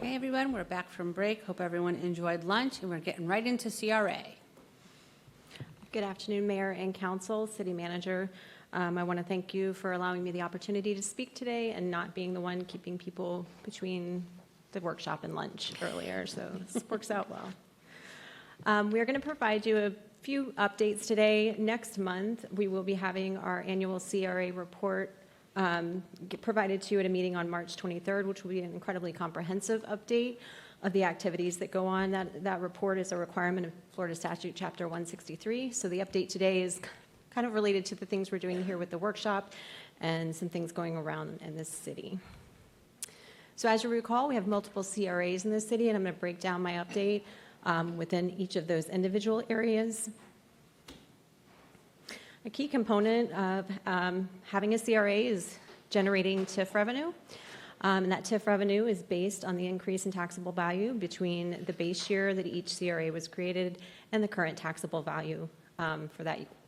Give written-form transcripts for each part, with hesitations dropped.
Hey everyone, we're back from break. Hope everyone enjoyed lunch, and we're getting right into CRA. Good afternoon, Mayor and Council, City Manager. I want to thank you for allowing me the opportunity to speak today and not being the one keeping people between the workshop and lunch earlier, so this works out well. We are going to provide you a few updates today. Next month, we will be having our annual CRA report provided to you at a meeting on March 23rd, which will be an incredibly comprehensive update of the activities that go on. That report is a requirement of Florida Statute Chapter 163. So the update today is kind of related to the things we're doing here with the workshop and some things going around in this city. So as you recall, we have multiple CRAs in this city, and I'm going to break down my update within each of those individual areas. A key component of having a CRA is generating TIF revenue. And that TIF revenue is based on the increase in taxable value between the base year that each CRA was created and the current taxable value for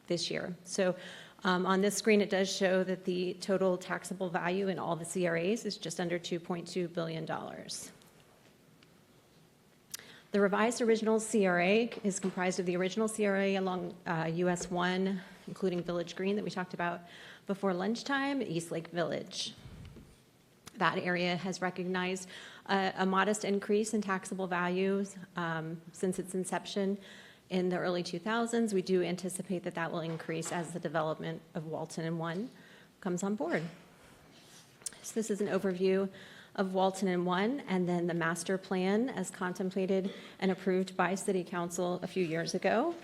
this year. So on this screen, it does show that the total taxable value in all the CRAs is just under $2.2 billion. The revised original CRA is comprised of the original CRA along US 1, including Village Green that we talked about before lunchtime, Eastlake Village. That area has recognized a modest increase in taxable values since its inception in the early 2000s. We do anticipate that that will increase as the development of Walton and 1 comes on board. So this is an overview of Walton and 1, and then the master plan as contemplated and approved by City Council a few years ago.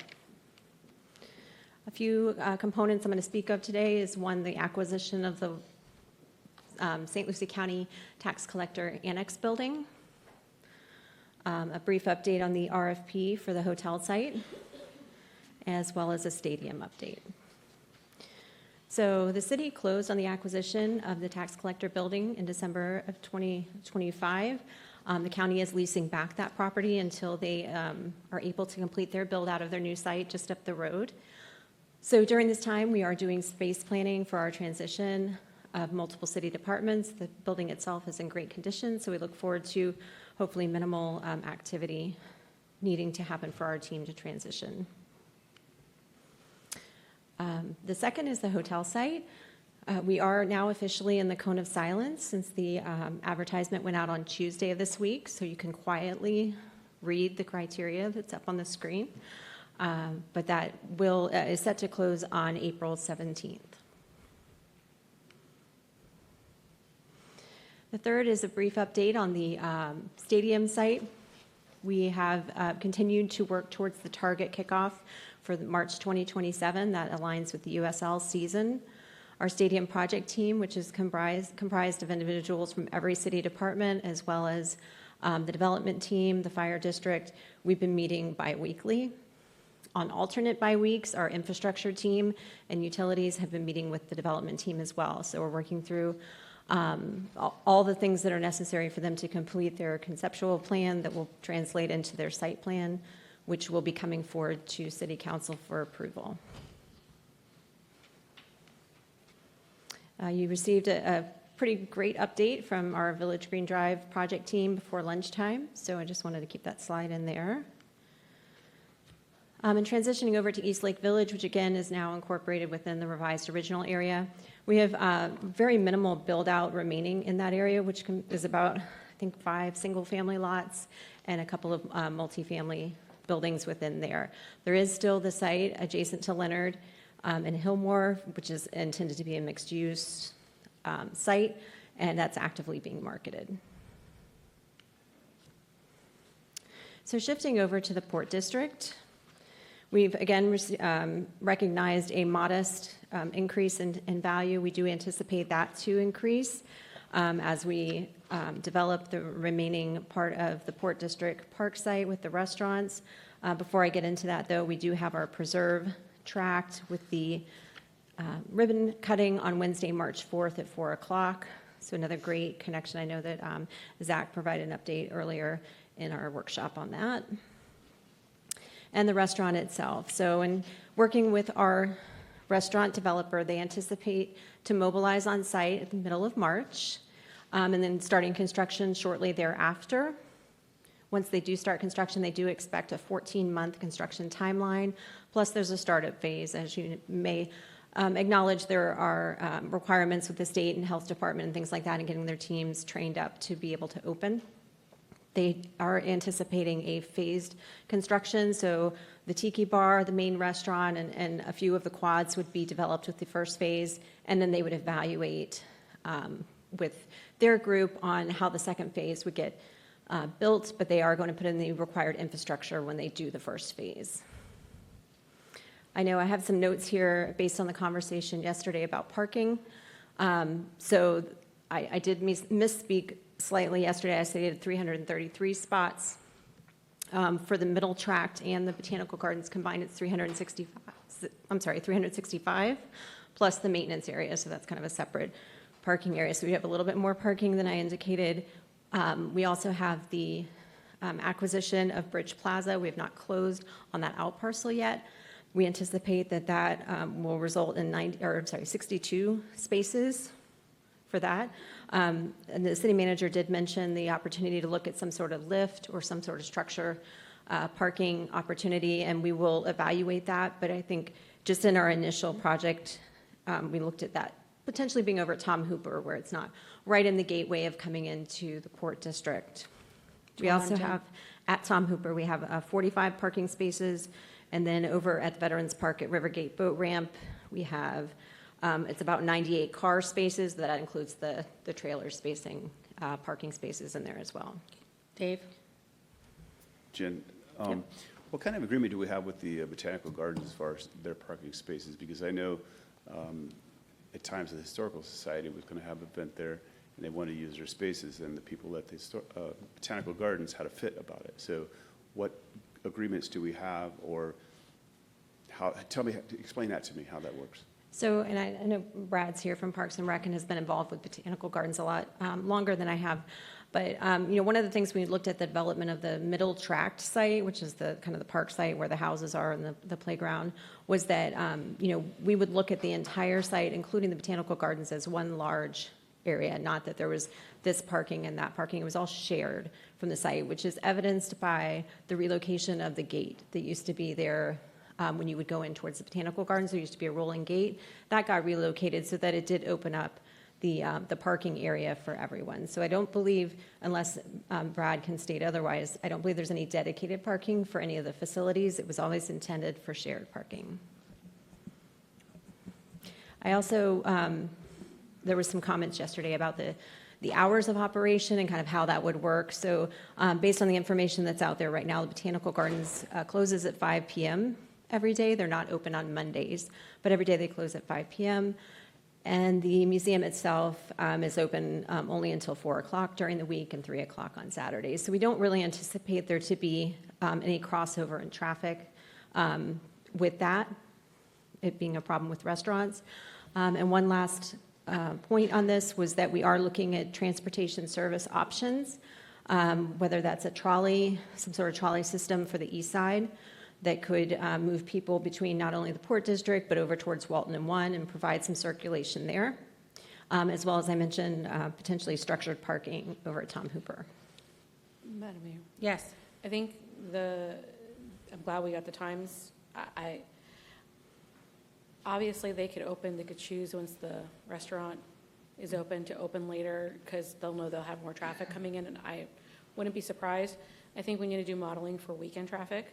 A few components I'm going to speak of today is one, the acquisition of the St. Lucie County Tax Collector Annex Building, a brief update on the RFP for the hotel site, as well as a stadium update. So the city closed on the acquisition of the tax collector building in December of 2025. The county is leasing back that property until they are able to complete their build out of their new site just up the road. So during this time, we are doing space planning for our transition of multiple city departments. The building itself is in great condition, so we look forward to hopefully minimal activity needing to happen for our team to transition. The second is the hotel site. We are now officially in the cone of silence since the advertisement went out on Tuesday of this week, so you can quietly read the criteria that's up on the screen. But that is set to close on April 17th. The third is a brief update on the stadium site. We have continued to work towards the target kickoff for March 2027. That aligns with the USL season. Our stadium project team, which is comprised of individuals from every city department, as well as the development team, the fire district, we've been meeting bi-weekly. On alternate bi-weeks, our infrastructure team and utilities have been meeting with the development team as well. So we're working through all the things that are necessary for them to complete their conceptual plan that will translate into their site plan, which will be coming forward to City Council for approval. You received a pretty great update from our Village Green Drive project team before lunchtime, so I just wanted to keep that slide in there. And transitioning over to Eastlake Village, which again is now incorporated within the revised original area. We have very minimal build out remaining in that area, which is about, I think, 5 single family lots and a couple of multifamily buildings within there. There is still the site adjacent to Leonard and Hillmore, which is intended to be a mixed use site, and that's actively being marketed. So shifting over to the Port District, we've again recognized a modest increase in value. We do anticipate that to increase as we develop the remaining part of the Port District Park site with the restaurants. Before I get into that, though, we do have our preserve tract with the ribbon cutting on Wednesday, March 4th at 4 o'clock. So another great connection. I know that Zach provided an update earlier in our workshop on that. And the restaurant itself. So in working with our restaurant developer, they anticipate to mobilize on site at the middle of March. and then starting construction shortly thereafter. Once they do start construction, they do expect a 14-month construction timeline, plus there's a startup phase. As you may acknowledge, there are requirements with the state and health department and things like that, and getting their teams trained up to be able to open. They are anticipating a phased construction, so the Tiki Bar, the main restaurant, and a few of the quads would be developed with the first phase, and then they would evaluate with their group on how the second phase would get built, but they are going to put in the required infrastructure when they do the first phase. I know I have some notes here based on the conversation yesterday about parking. So I did misspeak slightly yesterday. I stated 333 spots. For the middle tract and the botanical gardens combined, it's 365, plus the maintenance area, so that's kind of a separate parking area. So we have a little bit more parking than I indicated. We also have the acquisition of Bridge Plaza. We have not closed on that out parcel yet. We anticipate that that will result in 62 spaces for that. And the city manager did mention the opportunity to look at some sort of lift or some sort of structure parking opportunity, and we will evaluate that. But I think just in our initial project, we looked at that potentially being over at Tom Hooper, where it's not right in the gateway of coming into the Port District. We also have, at Tom Hooper, we have 45 parking spaces, and then over at Veterans Park at Rivergate Boat Ramp, we have, it's about 98 car spaces. That includes the trailer spacing, parking spaces in there as well. Dave? Jen, Yep. what kind of agreement do we have with the Botanical Gardens as far as their parking spaces? Because I know at times the Historical Society was going to have an event there, and they wanted to use their spaces, and the people at the Botanical Gardens had a fit about it. So what agreements do we have, or how, explain that to me, how that works. So, and I know Brad's here from Parks and Rec and has been involved with Botanical Gardens a lot longer than I have. But, one of the things we looked at the development of the middle tract site, which is the kind of the park site where the houses are and the playground, was that, we would look at the entire site, including the Botanical Gardens, as one large area, not that there was this parking and that parking. It was all shared from the site, which is evidenced by the relocation of the gate that used to be there. When you would go in towards the Botanical Gardens, there used to be a rolling gate. That got relocated so that it did open up the parking area for everyone. So I don't believe, unless Brad can state otherwise, I don't believe there's any dedicated parking for any of the facilities. It was always intended for shared parking. I also, there was some comments yesterday about the hours of operation and kind of how that would work. So based on the information that's out there right now, the Botanical Gardens closes at 5 p.m. every day. They're not open on Mondays, but every day they close at 5 p.m. And the museum itself is open only until 4 o'clock during the week and 3 o'clock on Saturdays. So we don't really anticipate there to be any crossover in traffic with that, it being a problem with restaurants. And one last point on this was that we are looking at transportation service options, whether that's a trolley, some sort of trolley system for the east side that could move people between not only the Port District, but over towards Walton and 1 and provide some circulation there, as well as I mentioned, potentially structured parking over at Tom Hooper. Madam Mayor, Yes. I think I'm glad we got the times. Obviously, they could choose once the restaurant is open to open later because they'll know they'll have more traffic coming in, and I wouldn't be surprised. I think we need to do modeling for weekend traffic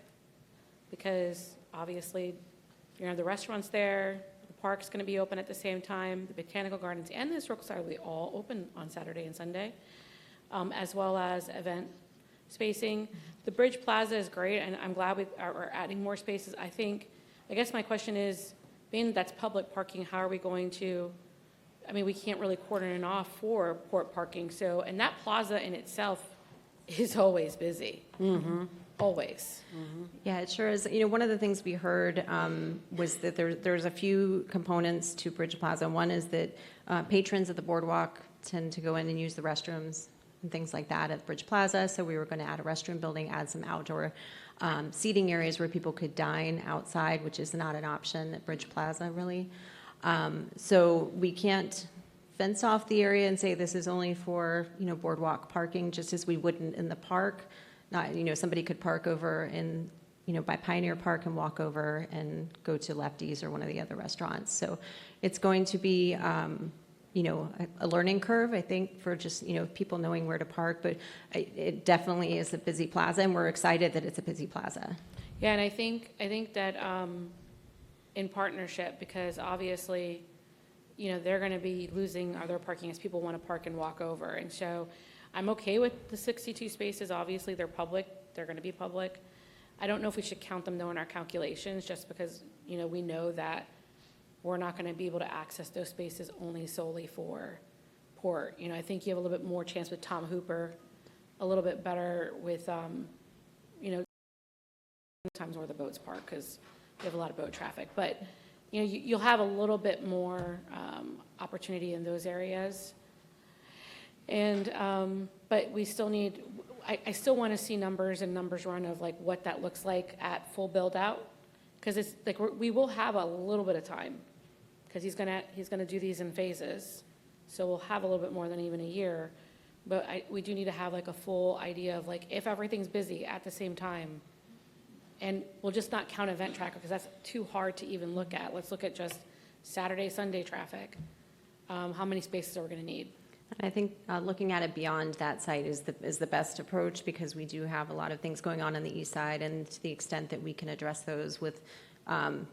because obviously, the restaurant's there, the park's going to be open at the same time, the Botanical Gardens and the Historical Society will be all open on Saturday and Sunday, as well as event spacing. The Bridge Plaza is great, and I'm glad we're adding more spaces. I guess my question is, being that's public parking, how are we going to, we can't really cordon it off for port parking, so, and that plaza in itself is always busy. Mm-hmm. Always. Mm-hmm. Yeah, it sure is. One of the things we heard was that there's a few components to Bridge Plaza. One is that patrons at the boardwalk tend to go in and use the restrooms and things like that at Bridge Plaza. So we were going to add a restroom building, add some outdoor seating areas where people could dine outside, which is not an option at Bridge Plaza, really. So we can't fence off the area and say this is only for, boardwalk parking, just as we wouldn't in the park. Not, somebody could park over in, by Pioneer Park and walk over and go to Lefty's or one of the other restaurants. So it's going to be, a learning curve, I think, for just, people knowing where to park. But it definitely is a busy plaza, and we're excited that it's a busy plaza. Yeah, and I think that in partnership, because obviously, they're going to be losing other parking as people want to park and walk over. And so I'm okay with the 62 spaces. Obviously, they're public. They're going to be public. I don't know if we should count them, though, in our calculations, just because, we know that we're not going to be able to access those spaces only solely for port. I think you have a little bit more chance with Tom Hooper, a little bit better with, times where the boats park, because we have a lot of boat traffic. But, you'll have a little bit more opportunity in those areas. And, but we still need, I still want to see numbers and numbers run of like what that looks like at full build out. Because it's like, we will have a little bit of time, because he's gonna do these in phases. So we'll have a little bit more than even a year. But we do need to have like a full idea of like, if everything's busy at the same time, and we'll just not count event tracker, because that's too hard to even look at. Let's look at just Saturday, Sunday traffic. How many spaces are we gonna need? And I think looking at it beyond that site is the best approach, because we do have a lot of things going on the east side, and to the extent that we can address those with, a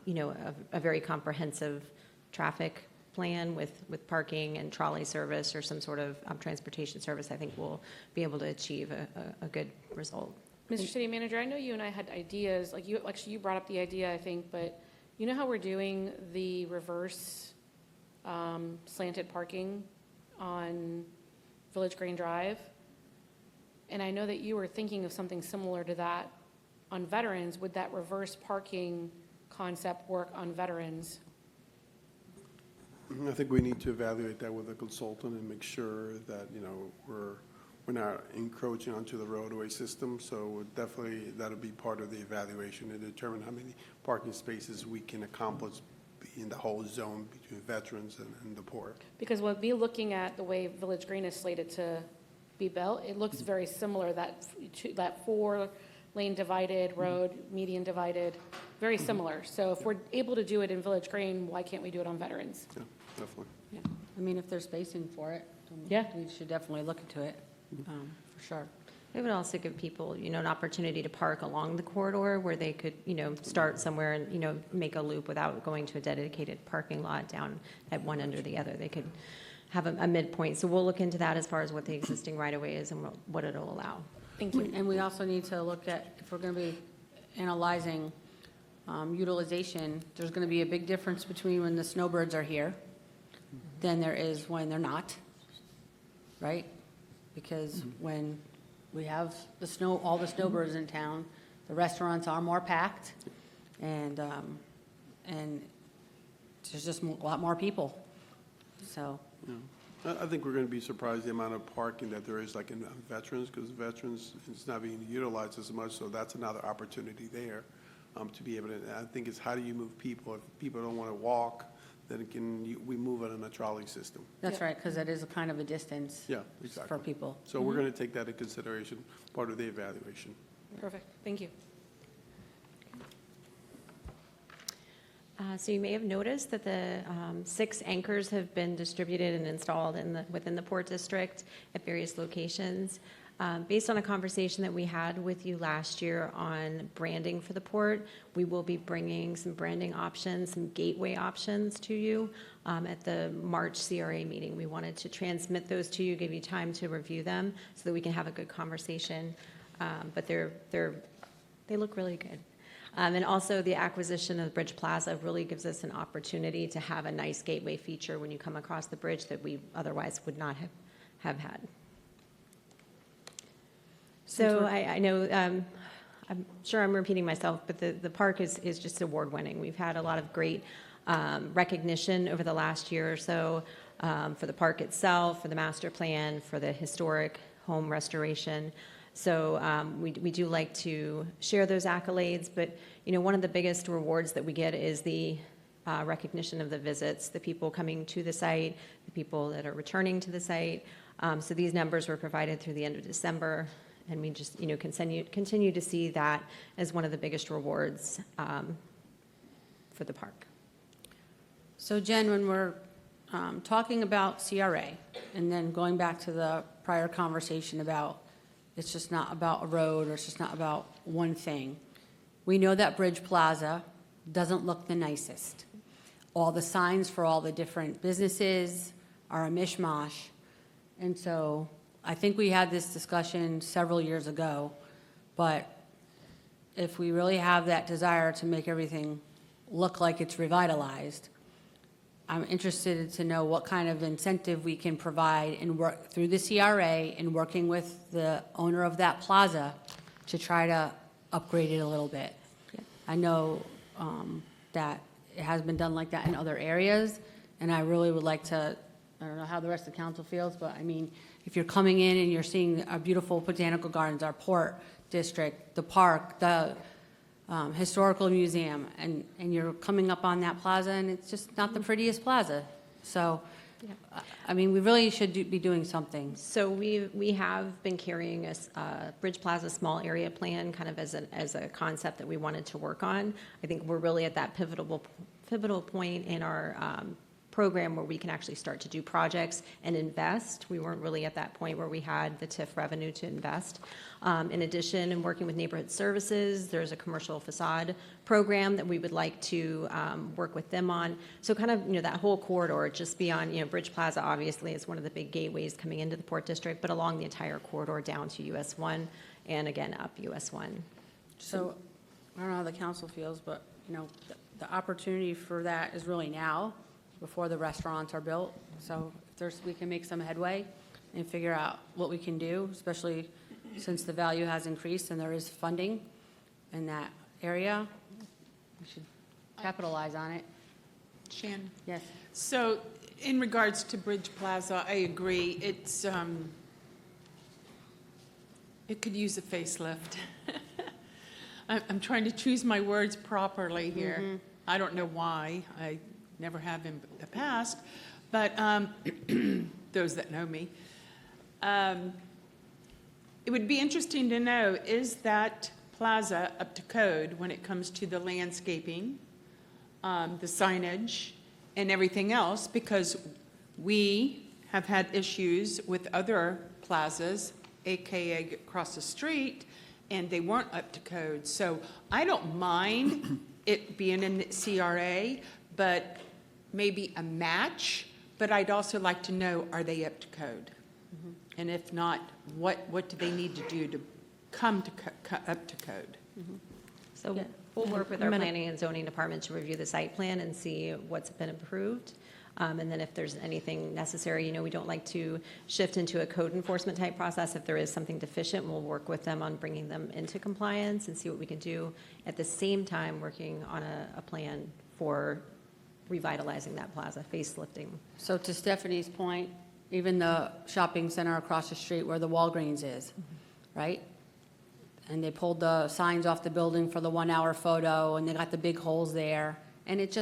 very comprehensive traffic plan with parking and trolley service or some sort of transportation service, I think we'll be able to achieve a good result. Mr. City Manager, I know you and I had ideas, like you brought up the idea, I think, but you know how we're doing the reverse slanted parking on Village Green Drive? And I know that you were thinking of something similar to that on Veterans. Would that reverse parking concept work on Veterans? I think we need to evaluate that with a consultant and make sure that, we're not encroaching onto the roadway system. So definitely that'll be part of the evaluation to determine how many parking spaces we can accomplish in the whole zone between Veterans and the port. Because when we looking at the way Village Green is slated to be built, it looks very similar, that 4-lane divided road, median divided, very similar. So if we're able to do it in Village Green, why can't we do it on Veterans? Yeah, definitely. Yeah, I mean, if there's spacing for it, then Yeah. we should definitely look into it, for sure. It would also give people, an opportunity to park along the corridor where they could, start somewhere and, make a loop without going to a dedicated parking lot down at one end or the other. They could have a midpoint. So we'll look into that as far as what the existing right-of-way is and what it'll allow. Thank you. And we also need to look at, if we're going to be analyzing utilization, there's going to be a big difference between when the snowbirds are here than there is when they're not, right? Because when we have all the snowbirds in town, the restaurants are more packed, and there's just a lot more people, so. I think we're going to be surprised the amount of parking that there is like in Veterans, because Veterans is not being utilized as much, so that's another opportunity there to be able to, I think it's how do you move people? If people don't want to walk, then we move it in a trolley system. That's right, because it is a kind of a distance. Yeah, exactly. For people. So we're going to take that into consideration, part of the evaluation. Perfect. Thank you. So you may have noticed that the 6 anchors have been distributed and installed within the Port District at various locations. Based on a conversation that we had with you last year on branding for the port, we will be bringing some branding options, some gateway options to you at the March CRA meeting. We wanted to transmit those to you, give you time to review them so that we can have a good conversation. But they look really good. And also the acquisition of Bridge Plaza really gives us an opportunity to have a nice gateway feature when you come across the bridge that we otherwise would not have had. So I know, I'm sure I'm repeating myself, but the park is just award-winning. We've had a lot of great recognition over the last year or so for the park itself, for the master plan, for the historic home restoration. So we do like to share those accolades, but one of the biggest rewards that we get is the recognition of the visits, the people coming to the site, the people that are returning to the site. So these numbers were provided through the end of December, and we just, continue to see that as one of the biggest rewards for the park. So Jen, when we're talking about CRA, and then going back to the prior conversation about it's just not about a road, or it's just not about one thing, we know that Bridge Plaza doesn't look the nicest. All the signs for all the different businesses are a mishmash. And so I think we had this discussion several years ago, but if we really have that desire to make everything look like it's revitalized, I'm interested to know what kind of incentive we can provide and work through the CRA and working with the owner of that plaza to try to upgrade it a little bit. I know that it has been done like that in other areas, and I really would like to, I don't know how the rest of the council feels, but I mean, if you're coming in and you're seeing our beautiful botanical gardens, our port district, the park, the historical museum, and you're coming up on that plaza, and it's just not the prettiest plaza. So, I mean, we really should be doing something. So we have been carrying a Bridge Plaza small area plan kind of as a concept that we wanted to work on. I think we're really at that pivotal point in our program where we can actually start to do projects and invest. We weren't really at that point where we had the TIF revenue to invest. In addition, in working with neighborhood services, there's a commercial facade program that we would like to work with them on. So kind of, that whole corridor, just beyond, Bridge Plaza obviously is one of the big gateways coming into the Port District, but along the entire corridor down to US 1 and again up US 1. So, I don't know how the council feels, but, the opportunity for that is really now, before the restaurants are built. So if we can make some headway and figure out what we can do, especially since the value has increased and there is funding in that area, we should capitalize on it. Shannon? Yes. So in regards to Bridge Plaza, I agree. It's, it could use a facelift. I'm trying to choose my words properly here. I don't know why. I never have in the past, but those that know me. It would be interesting to know, is that plaza up to code when it comes to the landscaping, the signage, and everything else? Because we have had issues with other plazas, AKA across the street, and they weren't up to code. So I don't mind it being in the CRA, but maybe a match, but I'd also like to know, are they up to code? And if not, what do they need to do to come to up to code? So Yeah. we'll work with our planning and zoning department to review the site plan and see what's been approved. And then if there's anything necessary, we don't like to shift into a code enforcement type process. If there is something deficient, we'll work with them on bringing them into compliance and see what we can do. At the same time, working on a plan for revitalizing that plaza, facelifting. So to Stephanie's point, even the shopping center across the street where the Walgreens is, right? And they pulled the signs off the building for the 1 hour photo, and they got the big holes there. And it's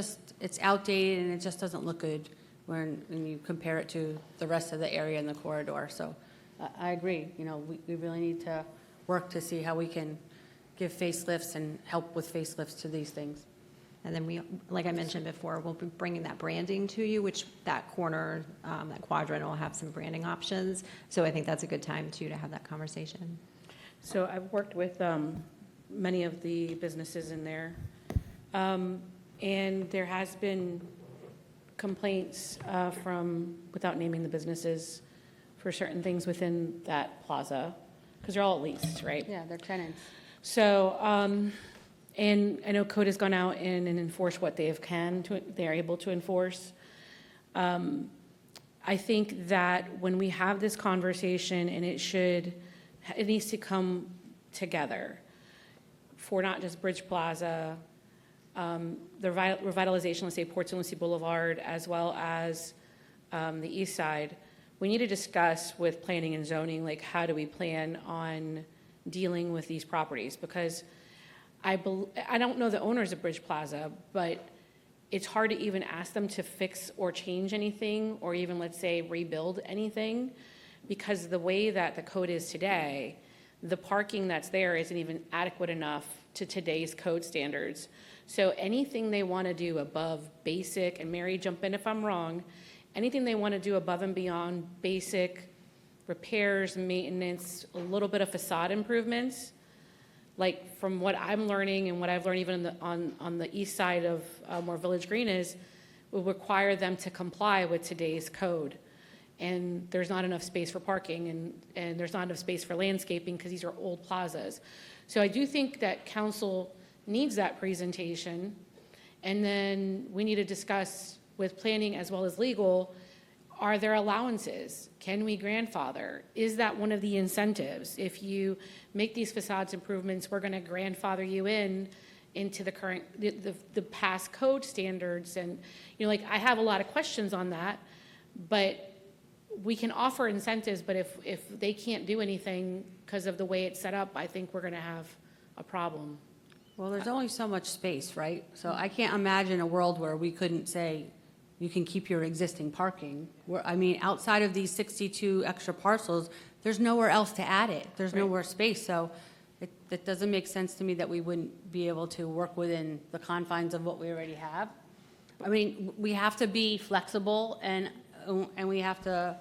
outdated, and it just doesn't look good when you compare it to the rest of the area in the corridor. So I agree, we really need to work to see how we can give facelifts and help with facelifts to these things. And then we, like I mentioned before, we'll be bringing that branding to you, which that corner, that quadrant will have some branding options. So I think that's a good time too to have that conversation. So I've worked with many of the businesses in there, and there has been complaints from, without naming the businesses, for certain things within that plaza, because they're all leased, right? Yeah, they're tenants. So, and I know code has gone out and enforced what they're able to enforce. I think that when we have this conversation, and it needs to come together for not just Bridge Plaza, the revitalization, let's say Port St. Lucie Boulevard, as well as the east side. We need to discuss with planning and zoning, like, how do we plan on dealing with these properties? Because I don't know the owners of Bridge Plaza, but it's hard to even ask them to fix or change anything, or even, let's say, rebuild anything, because the way that the code is today, the parking that's there isn't even adequate enough to today's code standards. So anything they want to do above basic, and Mary, jump in if I'm wrong, anything they want to do above and beyond basic repairs, maintenance, a little bit of facade improvements, like from what I'm learning and what I've learned even on the east side of where Village Green is, will require them to comply with today's code. And there's not enough space for parking, and there's not enough space for landscaping because these are old plazas. So I do think that council needs that presentation. And then we need to discuss with planning as well as legal, are there allowances? Can we grandfather? Is that one of the incentives? If you make these facades improvements, we're going to grandfather you into the current, the past code standards. And, you know, like, I have a lot of questions on that, but we can offer incentives, but if they can't do anything because of the way it's set up, I think we're going to have a problem. Well, there's only so much space, right? So I can't imagine a world where we couldn't say, you can keep your existing parking. I mean, outside of these 62 extra parcels, there's nowhere else to add it. There's Right. nowhere space, so it doesn't make sense to me that we wouldn't be able to work within the confines of what we already have. I mean, we have to be flexible, and we have to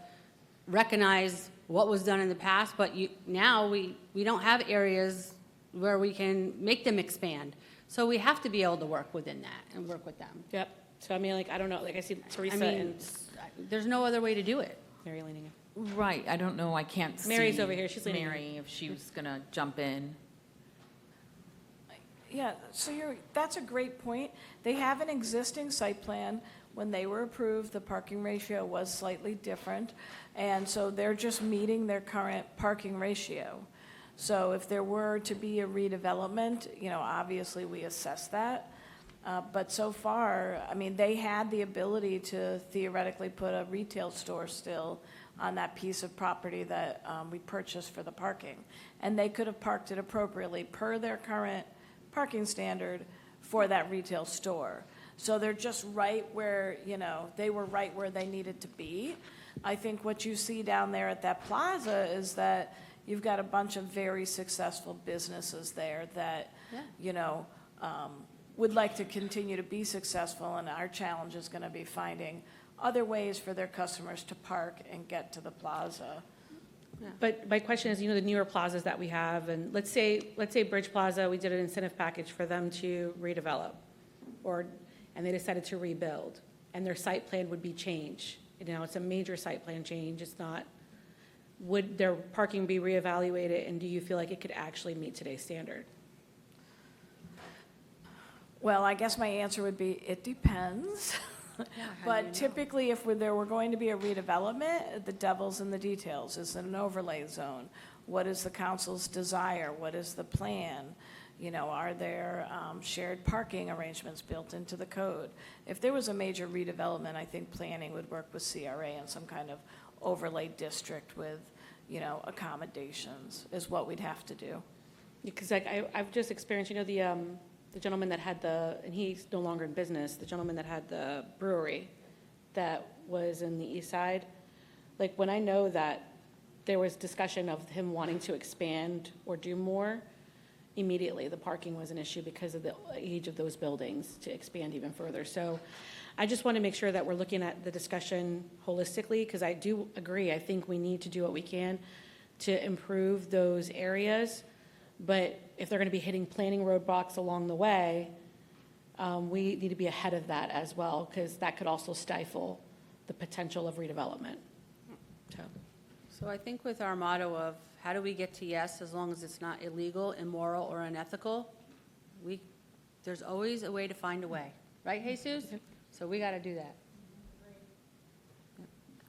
recognize what was done in the past, but now we don't have areas where we can make them expand. So we have to be able to work within that and work with them. Yep. So I mean, like, I don't know, like, I see Teresa I mean, and there's no other way to do it. Mary leaning in. Right, I don't know, I can't see. Mary's over here. She's leaning in. Mary, if she was gonna jump in. Yeah, so that's a great point. They have an existing site plan. When they were approved, the parking ratio was slightly different, and so they're just meeting their current parking ratio. So if there were to be a redevelopment, you know, obviously we assess that. But so far, I mean, they had the ability to theoretically put a retail store still on that piece of property that we purchased for the parking. And they could have parked it appropriately per their current parking standard for that retail store. So they're just right where, you know, they were right where they needed to be. I think what you see down there at that plaza is that you've got a bunch of very successful businesses there that, Yeah. you know, would like to continue to be successful, and our challenge is going to be finding other ways for their customers to park and get to the plaza. But my question is, you know, the newer plazas that we have, and let's say Bridge Plaza, we did an incentive package for them to redevelop, and they decided to rebuild, and their site plan would be changed. You know, it's a major site plan change. It's not, would their parking be reevaluated, and do you feel like it could actually meet today's standard? Well, I guess my answer would be, it depends. But typically, if there were going to be a redevelopment, the devil's in the details. Is it an overlay zone? What is the council's desire? What is the plan? You know, are there shared parking arrangements built into the code? If there was a major redevelopment, I think planning would work with CRA and some kind of overlay district with, you know, accommodations is what we'd have to do. Because like I've just experienced, you know, the gentleman that had and he's no longer in business, the gentleman that had the brewery that was in the east side, like when I know that there was discussion of him wanting to expand or do more, immediately the parking was an issue because of the age of those buildings to expand even further. So I just want to make sure that we're looking at the discussion holistically, because I do agree, I think we need to do what we can to improve those areas. But if they're going to be hitting planning roadblocks along the way, we need to be ahead of that as well, because that could also stifle the potential of redevelopment. So I think with our motto of how do we get to yes as long as it's not illegal, immoral, or unethical, there's always a way to find a way. Right, Jesus? So we got to do that.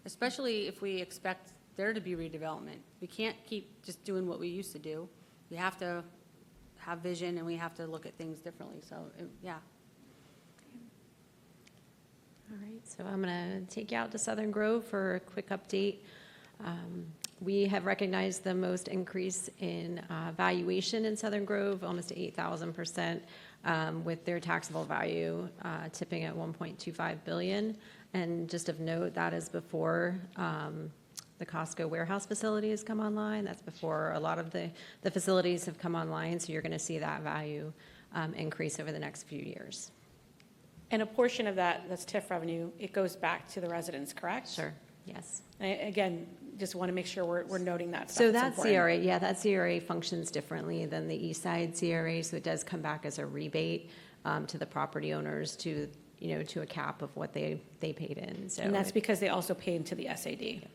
Especially if we expect there to be redevelopment. We can't keep just doing what we used to do. We have to have vision, and we have to look at things differently. So, yeah. All right, so I'm going to take you out to Southern Grove for a quick update. We have recognized the most increase in valuation in Southern Grove, almost 8,000%. with their taxable value tipping at 1.25 billion. And just of note, that is before the Costco warehouse facility has come online. That's before a lot of the facilities have come online, so you're going to see that value increase over the next few years. And a portion of that's TIF revenue, it goes back to the residents, correct? Sure, yes. And again, just want to make sure we're noting that stuff. So It's that important. CRA, yeah, that CRA functions differently than the East Side CRA, so it does come back as a rebate to the property owners to, to a cap of what they paid in, so. And that's because they also pay into the SAD.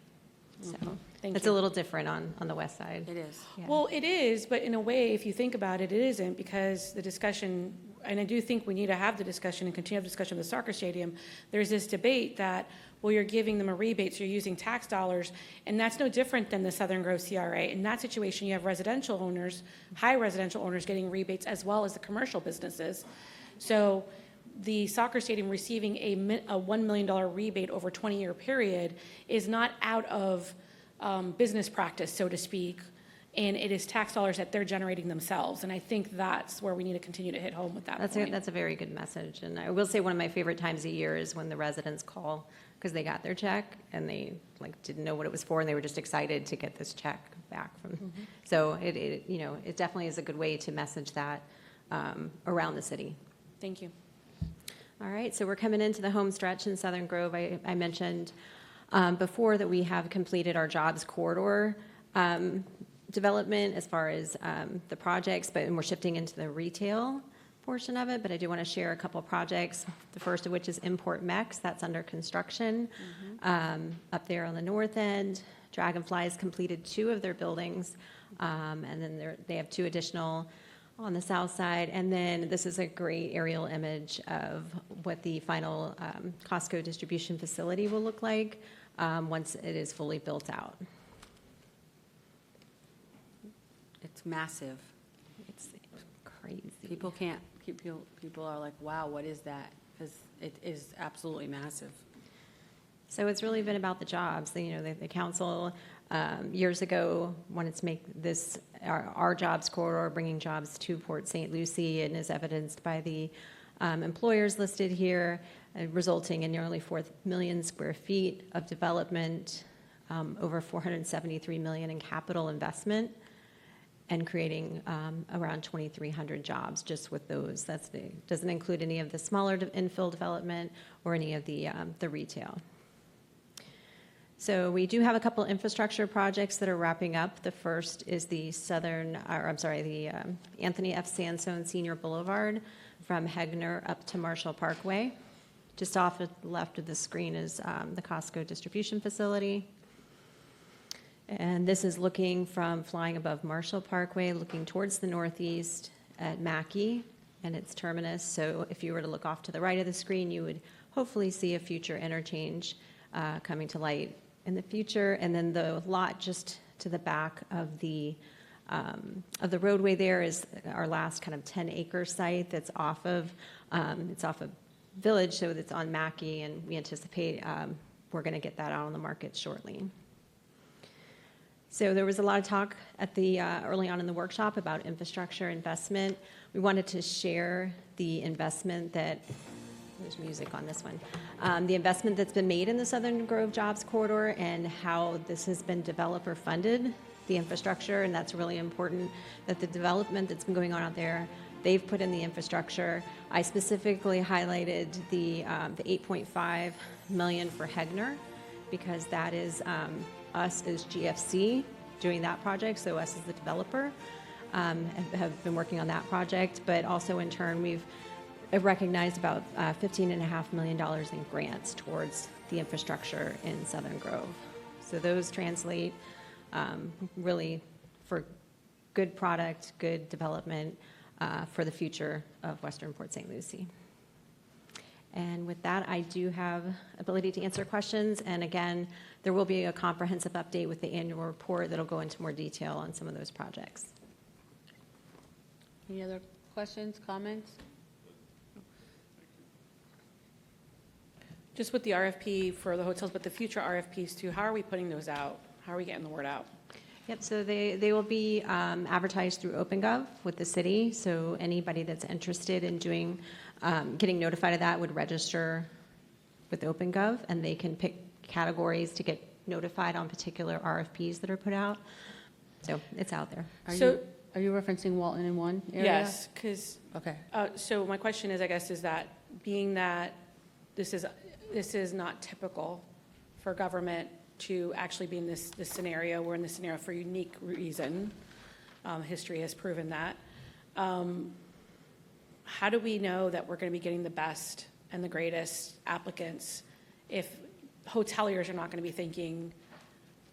So Thank it's you. a little different on the west side. It is. Yeah. Well, it is, but in a way, if you think about it, it isn't, because the discussion, and I do think we need to have the discussion and continue to have discussion of the soccer stadium. There's this debate that, well, you're giving them a rebate, so you're using tax dollars, and that's no different than the Southern Grove CRA. In that situation, you have residential owners, high residential owners getting rebates as well as the commercial businesses. So the soccer stadium receiving a $1 million rebate over a 20-year period is not out of business practice, so to speak, and it is tax dollars that they're generating themselves. And I think that's where we need to continue to hit home with that point. That's a very good message, and I will say one of my favorite times a year is when the residents call because they got their check and they didn't know what it was for, and they were just excited to get this check back from. So it definitely is a good way to message that around the city. Thank you. All right, so we're coming into the home stretch in Southern Grove. I mentioned before that we have completed our jobs corridor development as far as the projects, and we're shifting into the retail portion of it, but I do want to share a couple of projects, the first of which is Import Mex. That's under construction up there on the north end. Dragonfly's completed 2 of their buildings, and then they have 2 additional on the south side. And then this is a great aerial image of what the final Costco distribution facility will look like once it is fully built out. It's massive. It's crazy. People can't, people are like, wow, what is that? Because it is absolutely massive. So it's really been about the jobs. The council years ago wanted to make this our jobs corridor, bringing jobs to Port St. Lucie, and is evidenced by the employers listed here, resulting in nearly 4 million square feet of development, over $473 million in capital investment, and creating around 2,300 jobs just with those. Doesn't include any of the smaller infill development or any of the retail. So we do have a couple infrastructure projects that are wrapping up. The first is the Anthony F. Sansone Senior Boulevard from Hegner up to Marshall Parkway. Just off to the left of the screen is the Costco distribution facility. And this is looking from flying above Marshall Parkway, looking towards the northeast at Mackey and its terminus. So if you were to look off to the right of the screen, you would hopefully see a future interchange coming to light in the future. And then the lot just to the back of the roadway there is our last kind of 10-acre site that's off of Village, so it's on Mackey, and we anticipate we're going to get that out on the market shortly. So there was a lot of talk at the early on in the workshop about infrastructure investment. We wanted to share the investment that, there's music on this one, the investment that's been made in the Southern Grove Jobs Corridor and how this has been developer funded, the infrastructure, and that's really important, that the development that's been going on out there, they've put in the infrastructure. I specifically highlighted the $8.5 million for Hegner, because that is us as GFC doing that project, so us as the developer have been working on that project, but also in turn we've recognized about $15.5 million in grants towards the infrastructure in Southern Grove. So those translate really for good product, good development for the future of Western Port St. Lucie. And with that, I do have ability to answer questions. And again, there will be a comprehensive update with the annual report that'll go into more detail on some of those projects. Any other questions, comments? Just with the RFP for the hotels, but the future RFPs too, how are we putting those out? How are we getting the word out? Yep, so they will be advertised through OpenGov with the city, so anybody that's interested in doing, getting notified of that would register with OpenGov, and they can pick categories to get notified on particular RFPs that are put out. So it's out there. Are you referencing Walton in one area? Yes, because, Okay. so my question is, I guess, is that being that this is not typical for government to actually be in this scenario, we're in this scenario for a unique reason. History has proven that. How do we know that we're going to be getting the best and the greatest applicants if hoteliers are not going to be thinking,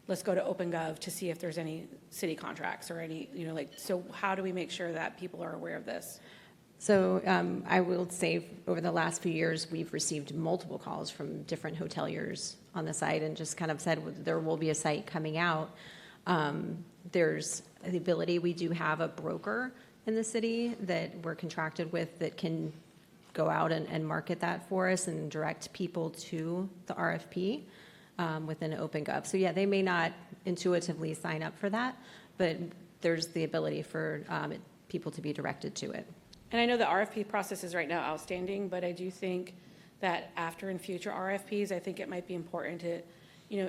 let's go to OpenGov to see if there's any city contracts or any, so how do we make sure that people are aware of this? So I will say, over the last few years, we've received multiple calls from different hoteliers on the site and just kind of said there will be a site coming out. There's the ability, we do have a broker in the city that we're contracted with that can go out and market that for us and direct people to the RFP within OpenGov. So yeah, they may not intuitively sign up for that, but there's the ability for people to be directed to it. And I know the RFP process is right now outstanding, but I do think that after in future RFPs, I think it might be important to,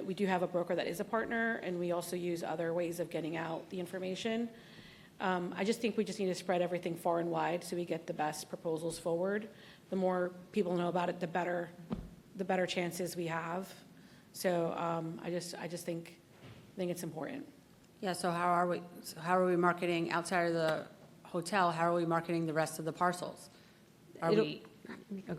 we do have a broker that is a partner, and we also use other ways of getting out the information. I just think we just need to spread everything far and wide so we get the best proposals forward. The more people know about it, the better chances we have. So I just think it's important. Yeah, so how are we marketing outside of the hotel? How are we marketing the rest of the parcels? Oh, go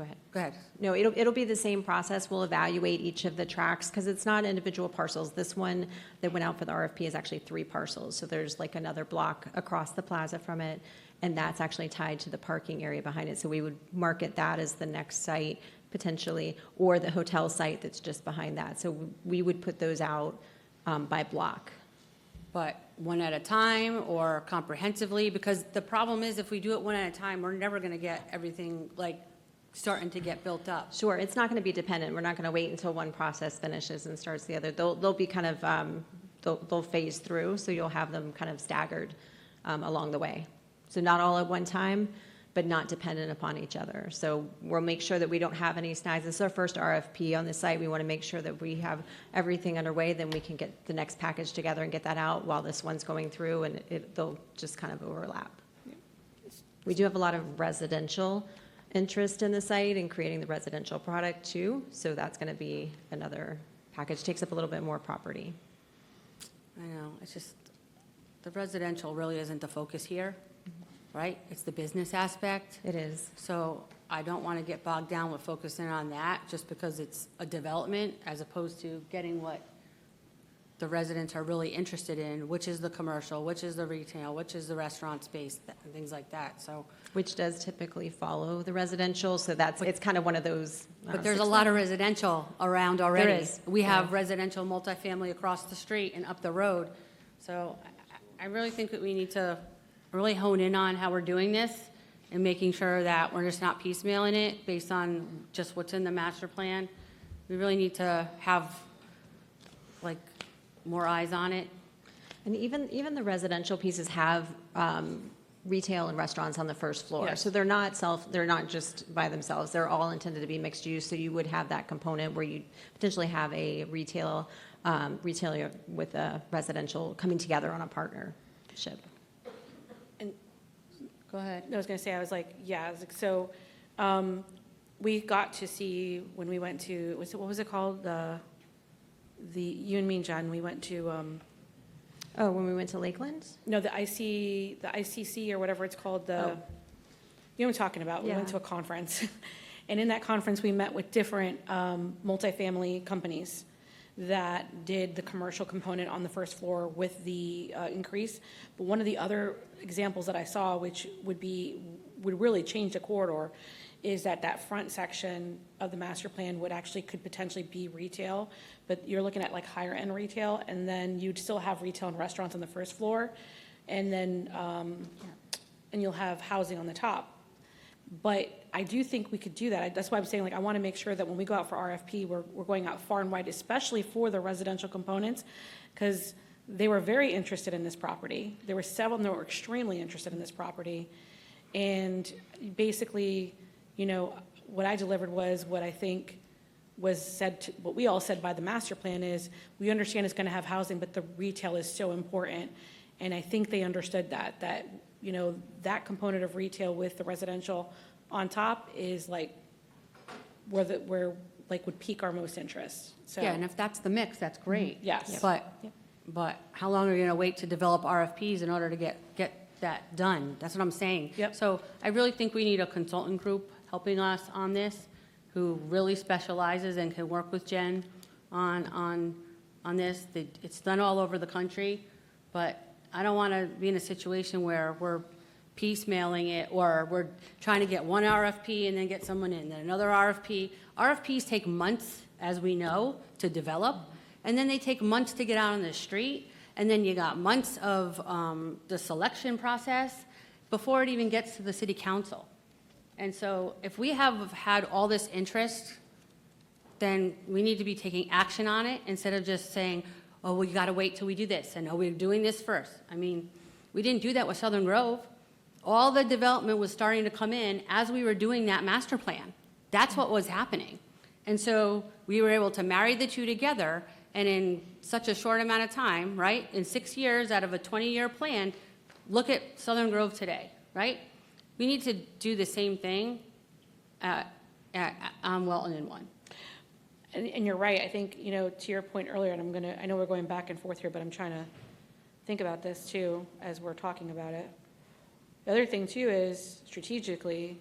ahead. Go ahead. No, it'll be the same process. We'll evaluate each of the tracks because it's not individual parcels. This one that went out for the RFP is actually 3 parcels. So there's like another block across the plaza from it, and that's actually tied to the parking area behind it. So we would market that as the next site potentially, or the hotel site that's just behind that. So we would put those out by block. But one at a time or comprehensively? Because the problem is if we do it one at a time, we're never going to get everything starting to get built up. Sure, it's not going to be dependent. We're not going to wait until one process finishes and starts the other. They'll be kind of, they'll phase through, so you'll have them kind of staggered along the way. So not all at one time, but not dependent upon each other. So we'll make sure that we don't have any snags. This is our first RFP on the site. We want to make sure that we have everything underway, then we can get the next package together and get that out while this one's going through, and they'll just kind of overlap. We do have a lot of residential interest in the site and creating the residential product too, so that's going to be another package. Takes up a little bit more property. I know, it's just, the residential really isn't the focus here, right? It's the business aspect. It is. So I don't want to get bogged down with focusing on that just because it's a development as opposed to getting what the residents are really interested in, which is the commercial, which is the retail, which is the restaurant space, and things like that. So, Which does typically follow the residential, so it's kind of one of those. but there's a lot of residential around already. There is, We have yeah. residential multifamily across the street and up the road. So I really think that we need to really hone in on how we're doing this and making sure that we're just not piecemealing it based on just what's in the master plan. We really need to have more eyes on it. And even the residential pieces have retail and restaurants on the first floor. Yes. So they're not just by themselves. They're all intended to be mixed use. So you would have that component where you potentially have a retailer with a residential coming together on a partnership. Go ahead. I was going to say, so we got to see when we went to, what was it called? You and me and Jen, we went to, Oh, when we went to Lakeland? no, the ICC or whatever it's called, you know what I'm talking about? We Yeah. went to a conference. And in that conference, we met with different multifamily companies that did the commercial component on the first floor with the increase. But one of the other examples that I saw, which would really change the corridor, is that front section of the master plan could potentially be retail, but you're looking at higher end retail, and then you'd still have retail and restaurants on the first floor, and then and you'll have housing on the top. But I do think we could do that. That's why I'm saying, I want to make sure that when we go out for RFP, we're going out far and wide, especially for the residential components, because they were very interested in this property. There were several that were extremely interested in this property. And basically, you know, what I delivered was what I think was said, what we all said by the master plan is, we understand it's going to have housing, but the retail is so important. And I think they understood that, you know, that component of retail with the residential on top is like where like would pique our most interest. So, Yeah, and if that's the mix, that's great. Yes. But how long are you gonna wait to develop RFPs in order to get that done? That's what I'm saying. Yep. So I really think we need a consultant group helping us on this, who really specializes and can work with Jen on this. It's done all over the country, but I don't wanna be in a situation where we're piecemealing it, or we're trying to get one RFP and then get someone in, then another RFP. RFPs take months, as we know, to develop, and then they take months to get out on the street, and then you got months of the selection process before it even gets to the city council. And so if we have had all this interest, then we need to be taking action on it instead of just saying, oh, we got to wait till we do this, and oh, we're doing this first. I mean, we didn't do that with Southern Grove. All the development was starting to come in as we were doing that master plan. That's what was happening. And so we were able to marry the two together, and in such a short amount of time, right, in 6 years out of a 20-year plan, look at Southern Grove today, right? We need to do the same thing on Welton and One. and you're right. I think, you know, to your point earlier, and I know we're going back and forth here, but I'm trying to think about this too as we're talking about it. The other thing too is strategically,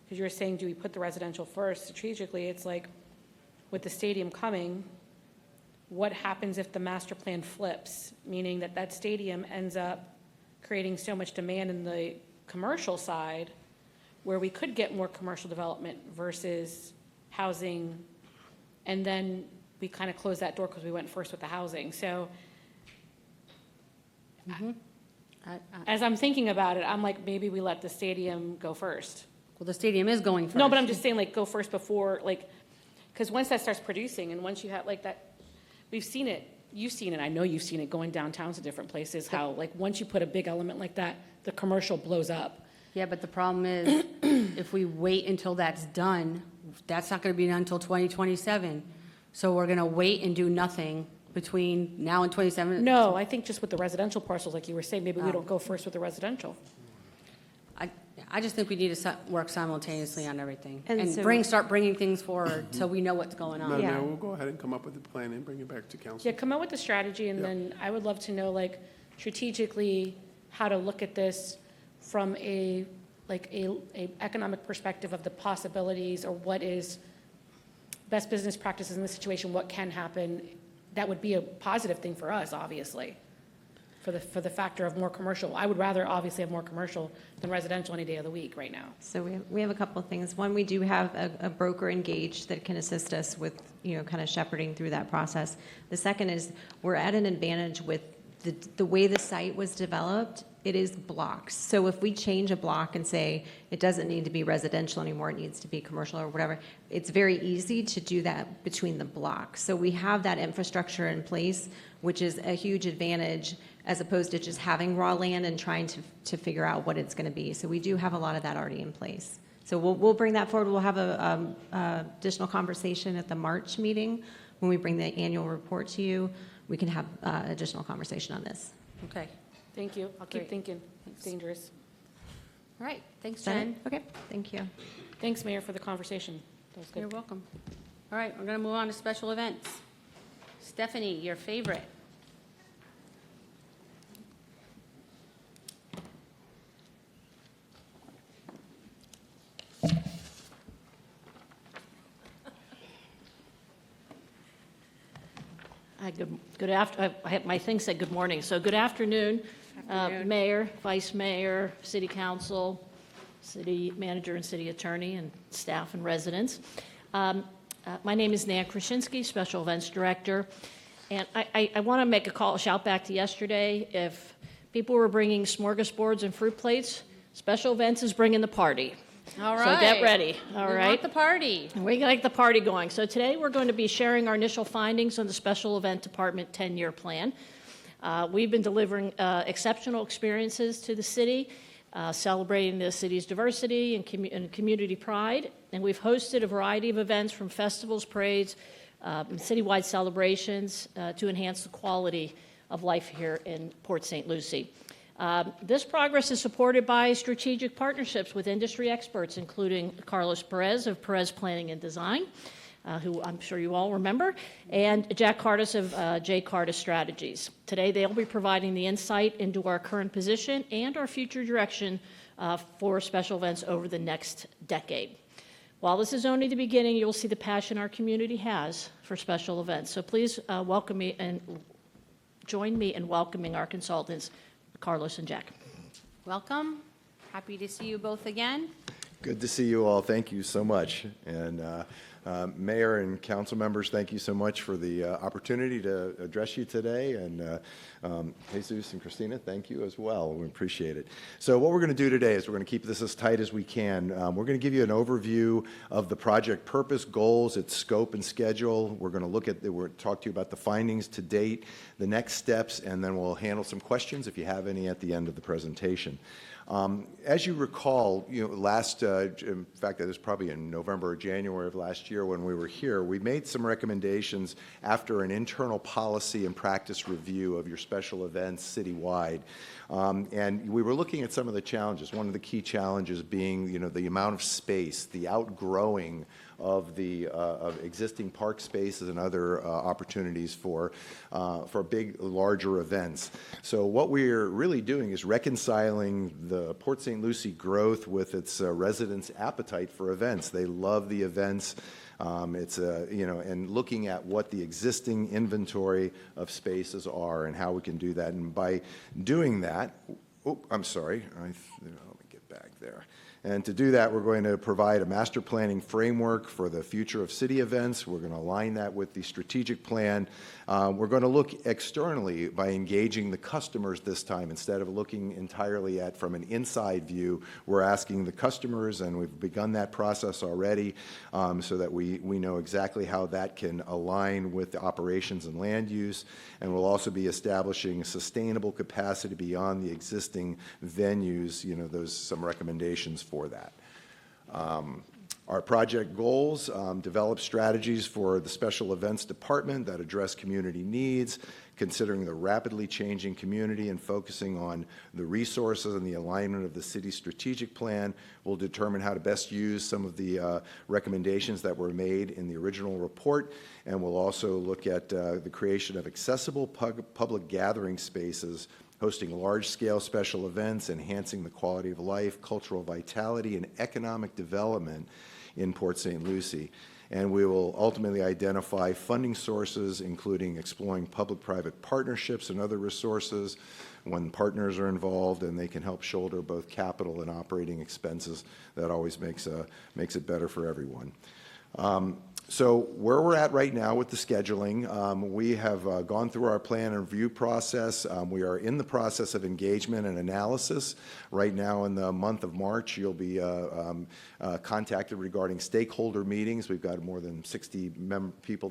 because you were saying, do we put the residential first? Strategically, it's like with the stadium coming, what happens if the master plan flips? Meaning that stadium ends up creating so much demand in the commercial side where we could get more commercial development versus housing. And then we kind of closed that door because we went first with the housing. So as I'm thinking about it, I'm like, maybe we let the stadium go first. Well, the stadium is going first. No, but I'm just saying, like, go first before, like, because once that starts producing and once you have, like, that, we've seen it, you've seen it, I know you've seen it going downtown to different places, how, like, once you put a big element like that, the commercial blows up. Yeah, but the problem is, if we wait until that's done, that's not going to be done until 2027. So we're going to wait and do nothing between now and 27. No, I think just with the residential parcels, like you were saying, maybe we don't go first with the residential. I just think we need to work simultaneously on everything And so- start bringing things forward so we know what's going on. Madam Yeah. Mayor, we'll go ahead and come up with a plan and bring it back to council. Yeah, come up with the strategy, and Yeah. then I would love to know, like, strategically, how to look at this from a economic perspective of the possibilities, or what is best business practices in this situation, what can happen. That would be a positive thing for us, obviously, for the factor of more commercial. I would rather obviously have more commercial than residential any day of the week right now. So we have a couple of things. One, we do have a broker engaged that can assist us with, you know, kind of shepherding through that process. The second is we're at an advantage with the way the site was developed. It is blocks. So if we change a block and say it doesn't need to be residential anymore, it needs to be commercial or whatever, it's very easy to do that between the blocks. So we have that infrastructure in place, which is a huge advantage as opposed to just having raw land and trying to figure out what it's going to be. So we do have a lot of that already in place. So we'll bring that forward. We'll have a additional conversation at the March meeting when we bring the annual report to you. We can have additional conversation on this. Okay. Thank you. I'll keep Great. thinking. It's dangerous. All right, thanks, Is that it? Jen. Okay, thank you. Thanks, Mayor, for the conversation. That was You're good. welcome. All right, we're going to move on to special events. Stephanie, your favorite. My thing said good morning, so good afternoon, Afternoon. Mayor, Vice Mayor, City Council, City Manager and City Attorney, and staff and residents. My name is Nan Krasinski, Special Events Director, and I want to make a shout back to yesterday. If people were bringing smorgasbords and fruit plates, Special Events is bringing the party. All So right. get ready, all We right? want the party. We got the party going. So today, we're going to be sharing our initial findings on the Special Event Department 10-year plan. We've been delivering exceptional experiences to the city, celebrating the city's diversity and community pride, and we've hosted a variety of events from festivals, parades, and citywide celebrations to enhance the quality of life here in Port St. Lucie. This progress is supported by strategic partnerships with industry experts, including Carlos Perez of Perez Planning and Design, who I'm sure you all remember, and Jack Cardis of J. Cardis Strategies. Today, they'll be providing the insight into our current position and our future direction for special events over the next decade. While this is only the beginning, you'll see the passion our community has for special events. So please welcome me and join me in welcoming our consultants, Carlos and Jack. Welcome. Happy to see you both again. Good to see you all. Thank you so much. And Mayor and council members, thank you so much for the opportunity to address you today. And Jesus and Christina, thank you as well. We appreciate it. So what we're going to do today is we're going to keep this as tight as we can. We're going to give you an overview of the project purpose, goals, its scope and schedule. We're going to talk to you about the findings to date, the next steps, and then we'll handle some questions if you have any at the end of the presentation. As you recall, in fact, it was probably in November or January of last year when we were here, we made some recommendations after an internal policy and practice review of your special events citywide. And we were looking at some of the challenges. One of the key challenges being, the amount of space, the outgrowing of the of existing park spaces and other opportunities for big, larger events. So what we're really doing is reconciling the Port St. Lucie growth with its residents' appetite for events. They love the events. And looking at what the existing inventory of spaces are and how we can do that. And by doing that, I'm sorry, let me get back there. And to do that, we're going to provide a master planning framework for the future of city events. We're going to align that with the strategic plan. We're going to look externally by engaging the customers this time. Instead of looking entirely at from an inside view, we're asking the customers, and we've begun that process already, so that we know exactly how that can align with the operations and land use. And we'll also be establishing sustainable capacity beyond the existing venues, some recommendations for that. Our project goals, develop strategies for the special events department that address community needs, considering the rapidly changing community and focusing on the resources and the alignment of the city's strategic plan. We'll determine how to best use some of the recommendations that were made in the original report, and we'll also look at the creation of accessible public gathering spaces, hosting large-scale special events, enhancing the quality of life, cultural vitality, and economic development in Port St. Lucie. And we will ultimately identify funding sources, including exploring public-private partnerships and other resources when partners are involved and they can help shoulder both capital and operating expenses. That always makes it better for everyone. So where we're at right now with the scheduling, we have gone through our plan and review process. We are in the process of engagement and analysis. Right now in the month of March, you'll be contacted regarding stakeholder meetings. We've got more than 60 people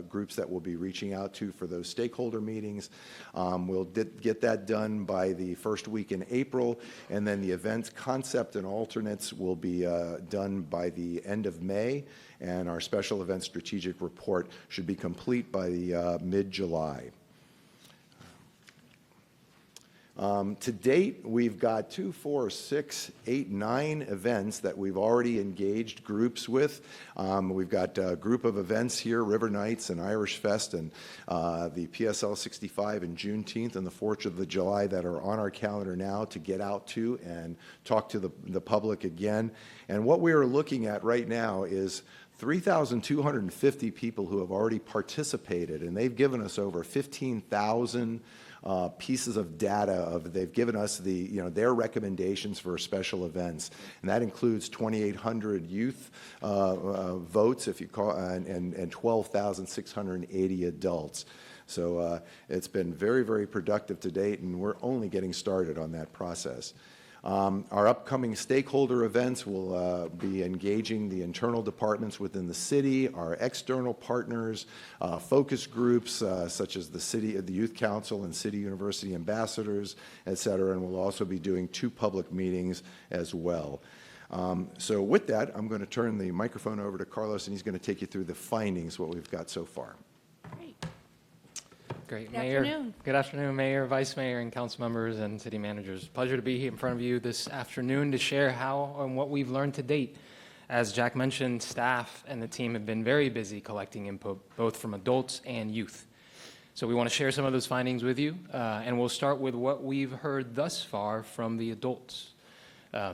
groups that we'll be reaching out to for those stakeholder meetings. We'll get that done by the first week in April, and then the event concept and alternates will be done by the end of May. And our special event strategic report should be complete by the mid-July. To date, we've got 2, 4, 6, 8, 9 events that we've already engaged groups with. We've got a group of events here, River Nights and Irish Fest and the PSL 65 and Juneteenth and the 4th of July that are on our calendar now to get out to and talk to the public again. And what we are looking at right now is 3,250 people who have already participated, and they've given us over 15,000 pieces of data. They've given us their recommendations for special events, and that includes 2,800 youth votes, if you call, and 12,680 adults. So it's been very, very productive to date, and we're only getting started on that process. Our upcoming stakeholder events will be engaging the internal departments within the city, our external partners, focus groups such as the Youth Council and City University ambassadors, et cetera, and we'll also be doing 2 public meetings as well. So with that, I'm going to turn the microphone over to Carlos, and he's going to take you through the findings, what we've got so far. Great. Good Mayor. afternoon. Good afternoon, Mayor, Vice Mayor, and council members and city managers. Pleasure to be here in front of you this afternoon to share how and what we've learned to date. As Jack mentioned, staff and the team have been very busy collecting input, both from adults and youth. So we want to share some of those findings with you, and we'll start with what we've heard thus far from the adults.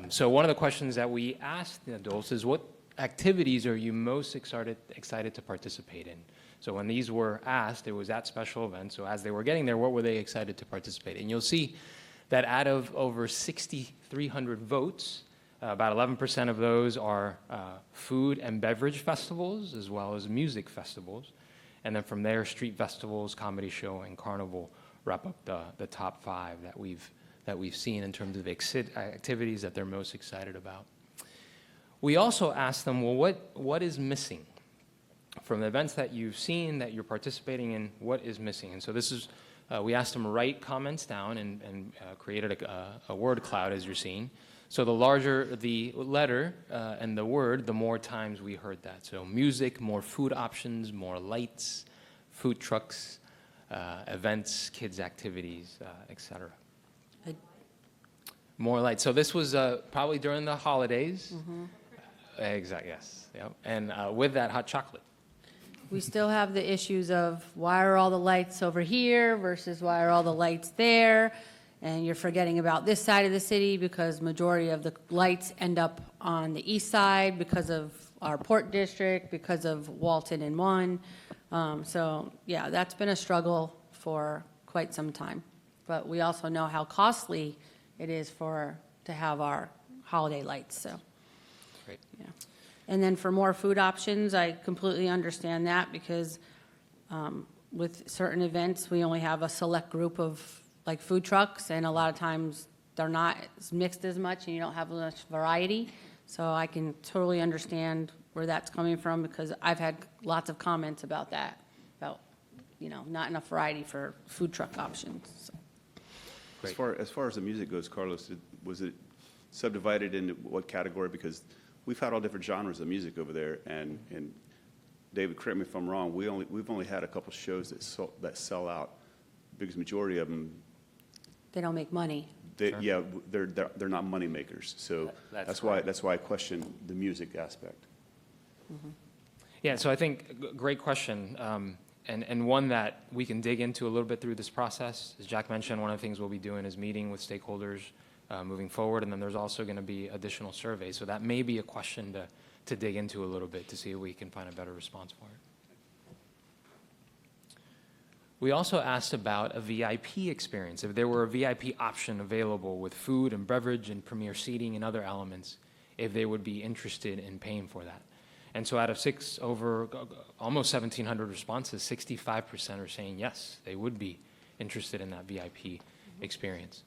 So one of the questions that we asked the adults is, what activities are you most excited to participate in? So when these were asked, it was at special events. So as they were getting there, what were they excited to participate in? You'll see that out of over 6,300 votes, about 11% of those are food and beverage festivals, as well as music festivals. And then from there, street festivals, comedy show, and carnival wrap up the top 5 that we've seen in terms of activities that they're most excited about. We also asked them, well, what is missing? From the events that you've seen, that you're participating in, what is missing? And so this is, we asked them to write comments down and created a word cloud, as you're seeing. So the larger the letter and the word, the more times we heard that. So music, more food options, more lights, food trucks, events, kids' activities, et cetera. More lights. So this was probably during the holidays. Exactly, yes. Yep. And with that, hot chocolate. We still have the issues of why are all the lights over here versus why are all the lights there? And you're forgetting about this side of the city because majority of the lights end up on the east side because of our port district, because of Walton and 1. So yeah, that's been a struggle for quite some time. But we also know how costly it is to have our holiday lights, so. Great. Yeah. And then for more food options, I completely understand that because with certain events, we only have a select group of like food trucks, and a lot of times they're not mixed as much and you don't have as much variety. So I can totally understand where that's coming from because I've had lots of comments about that, about, not enough variety for food truck options. So. As far as the music goes, Carlos, was it subdivided into what category? Because we've had all different genres of music over there, and David, correct me if I'm wrong, we've only had a couple shows that sell out. The biggest majority of them, They don't make money. yeah, they're not money makers. So that's why I question the music aspect. Yeah, so I think great question, and one that we can dig into a little bit through this process. As Jack mentioned, one of the things we'll be doing is meeting with stakeholders moving forward, and then there's also going to be additional surveys. So that may be a question to dig into a little bit to see if we can find a better response for it. We also asked about a VIP experience, if there were a VIP option available with food and beverage and premier seating and other elements, if they would be interested in paying for that. And so out of almost 1,700 responses, 65% are saying yes, they would be interested in that VIP experience.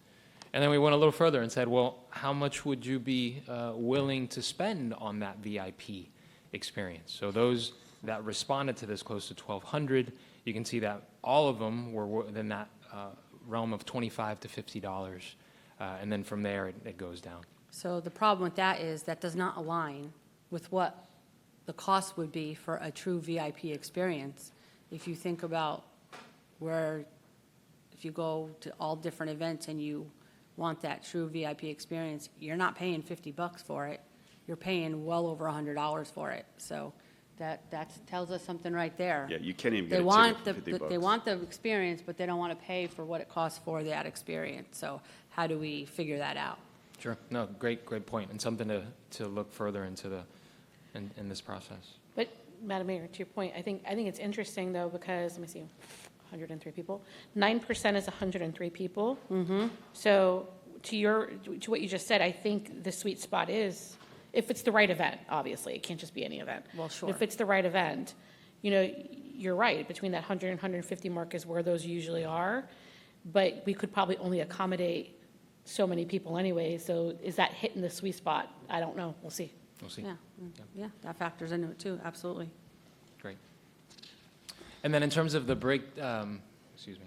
And then we went a little further and said, well, how much would you be willing to spend on that VIP experience? So those that responded to this, close to 1,200, you can see that all of them were within that realm of $25 to $50. And then from there, it goes down. So the problem with that is that does not align with what the cost would be for a true VIP experience. If you think about if you go to all different events and you want that true VIP experience, you're not paying $50 for it. You're paying well over $100 for it. So that tells us something right there. Yeah, you can't even get They a want ticket for $50. they want the experience, but they don't want to pay for what it costs for that experience. So how do we figure that out? Sure. No, great point, and something to look further into in this process. But, Madam Mayor, to your point, I think it's interesting, though, because, let me see, 103 people. 9% is 103 people. So to what you just said, I think the sweet spot is, if it's the right event, obviously, it can't just be any event. Well, sure. If it's the right event, you're right, between that 100 and 150 mark is where those usually are, but we could probably only accommodate so many people anyway, so is that hitting the sweet spot? I don't know, we'll see. We'll see. Yeah, yeah, that factors into it too, absolutely. Great. And then in terms of the excuse me,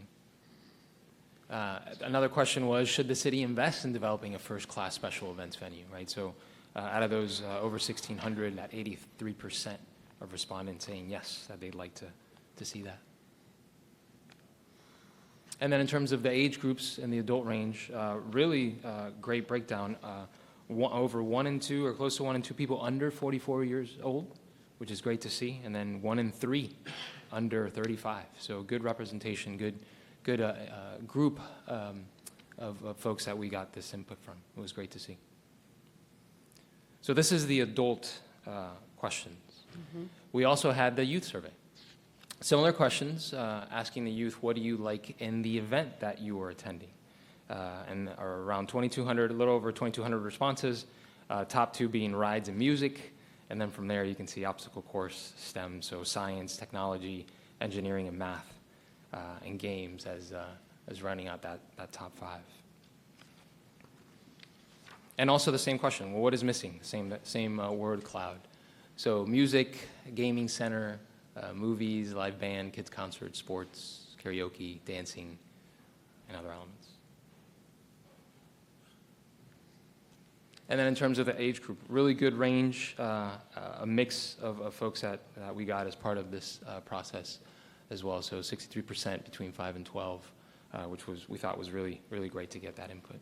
another question was, should the city invest in developing a first-class special events venue, right? So out of those over 1,600, that 83% of respondents saying yes, that they'd like to see that. And then in terms of the age groups and the adult range, really great breakdown. Over 1 in 2 or close to 1 in 2 people under 44 years old, which is great to see, and then 1 in 3 under 35. So good representation, good group of folks that we got this input from. It was great to see. So this is the adult questions. We also had the youth survey. Similar questions, asking the youth, what do you like in the event that you were attending? And are around 2,200, a little over 2,200 responses, top 2 being rides and music, and then from there you can see obstacle course, STEM, so science, technology, engineering, and math, and games as running out that top 5. And also the same question, well, what is missing? Same word cloud. So music, gaming center, movies, live band, kids concerts, sports, karaoke, dancing, and other elements. And then in terms of the age group, really good range, a mix of folks that we got as part of this process as well. So 63% between 5 and 12, which we thought was really, really great to get that input.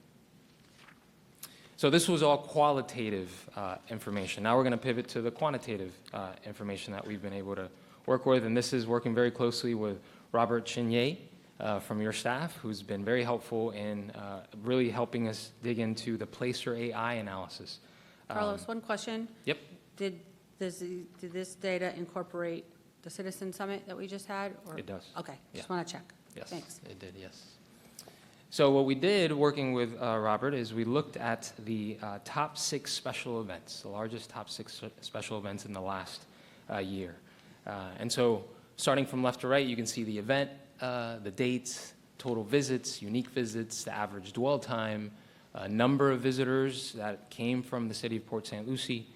So this was all qualitative information. Now we're going to pivot to the quantitative information that we've been able to work with, and this is working very closely with Robert Chenier from your staff, who's been very helpful in really helping us dig into the Placer AI analysis. Carlos, one question. Yep. Did this data incorporate the Citizen Summit that we just had? Or? It does. Okay, just Yeah. want to check. Yes, Thanks. it did, yes. So what we did, working with Robert, is we looked at the top 6 special events, the largest top 6 special events in the last year. And so starting from left to right, you can see the event, the dates, total visits, unique visits, the average dwell time, number of visitors that came from the city of Port St. Lucie,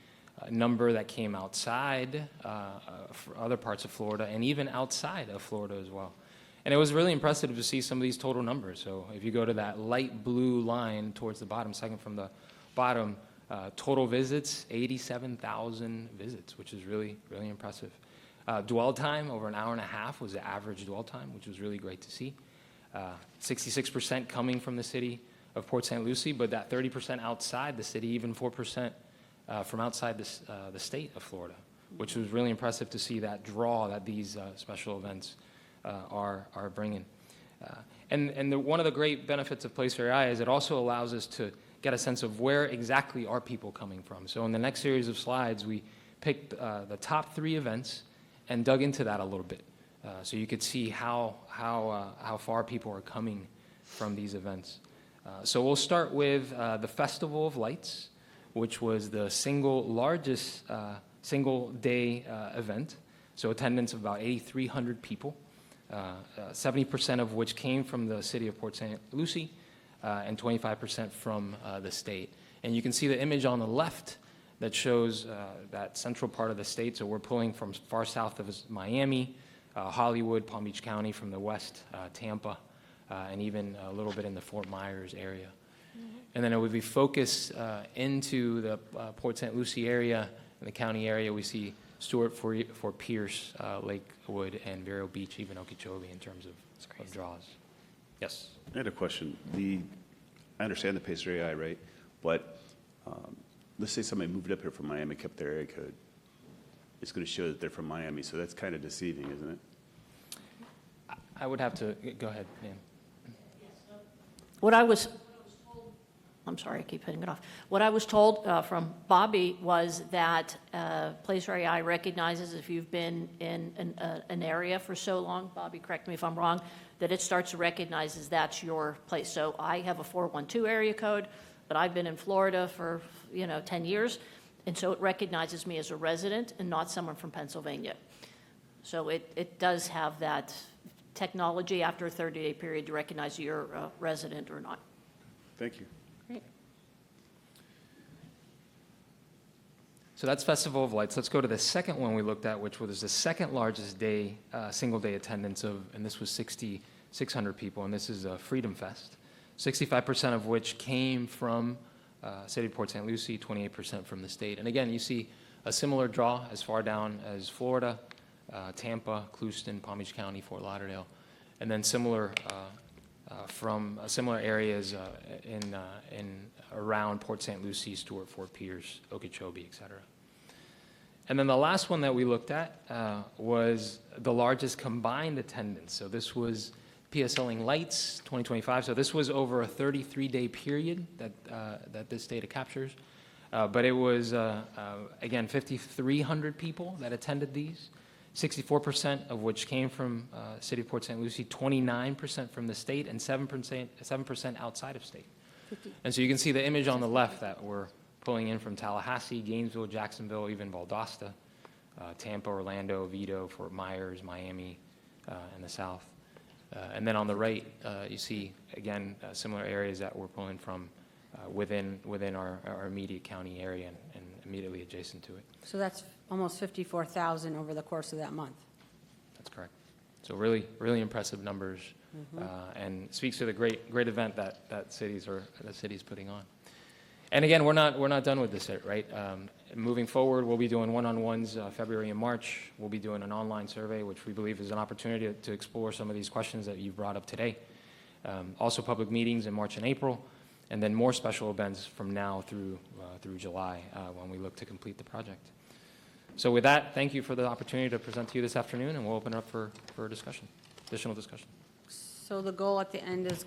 number that came outside for other parts of Florida, and even outside of Florida as well. And it was really impressive to see some of these total numbers. So if you go to that light blue line towards the bottom, second from the bottom, total visits, 87,000 visits, which is really, really impressive. Dwell time, over an hour and a half was the average dwell time, which was really great to see. 66% coming from the city of Port St. Lucie, but that 30% outside the city, even 4% from outside the state of Florida, which was really impressive to see that draw that these special events are bringing. And one of the great benefits of Placer AI is it also allows us to get a sense of where exactly are people coming from. So in the next series of slides, we picked the top 3 events and dug into that a little bit. So you could see how far people are coming from these events. So we'll start with the Festival of Lights, which was the largest single day event. So attendance of about 8,300 people. 70% of which came from the city of Port St. Lucie, and 25% from the state. And you can see the image on the left that shows that central part of the state. So we're pulling from far south of Miami, Hollywood, Palm Beach County, from the west, Tampa, and even a little bit in the Fort Myers area. And then it would be focused into the Port St. Lucie area, in the county area. We see Stewart, Fort Pierce, Lakewood, and Vero Beach, even Okeechobee in terms of draws. Yes? I had a question. I understand the Pacer AI, right? But let's say somebody moved up here from Miami, kept their area code. It's going to show that they're from Miami, so that's kind of deceiving, isn't it? I would have to, go ahead, Dan. What I was told, I'm sorry, I keep hitting it off. What I was told from Bobby was that Placer AI recognizes if you've been in an area for so long, Bobby, correct me if I'm wrong, that it starts to recognize as that's your place. So I have a 412 area code, but I've been in Florida for 10 years, and so it recognizes me as a resident and not someone from Pennsylvania. So it does have that technology after a 30-day period to recognize you're a resident or not. Thank you. Great. So that's Festival of Lights. Let's go to the second one we looked at, which was the second largest day, single day attendance of, and this was 6,600 people, and this is Freedom Fest. 65% of which came from City of Port St. Lucie, 28% from the state. And again, you see a similar draw as far down as Florida, Tampa, Clewiston, Palm Beach County, Fort Lauderdale, and then similar from similar areas in around Port St. Lucie, Stuart, Fort Pierce, Okeechobee, et cetera. And then the last one that we looked at was the largest combined attendance. So this was PSLing Lights 2025. So this was over a 33-day period that this data captures. But it was, again, 5,300 people that attended these, 64% of which came from City of Port St. Lucie, 29% from the state, and 7% outside of state. And so you can see the image on the left that we're pulling in from Tallahassee, Gainesville, Jacksonville, even Valdosta, Tampa, Orlando, Oviedo, Fort Myers, Miami, and the south. And then on the right, you see, again, similar areas that we're pulling from within our immediate county area and immediately adjacent to it. So that's almost 54,000 over the course of that month. That's correct. So really, really impressive numbers, and speaks to the great event that city's putting on. And again, we're not done with this, right? Moving forward, we'll be doing one-on-ones February and March. We'll be doing an online survey, which we believe is an opportunity to explore some of these questions that you've brought up today. Also, public meetings in March and April, and then more special events from now through July when we look to complete the project. So with that, thank you for the opportunity to present to you this afternoon, and we'll open it up for discussion, additional discussion. So the goal at the end is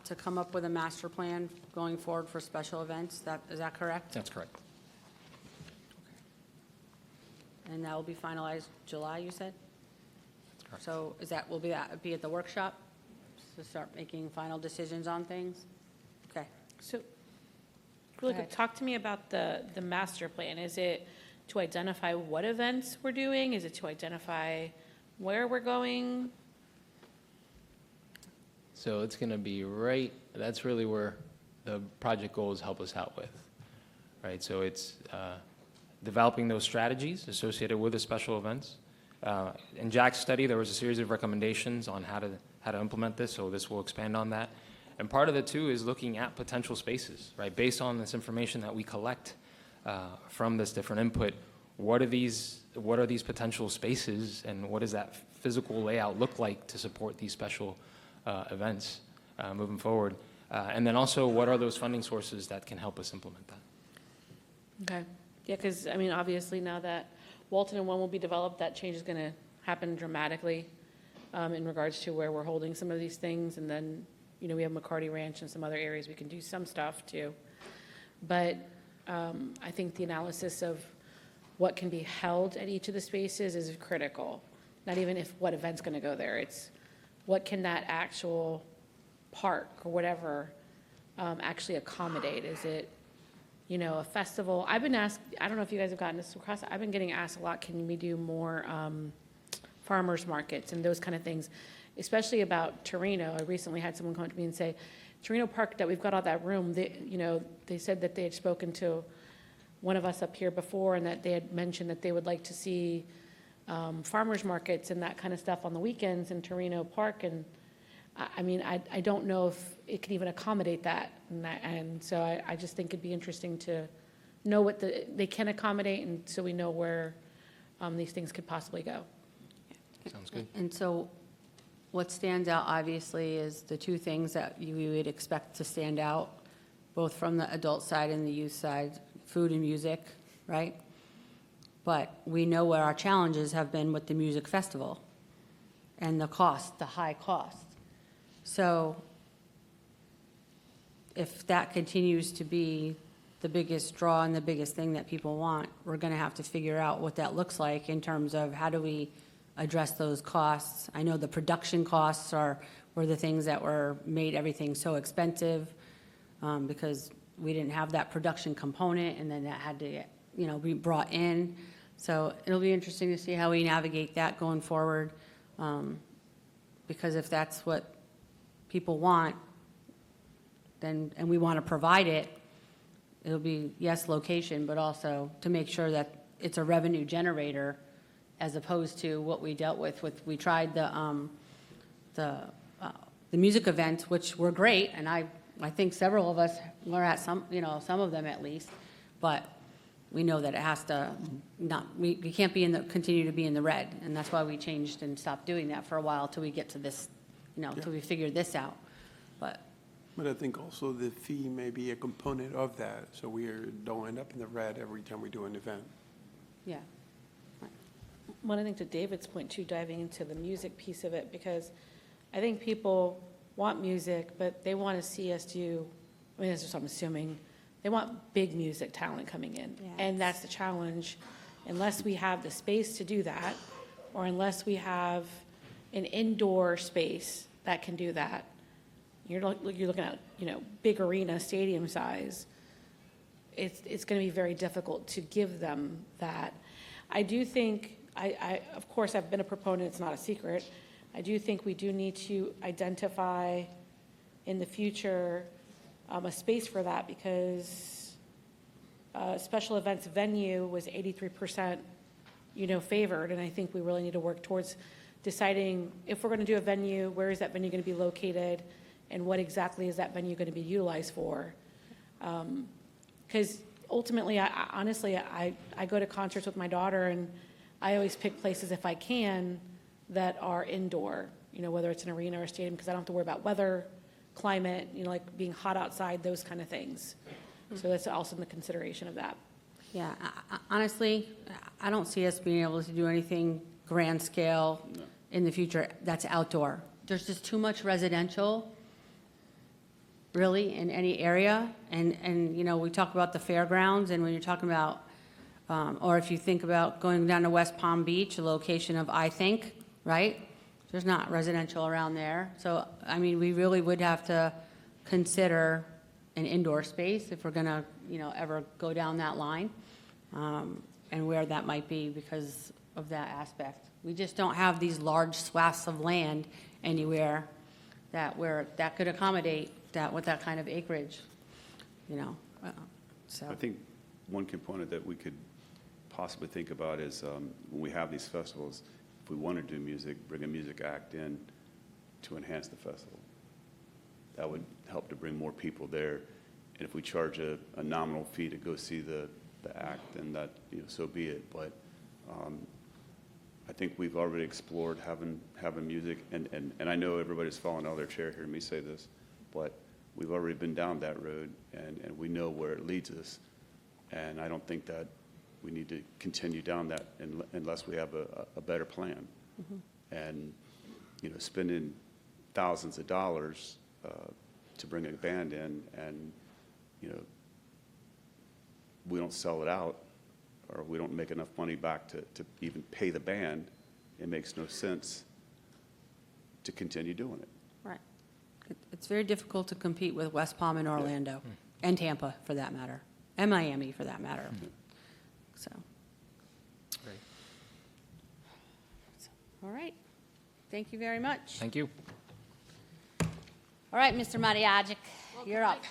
to come up with a master plan going forward for special events. Is that correct? That's correct. And that will be finalized July, you said? That's correct. So will that be at the workshop to start making final decisions on things? Okay. So, really Go quick, ahead. talk to me about the master plan. Is it to identify what events we're doing? Is it to identify where we're going? So it's going to be that's really where the project goals help us out with, right? So it's developing those strategies associated with the special events. In Jack's study, there was a series of recommendations on how to implement this, so this will expand on that. And part of it, too, is looking at potential spaces, right? Based on this information that we collect from this different input, what are these potential spaces, and what does that physical layout look like to support these special events moving forward? And then also, what are those funding sources that can help us implement that? Okay. Yeah, because, I mean, obviously now that Walton and One will be developed, that change is going to happen dramatically in regards to where we're holding some of these things. And then, we have McCarty Ranch and some other areas we can do some stuff too. But I think the analysis of what can be held at each of the spaces is critical. Not even what event's going to go there. It's what can that actual park or whatever actually accommodate? Is it, a festival? I've been asked, I don't know if you guys have gotten this across, I've been getting asked a lot, can we do more farmers markets and those kind of things, especially about Torino. I recently had someone come to me and say, Torino Park, that we've got all that room, they said that they had spoken to one of us up here before, and that they had mentioned that they would like to see farmers markets and that kind of stuff on the weekends in Torino Park. And I mean, I don't know if it can even accommodate that. And so I just think it'd be interesting to know what they can accommodate, and so we know where these things could possibly go. Sounds good. And so what stands out, obviously, is the two things that you would expect to stand out, both from the adult side and the youth side, food and music, right? But we know where our challenges have been with the music festival and the high cost. So if that continues to be the biggest draw and the biggest thing that people want, we're going to have to figure out what that looks like in terms of how do we address those costs. I know the production costs were the things that made everything so expensive because we didn't have that production component, and then that had to be brought in. So it'll be interesting to see how we navigate that going forward, because if that's what people want, then, and we want to provide it, it'll be, yes, location, but also to make sure that it's a revenue generator as opposed to what we dealt with, we tried the music events, which were great, and I think several of us were at some, some of them at least, but we know that it has to not, we can't be continue to be in the red, and that's why we changed and stopped doing that for a while till we get to this, till we figure this out. But But I think also the fee may be a component of that, so we don't end up in the red every time we do an event. yeah, One, I think to David's point too, diving into the music piece of it, because I think people want music, but they want to see us do, I mean, that's just what I'm assuming, they want big music talent coming in. Yeah. And that's the challenge. Unless we have the space to do that, or unless we have an indoor space that can do that, you're looking at, big arena, stadium size. It's going to be very difficult to give them that. I do think, of course, I've been a proponent, it's not a secret. I do think we do need to identify in the future a space for that, because special events venue was 83%, favored, and I think we really need to work towards deciding if we're going to do a venue, where is that venue going to be located, and what exactly is that venue going to be utilized for? Because ultimately, honestly, I go to concerts with my daughter, and I always pick places, if I can, that are indoor, whether it's an arena or a stadium, because I don't have to worry about weather, climate, like being hot outside, those kind of things. So that's also in the consideration of that. yeah. Honestly, I don't see us being able to do anything grand scale in the future that's outdoor. There's just too much residential, really, in any area. And we talk about the fairgrounds, and when you're talking about, or if you think about going down to West Palm Beach, a location of I Think, right? There's not residential around there. So, I mean, we really would have to consider an indoor space if we're going to, ever go down that line, and where that might be because of that aspect. We just don't have these large swaths of land anywhere that could accommodate that with that kind of acreage, so. I think one component that we could possibly think about is when we have these festivals, if we want to do music, bring a music act in to enhance the festival. That would help to bring more people there. And if we charge a nominal fee to go see the act, then that, so be it. But I think we've already explored having music, and I know everybody's falling out of their chair hearing me say this, but we've already been down that road, and we know where it leads us. And I don't think that we need to continue down that unless we have a better plan. Mm-hmm. And, spending thousands of dollars to bring a band in, and, we don't sell it out, or we don't make enough money back to even pay the band, it makes no sense to continue doing it. Right. It's very difficult to compete with West Palm and Orlando, and Tampa, for that matter, and Miami, for that matter. So. Great. All right. Thank you very much. Thank you. All right, Mr. Mariagic, you're up.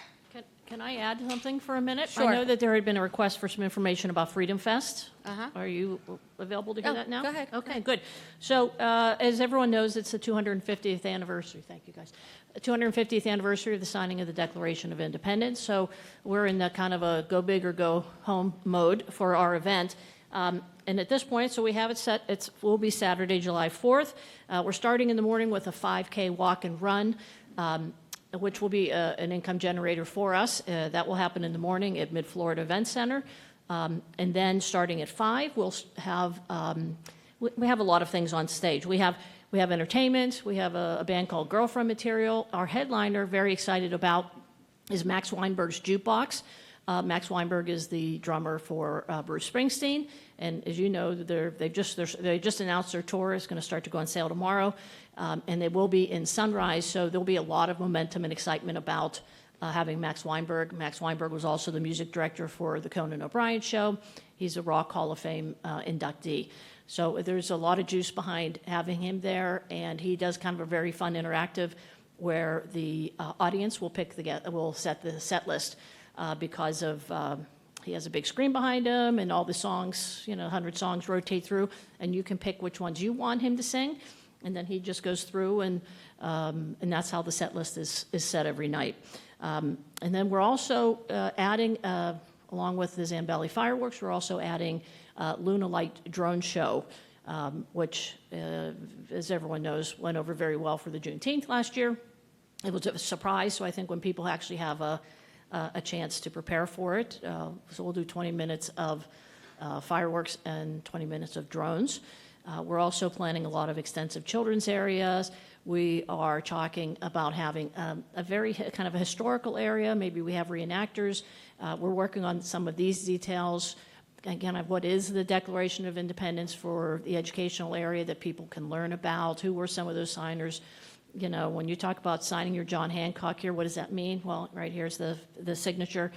Can I add something for a minute? Sure. I know that there had been a request for some information about Freedom Fest. Uh-huh. Are you available to hear Oh, that now? go ahead, go Okay, ahead. good. So as everyone knows, it's the 250th anniversary, thank you guys, 250th anniversary of the signing of the Declaration of Independence. So we're in the kind of a go big or go home mode for our event. And at this point, so we have it set, it will be Saturday, July 4th. We're starting in the morning with a 5K walk and run, which will be an income generator for us. That will happen in the morning at Mid-Florida Event Center. And then starting at 5, we'll have, we have a lot of things on stage. We have entertainment, we have a band called Girlfriend Material. Our headliner, very excited about, is Max Weinberg's Jukebox. Max Weinberg is the drummer for Bruce Springsteen, and as you know, they just announced their tour is going to start to go on sale tomorrow, and they will be in Sunrise, so there'll be a lot of momentum and excitement about having Max Weinberg. Max Weinberg was also the music director for the Conan O'Brien Show. He's a Rock Hall of Fame inductee. So there's a lot of juice behind having him there, and he does kind of a very fun, interactive where the audience will will set the set list because of he has a big screen behind him, and all the songs, 100 songs rotate through, and you can pick which ones you want him to sing, and then he just goes through, and that's how the set list is set every night. And then we're also adding, along with the Zambelli fireworks, we're also adding Luna Light drone show, which, as everyone knows, went over very well for the Juneteenth last year. It was a surprise, so I think when people actually have a chance to prepare for it, so we'll do 20 minutes of fireworks and 20 minutes of drones. We're also planning a lot of extensive children's areas. We are talking about having a very kind of a historical area. Maybe we have reenactors. We're working on some of these details. Again, what is the Declaration of Independence for the educational area that people can learn about? Who were some of those signers? When you talk about signing your John Hancock here, what does that mean? Well, right here's the signature.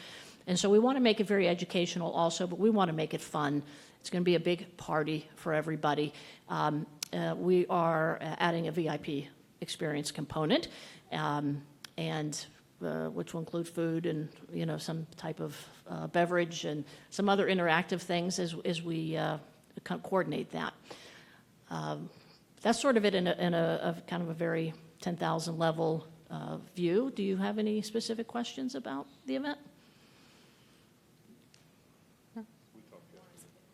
And so we want to make it very educational also, but we want to make it fun. It's going to be a big party for everybody. We are adding a VIP experience component, and which will include food and some type of beverage and some other interactive things as we coordinate that. That's sort of it in a kind of a very 10,000 level view. Do you have any specific questions about the event?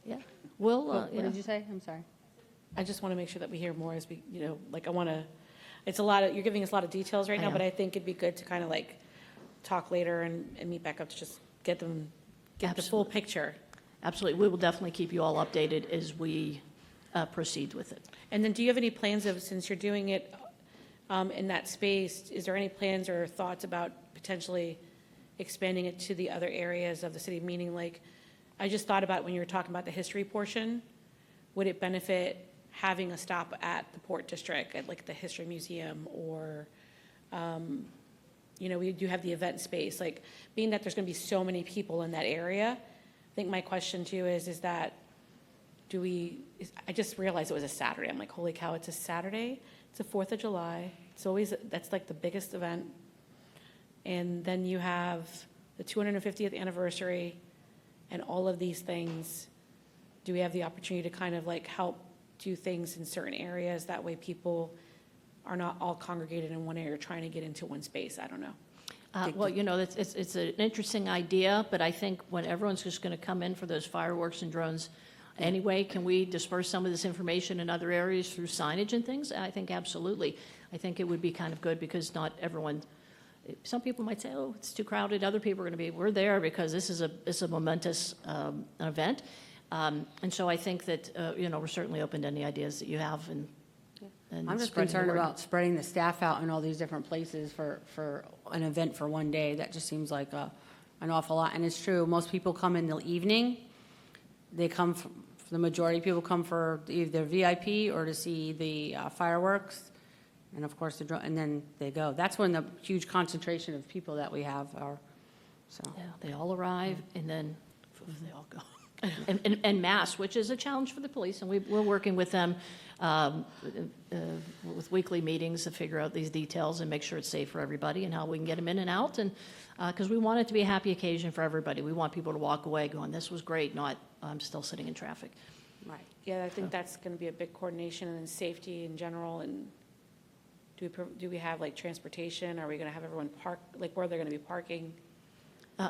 Yeah. What did you say? I'm sorry. I just want to make sure that we hear more as we, I want to, it's a lot of, you're giving us a lot of details right I now, am. but I think it'd be good to kind of talk later and meet back up to just get the full Absolutely. picture. Absolutely. We will definitely keep you all updated as we proceed with it. And then do you have any plans of, since you're doing it in that space, is there any plans or thoughts about potentially expanding it to the other areas of the city? Meaning I just thought about when you were talking about the history portion, would it benefit having a stop at the Port District, at the History Museum, or, we do have the event space, being that there's going to be so many people in that area, I think my question to you is that, I just realized it was a Saturday. I'm like, holy cow, it's a Saturday. It's the 4th of July. It's always, that's the biggest event. And then you have the 250th anniversary and all of these things. Do we have the opportunity to kind of help do things in certain areas? That way people are not all congregated in one area trying to get into one space. I don't know. Well, it's an interesting idea, but I think when everyone's just going to come in for those fireworks and drones anyway, can we disperse some of this information in other areas through signage and things? I think absolutely. I think it would be kind of good because not everyone, some people might say, oh, it's too crowded. Other people are going to be, we're there because this is a momentous event. And so I think that, we're certainly open to any ideas that you have. And I'm just spreading the concerned word. about spreading the staff out in all these different places for an event for one day. That just seems like an awful lot. And it's true, most people come in the evening. They come, the majority of people come for either VIP or to see the fireworks. And of course, and then they go. That's when the huge concentration of people that we have are, so. Yeah, they all arrive and then they all go. En masse, which is a challenge for the police, and we're working with them with weekly meetings to figure out these details and make sure it's safe for everybody and how we can get them in and out, and because we want it to be a happy occasion for everybody. We want people to walk away going, this was great, not, I'm still sitting in traffic. Right. Yeah, I think that's going to be a big coordination, and then safety in general. And do we have transportation? Are we going to have everyone park, where they're going to be parking?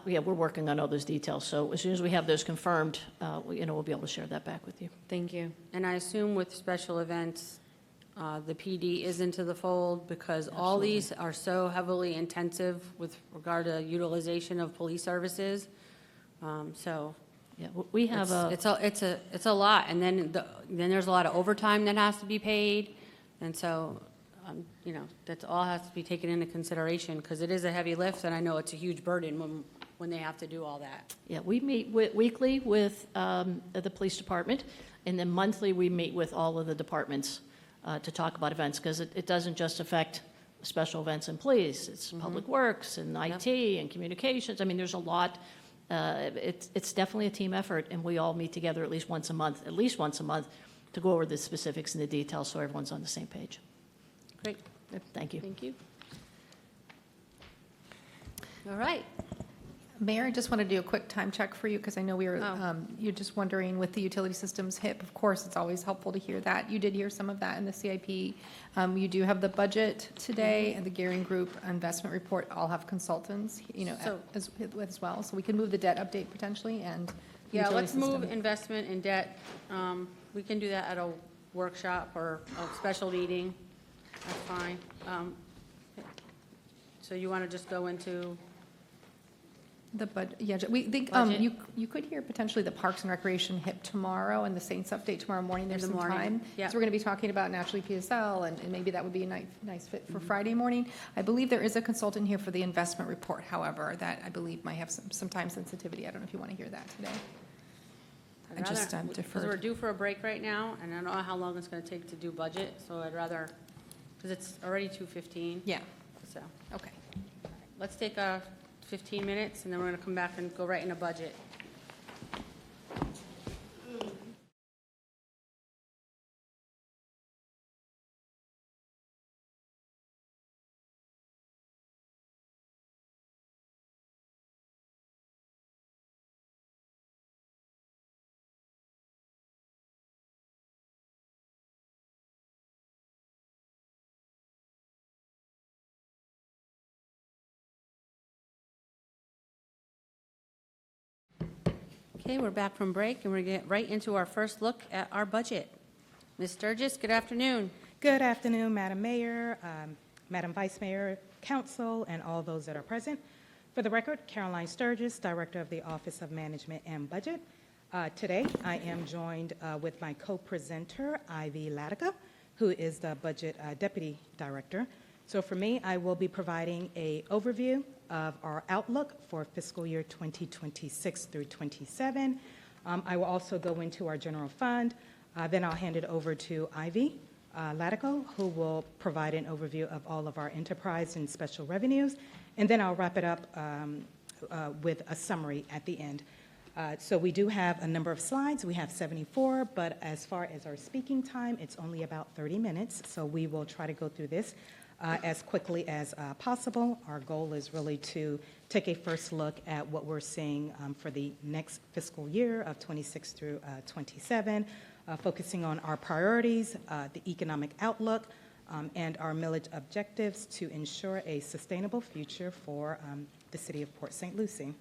Yeah, we're working on all those details, so as soon as we have those confirmed, we'll be able to share that back with you. Thank you. And I assume with special events, the PD is into the fold because all these are so heavily intensive with regard to utilization of police services. So Yeah, we have it's a lot. And then there's a lot of overtime that has to be paid. And so, that all has to be taken into consideration because it is a heavy lift. And I know it's a huge burden when they have to do all that. Yeah, we meet weekly with the police department, and then monthly we meet with all of the departments to talk about events, because it doesn't just affect special events and police. It's public works and IT and communications. I mean, there's a lot. It's definitely a team effort, and we all meet together at least once a month, to go over the specifics and the details so everyone's on the same page. Great. Thank you. Thank you. All right. Mayor, I just want to do a quick time check for you because I know we were, Oh. you're just wondering with the utility systems HIP, of course, it's always helpful to hear that. You did hear some of that in the CIP. You do have the budget today and the Gearing Group investment report all have consultants, So- as well. So we can move the debt update potentially and. Yeah, utility let's move system. investment and debt. We can do that at a workshop or a special meeting. That's fine. So you want to just go into, The bud, yeah, we think, Budget. you could hear potentially the Parks and Recreation HIP tomorrow and the Saints update tomorrow morning. There's In the some morning, time. yeah. So we're going to be talking about naturally PSL and maybe that would be a nice fit for Friday morning. I believe there is a consultant here for the investment report, however, that I believe might have some time sensitivity. I don't know if you want to hear that today. I'd I just, rather, because deferred. we're due for a break right now, and I don't know how long it's going to take to do budget, so I'd rather, because it's already 2:15. Yeah, So, okay. let's take 15 minutes, and then we're going to come back and go right into budget. Okay, we're back from break, and we're going to get right into our first look at our budget. Ms. Sturgis, good afternoon. Good afternoon, Madam Mayor, Madam Vice Mayor, Council, and all those that are present. For the record, Caroline Sturgis, Director of the Office of Management and Budget. Today, I am joined with my co-presenter, Ivy Latica, who is the Budget Deputy Director. So for me, I will be providing an overview of our outlook for fiscal year 2026 through 27. I will also go into our general fund. Then I'll hand it over to Ivy Latico, who will provide an overview of all of our enterprise and special revenues. And then I'll wrap it up with a summary at the end. So we do have a number of slides. We have 74, but as far as our speaking time, it's only about 30 minutes. So we will try to go through this as quickly as possible. Our goal is really to take a first look at what we're seeing for the next fiscal year of 26 through 27, focusing on our priorities, the economic outlook, and our millage objectives to ensure a sustainable future for the city of Port St. Lucie.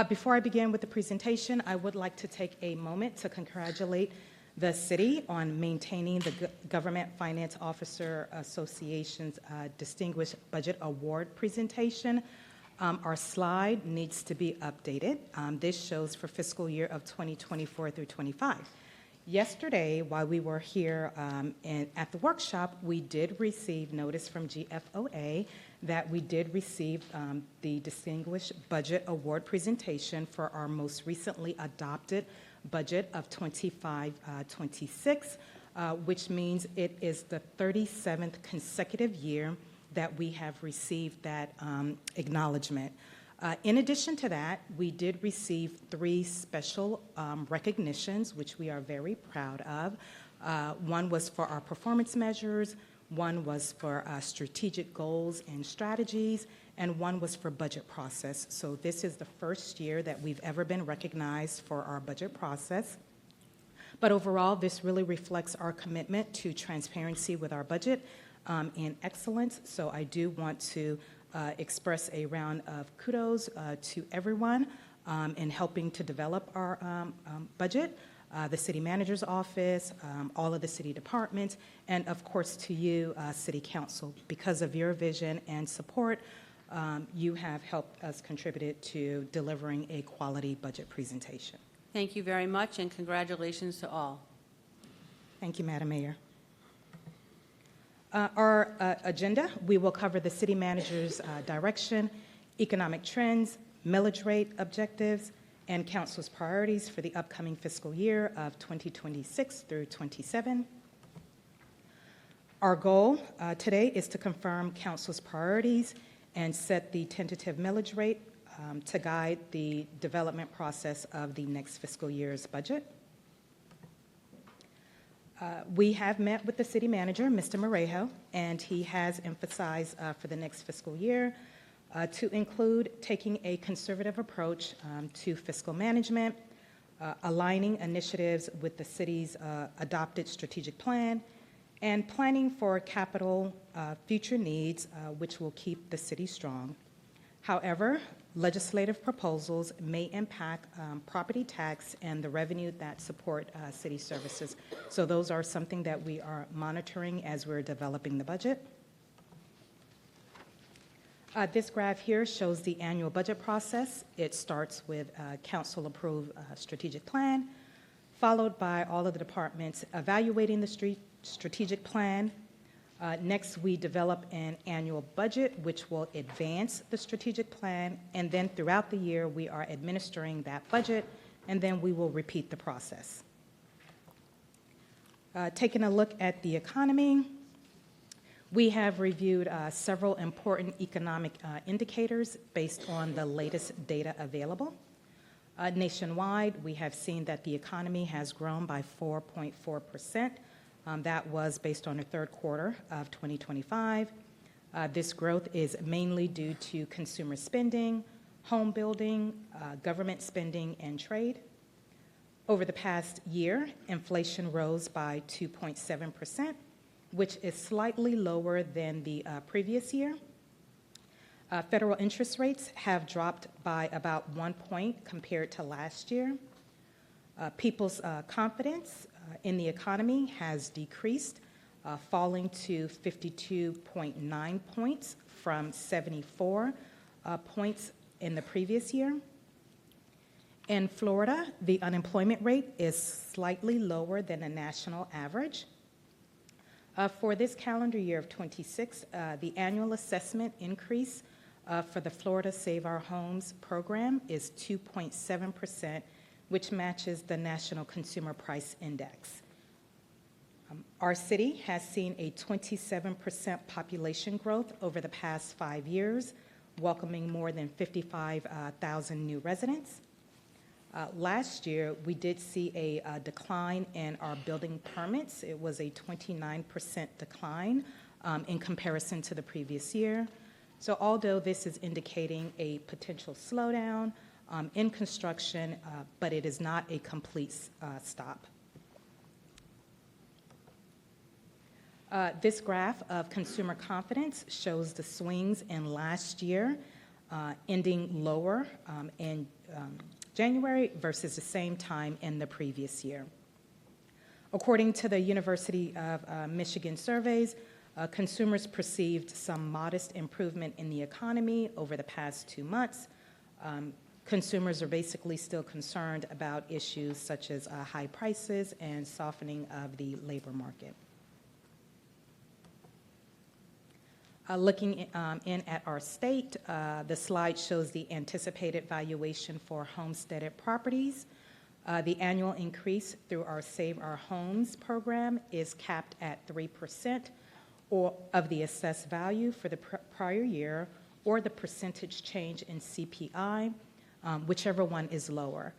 Before I begin with the presentation, I would like to take a moment to congratulate the city on maintaining the Government Finance Officer Association's Distinguished Budget Award presentation. Our slide needs to be updated. This shows for fiscal year of 2024 through 25. Yesterday, while we were here at the workshop, we did receive notice from GFOA that we did receive the Distinguished Budget Award presentation for our most recently adopted budget of 25-26, which means it is the 37th consecutive year that we have received that acknowledgement. In addition to that, we did receive 3 special recognitions, which we are very proud of. One was for our performance measures, one was for strategic goals and strategies, and one was for budget process. So this is the first year that we've ever been recognized for our budget process. But overall, this really reflects our commitment to transparency with our budget and excellence. So I do want to express a round of kudos to everyone in helping to develop our budget, the city manager's office, all of the city departments, and of course to you, city council. Because of your vision and support, you have helped us contribute to delivering a quality budget presentation. Thank you very much, and congratulations to all. Thank you, Madam Mayor. Our agenda, we will cover the city manager's direction, economic trends, millage rate objectives, and council's priorities for the upcoming fiscal year of 2026 through 27. Our goal today is to confirm council's priorities and set the tentative millage rate to guide the development process of the next fiscal year's budget. We have met with the city manager, Mr. Morejo, and he has emphasized for the next fiscal year to include taking a conservative approach to fiscal management, aligning initiatives with the city's adopted strategic plan, and planning for capital future needs, which will keep the city strong. However, legislative proposals may impact property tax and the revenue that support city services. So those are something that we are monitoring as we're developing the budget. This graph here shows the annual budget process. It starts with council-approved strategic plan, followed by all of the departments evaluating the strategic plan. Next, we develop an annual budget, which will advance the strategic plan, and then throughout the year, we are administering that budget, and then we will repeat the process. Taking a look at the economy, we have reviewed several important economic indicators based on the latest data available. Nationwide, we have seen that the economy has grown by 4.4%. That was based on the third quarter of 2025. This growth is mainly due to consumer spending, home building, government spending, and trade. Over the past year, inflation rose by 2.7%, which is slightly lower than the previous year. Federal interest rates have dropped by about 1 point compared to last year. People's confidence in the economy has decreased, falling to 52.9 points from 74 points in the previous year. In Florida, the unemployment rate is slightly lower than the national average. For this calendar year of 26, the annual assessment increase for the Florida Save Our Homes program is 2.7%, which matches the National Consumer Price Index. Our city has seen a 27% population growth over the past 5 years, welcoming more than 55,000 new residents. Last year, we did see a decline in our building permits. It was a 29% decline in comparison to the previous year. So although this is indicating a potential slowdown in construction, but it is not a complete stop. This graph of consumer confidence shows the swings in last year, ending lower in January versus the same time in the previous year. According to the University of Michigan surveys, consumers perceived some modest improvement in the economy over the past 2 months. Consumers are basically still concerned about issues such as high prices and softening of the labor market. Looking in at our state, the slide shows the anticipated valuation for homesteaded properties. The annual increase through our Save Our Homes program is capped at 3% of the assessed value for the prior year, or the percentage change in CPI, whichever one is lower.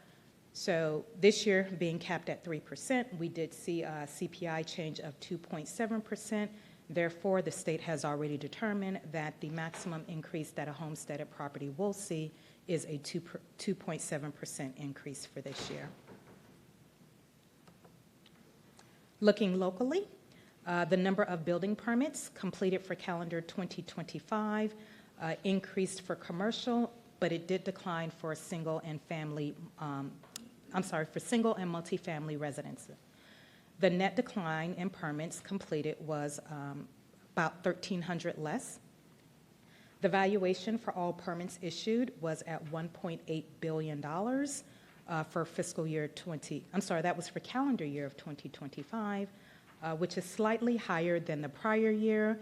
So this year being capped at 3%, we did see a CPI change of 2.7%. Therefore, the state has already determined that the maximum increase that a homesteaded property will see is a 2.7% increase for this year. Looking locally, the number of building permits completed for calendar 2025 increased for commercial, but it did decline for single and multifamily residences. The net decline in permits completed was about 1,300 less. The valuation for all permits issued was at $1.8 billion for that was for calendar year of 2025, which is slightly higher than the prior year.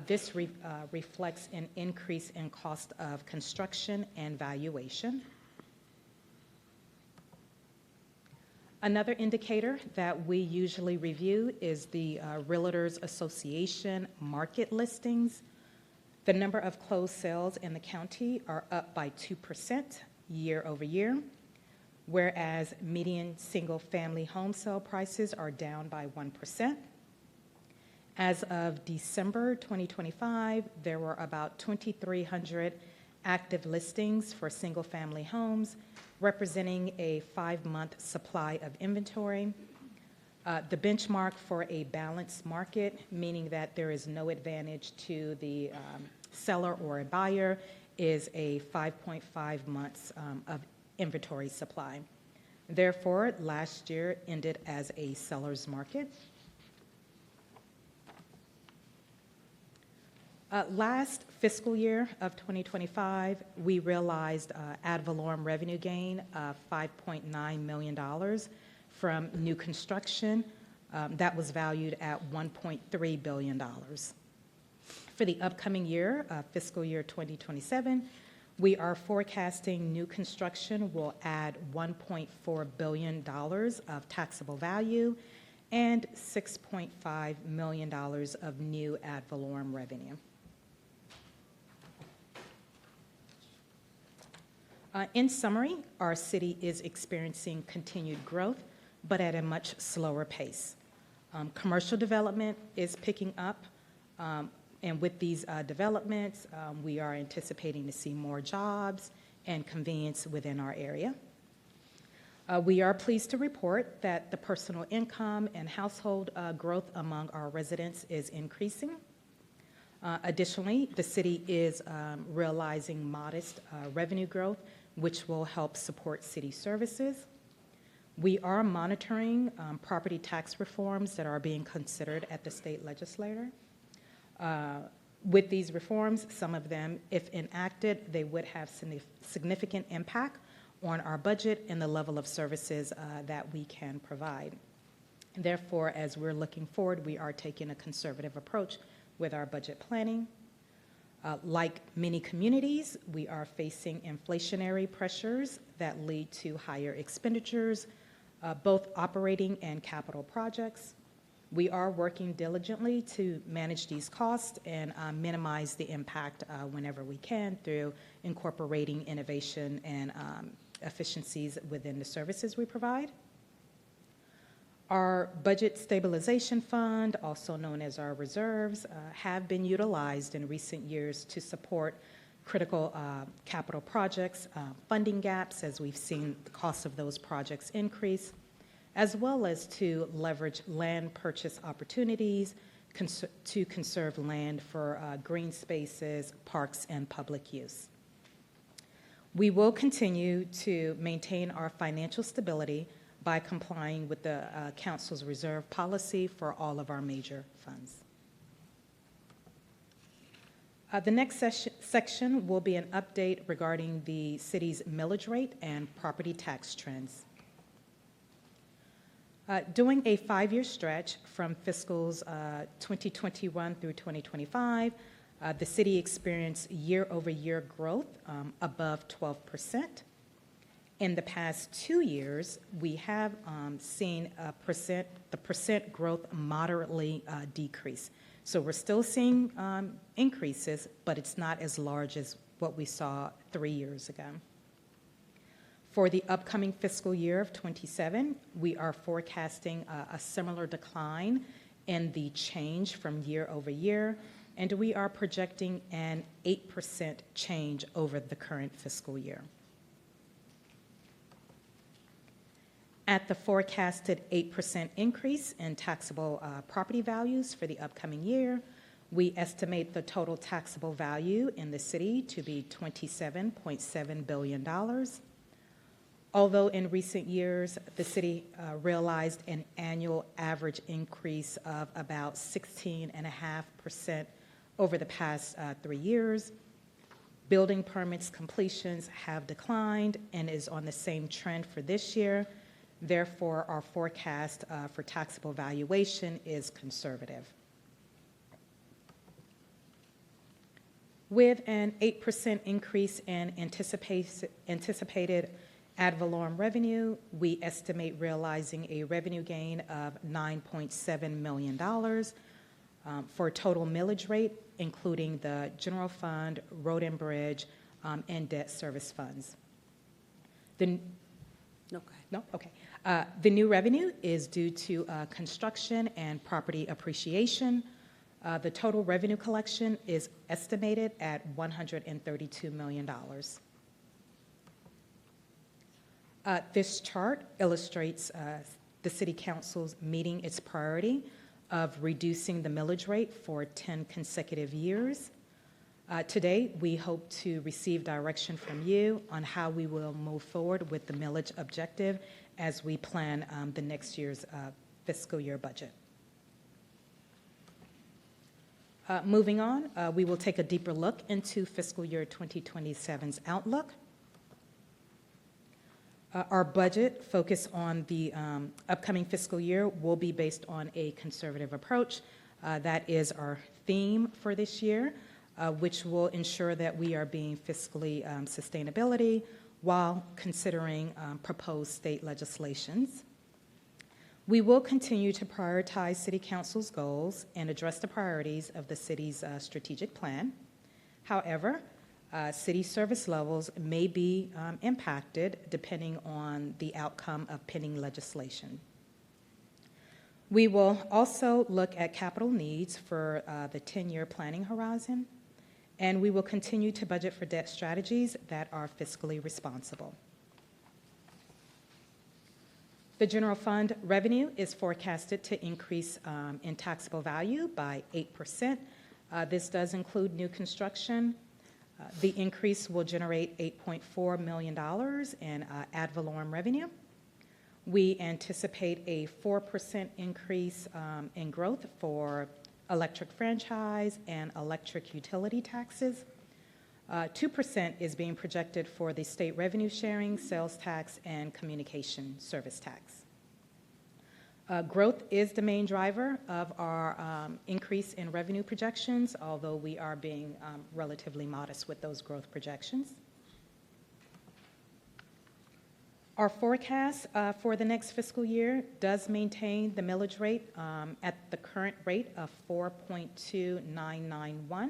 This reflects an increase in cost of construction and valuation. Another indicator that we usually review is the Realtors Association market listings. The number of closed sales in the county are up by 2% year over year, whereas median single-family home sale prices are down by 1%. As of December 2025, there were about 2,300 active listings for single-family homes, representing a 5-month supply of inventory. The benchmark for a balanced market, meaning that there is no advantage to the seller or a buyer, is a 5.5 months of inventory supply. Therefore, last year ended as a seller's market. Last fiscal year of 2025, we realized ad valorem revenue gain of $5.9 million from new construction that was valued at $1.3 billion. For the upcoming year, fiscal year 2027, we are forecasting new construction will add $1.4 billion of taxable value and $6.5 million of new ad valorem revenue. In summary, our city is experiencing continued growth, but at a much slower pace. Commercial development is picking up, and with these developments, we are anticipating to see more jobs and convenience within our area. We are pleased to report that the personal income and household growth among our residents is increasing. Additionally, the city is realizing modest revenue growth, which will help support city services. We are monitoring property tax reforms that are being considered at the state legislature. With these reforms, some of them, if enacted, they would have significant impact on our budget and the level of services that we can provide. Therefore, as we're looking forward, we are taking a conservative approach with our budget planning. Like many communities, we are facing inflationary pressures that lead to higher expenditures, both operating and capital projects. We are working diligently to manage these costs and minimize the impact whenever we can through incorporating innovation and efficiencies within the services we provide. Our Budget Stabilization Fund, also known as our reserves, have been utilized in recent years to support critical capital projects, funding gaps as we've seen the cost of those projects increase, as well as to leverage land purchase opportunities to conserve land for green spaces, parks, and public use. We will continue to maintain our financial stability by complying with the Council's reserve policy for all of our major funds. The next section will be an update regarding the city's millage rate and property tax trends. During a 5-year stretch from fiscals 2021 through 2025, the city experienced year-over-year growth above 12%. In the past 2 years, we have seen the percent growth moderately decrease. So we're still seeing increases, but it's not as large as what we saw 3 years ago. For the upcoming fiscal year of 27, we are forecasting a similar decline in the change from year over year, and we are projecting an 8% change over the current fiscal year. At the forecasted 8% increase in taxable property values for the upcoming year, we estimate the total taxable value in the city to be $27.7 billion. Although in recent years, the city realized an annual average increase of about 16.5% over the past 3 years, building permits completions have declined and is on the same trend for this year. Therefore, our forecast for taxable valuation is conservative. With an 8% increase in anticipated ad valorem revenue, we estimate realizing a revenue gain of $9.7 million for a total millage rate, including the general fund, road and bridge, and debt service funds. The new revenue is due to construction and property appreciation. The total revenue collection is estimated at $132 million. This chart illustrates the City Council's meeting its priority of reducing the millage rate for 10 consecutive years. Today, we hope to receive direction from you on how we will move forward with the millage objective as we plan the next year's fiscal year budget. Moving on, we will take a deeper look into fiscal year 2027's outlook. Our budget focus on the upcoming fiscal year will be based on a conservative approach. That is our theme for this year, which will ensure that we are being fiscally sustainability while considering proposed state legislations. We will continue to prioritize City Council's goals and address the priorities of the city's strategic plan. However, city service levels may be impacted depending on the outcome of pending legislation. We will also look at capital needs for the 10-year planning horizon, and we will continue to budget for debt strategies that are fiscally responsible. The general fund revenue is forecasted to increase in taxable value by 8%. This does include new construction. The increase will generate $8.4 million in ad valorem revenue. We anticipate a 4% increase in growth for electric franchise and electric utility taxes. 2% is being projected for the state revenue sharing, sales tax, and communication service tax. Growth is the main driver of our increase in revenue projections, although we are being relatively modest with those growth projections. Our forecast for the next fiscal year does maintain the millage rate at the current rate of 4.2991.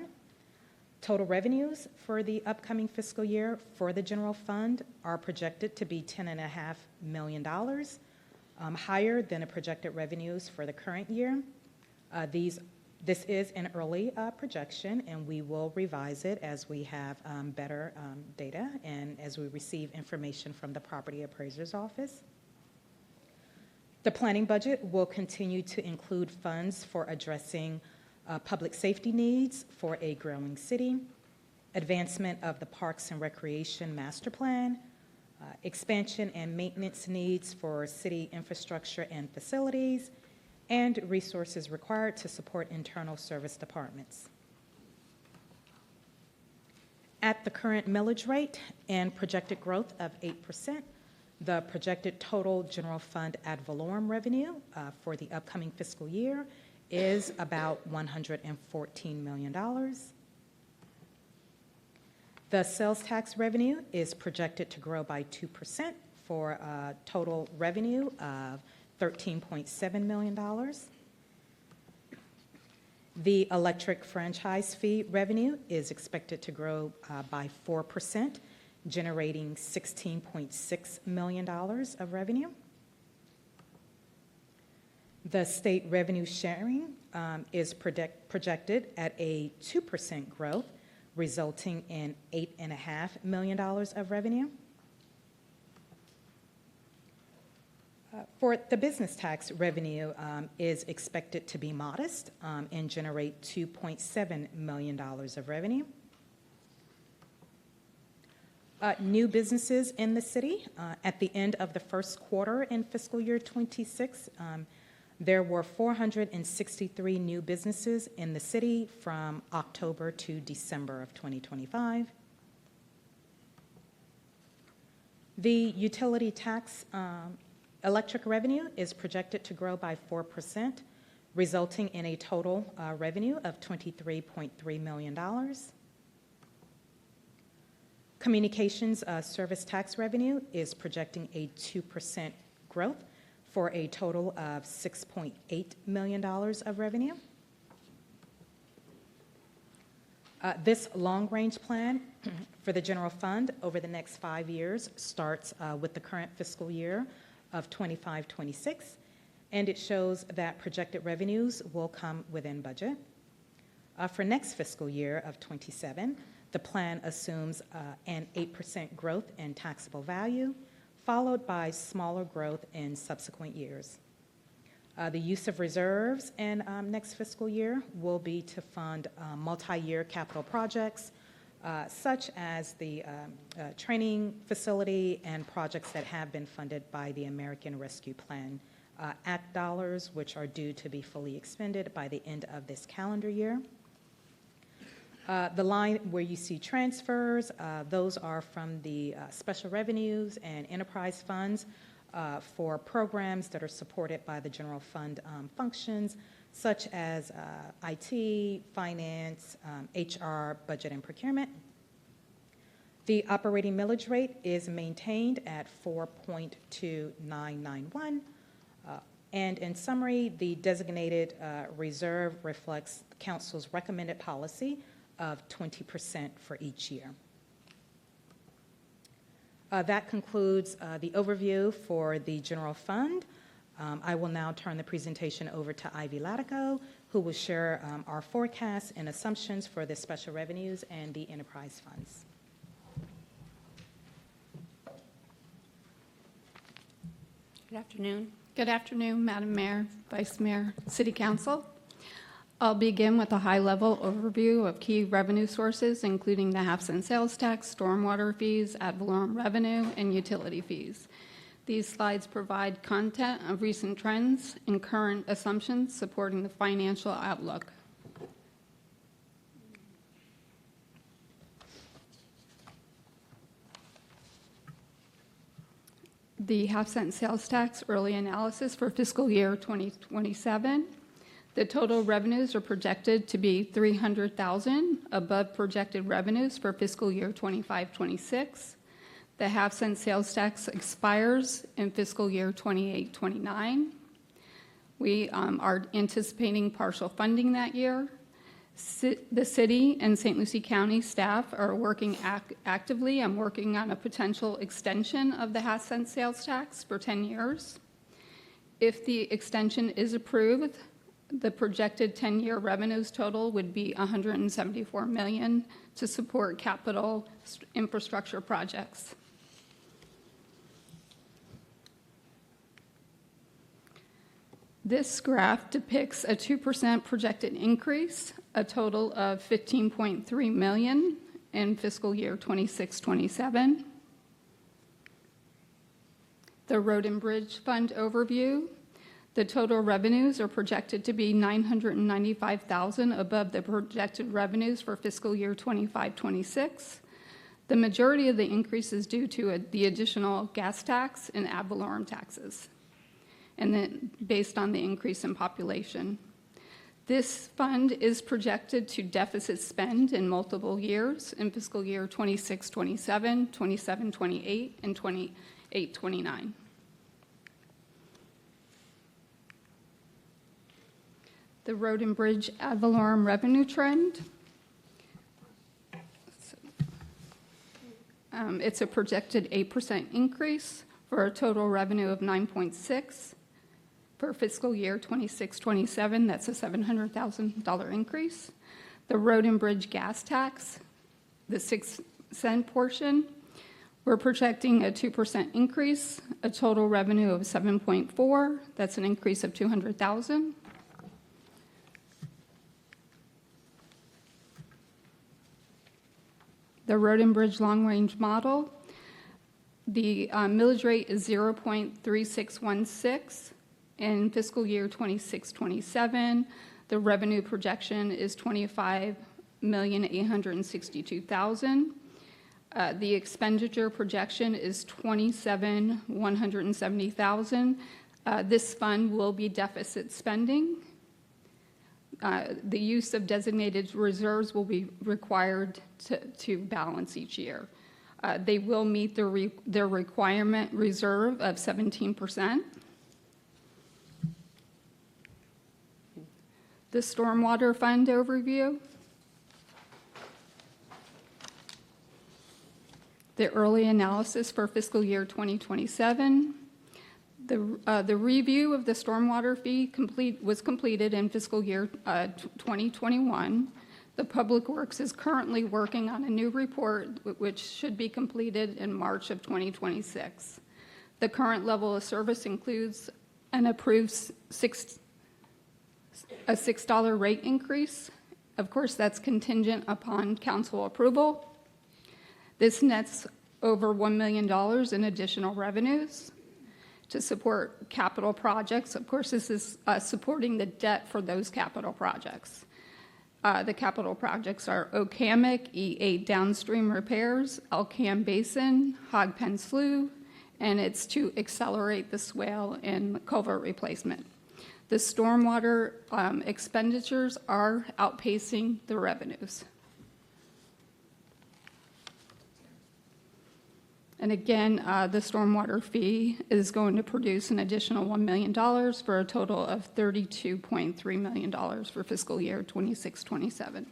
Total revenues for the upcoming fiscal year for the general fund are projected to be $10.5 million, higher than the projected revenues for the current year. This is an early projection, and we will revise it as we have better data and as we receive information from the property appraiser's office. The planning budget will continue to include funds for addressing public safety needs for a growing city, advancement of the Parks and Recreation Master Plan, expansion and maintenance needs for city infrastructure and facilities, and resources required to support internal service departments. At the current millage rate and projected growth of 8%, the projected total general fund ad valorem revenue for the upcoming fiscal year is about $114 million. The sales tax revenue is projected to grow by 2% for a total revenue of $13.7 million. The electric franchise fee revenue is expected to grow by 4%, generating $16.6 million of revenue. The state revenue sharing is projected at a 2% growth, resulting in $8.5 million of revenue. For the business tax revenue is expected to be modest and generate $2.7 million of revenue. New businesses in the city. At the end of the first quarter in fiscal year 26, there were 463 new businesses in the city from October to December of 2025. The utility tax electric revenue is projected to grow by 4%, resulting in a total revenue of $23.3 million. Communications service tax revenue is projecting a 2% growth for a total of $6.8 million of revenue. This long-range plan for the general fund over the next 5 years starts with the current fiscal year of 25-26, and it shows that projected revenues will come within budget. For next fiscal year of '27, the plan assumes an 8% growth in taxable value, followed by smaller growth in subsequent years. The use of reserves in next fiscal year will be to fund multi-year capital projects, such as the training facility and projects that have been funded by the American Rescue Plan Act dollars, which are due to be fully expended by the end of this calendar year. The line where you see transfers, those are from the special revenues and enterprise funds for programs that are supported by the general fund functions, such as IT, finance, HR, budget, and procurement. The operating millage rate is maintained at 4.2991. And in summary, the designated reserve reflects Council's recommended policy of 20% for each year. That concludes the overview for the general fund. I will now turn the presentation over to Ivy Latico, who will share our forecasts and assumptions for the special revenues and the enterprise funds. Good afternoon. Good afternoon, Madam Mayor, Vice Mayor, City Council. I'll begin with a high-level overview of key revenue sources, including the half-cent sales tax, stormwater fees, ad valorem revenue, and utility fees. These slides provide content of recent trends and current assumptions supporting the financial outlook. The half-cent sales tax early analysis for fiscal year 2027. The total revenues are projected to be $300,000 above projected revenues for fiscal year 25-26. The half-cent sales tax expires in fiscal year 28-29. We are anticipating partial funding that year. The city and St. Lucie County staff are working actively on working on a potential extension of the half-cent sales tax for 10 years. If the extension is approved, the projected 10-year revenues total would be $174 million to support capital infrastructure projects. This graph depicts a 2% projected increase, a total of $15.3 million in fiscal year 26-27. The Road and Bridge Fund overview. The total revenues are projected to be $995,000 above the projected revenues for fiscal year 25-26. The majority of the increase is due to the additional gas tax and ad valorem taxes, and then based on the increase in population. This fund is projected to deficit spend in multiple years in fiscal year 26-27, 27-28, and 28-29. The Road and Bridge ad valorem revenue trend. It's a projected 8% increase for a total revenue of 9.6. For fiscal year 26-27, that's a $700,000 increase. The Road and Bridge gas tax, the 6-cent portion, we're projecting a 2% increase, a total revenue of 7.4. That's an increase of $200,000. The Road and Bridge long-range model, the millage rate is 0.3616. In fiscal year 26-27, the revenue projection is $25,862,000. The expenditure projection is $27,170,000. This fund will be deficit spending. The use of designated reserves will be required to balance each year. They will meet their requirement reserve of 17%. The Stormwater Fund overview. The early analysis for fiscal year 2027. The review of the stormwater fee was completed in fiscal year 2021. The Public Works is currently working on a new report, which should be completed in March of 2026. The current level of service includes an approved a $6 rate increase. Of course, that's contingent upon council approval. This nets over $1 million in additional revenues to support capital projects. Of course, this is supporting the debt for those capital projects. The capital projects are Okamic, E8 downstream repairs, Elkham Basin, Hog Pen Slough, and it's to accelerate the swale and culvert replacement. The stormwater expenditures are outpacing the revenues. And again, the stormwater fee is going to produce an additional $1 million for a total of $32.3 million for fiscal year 26-27.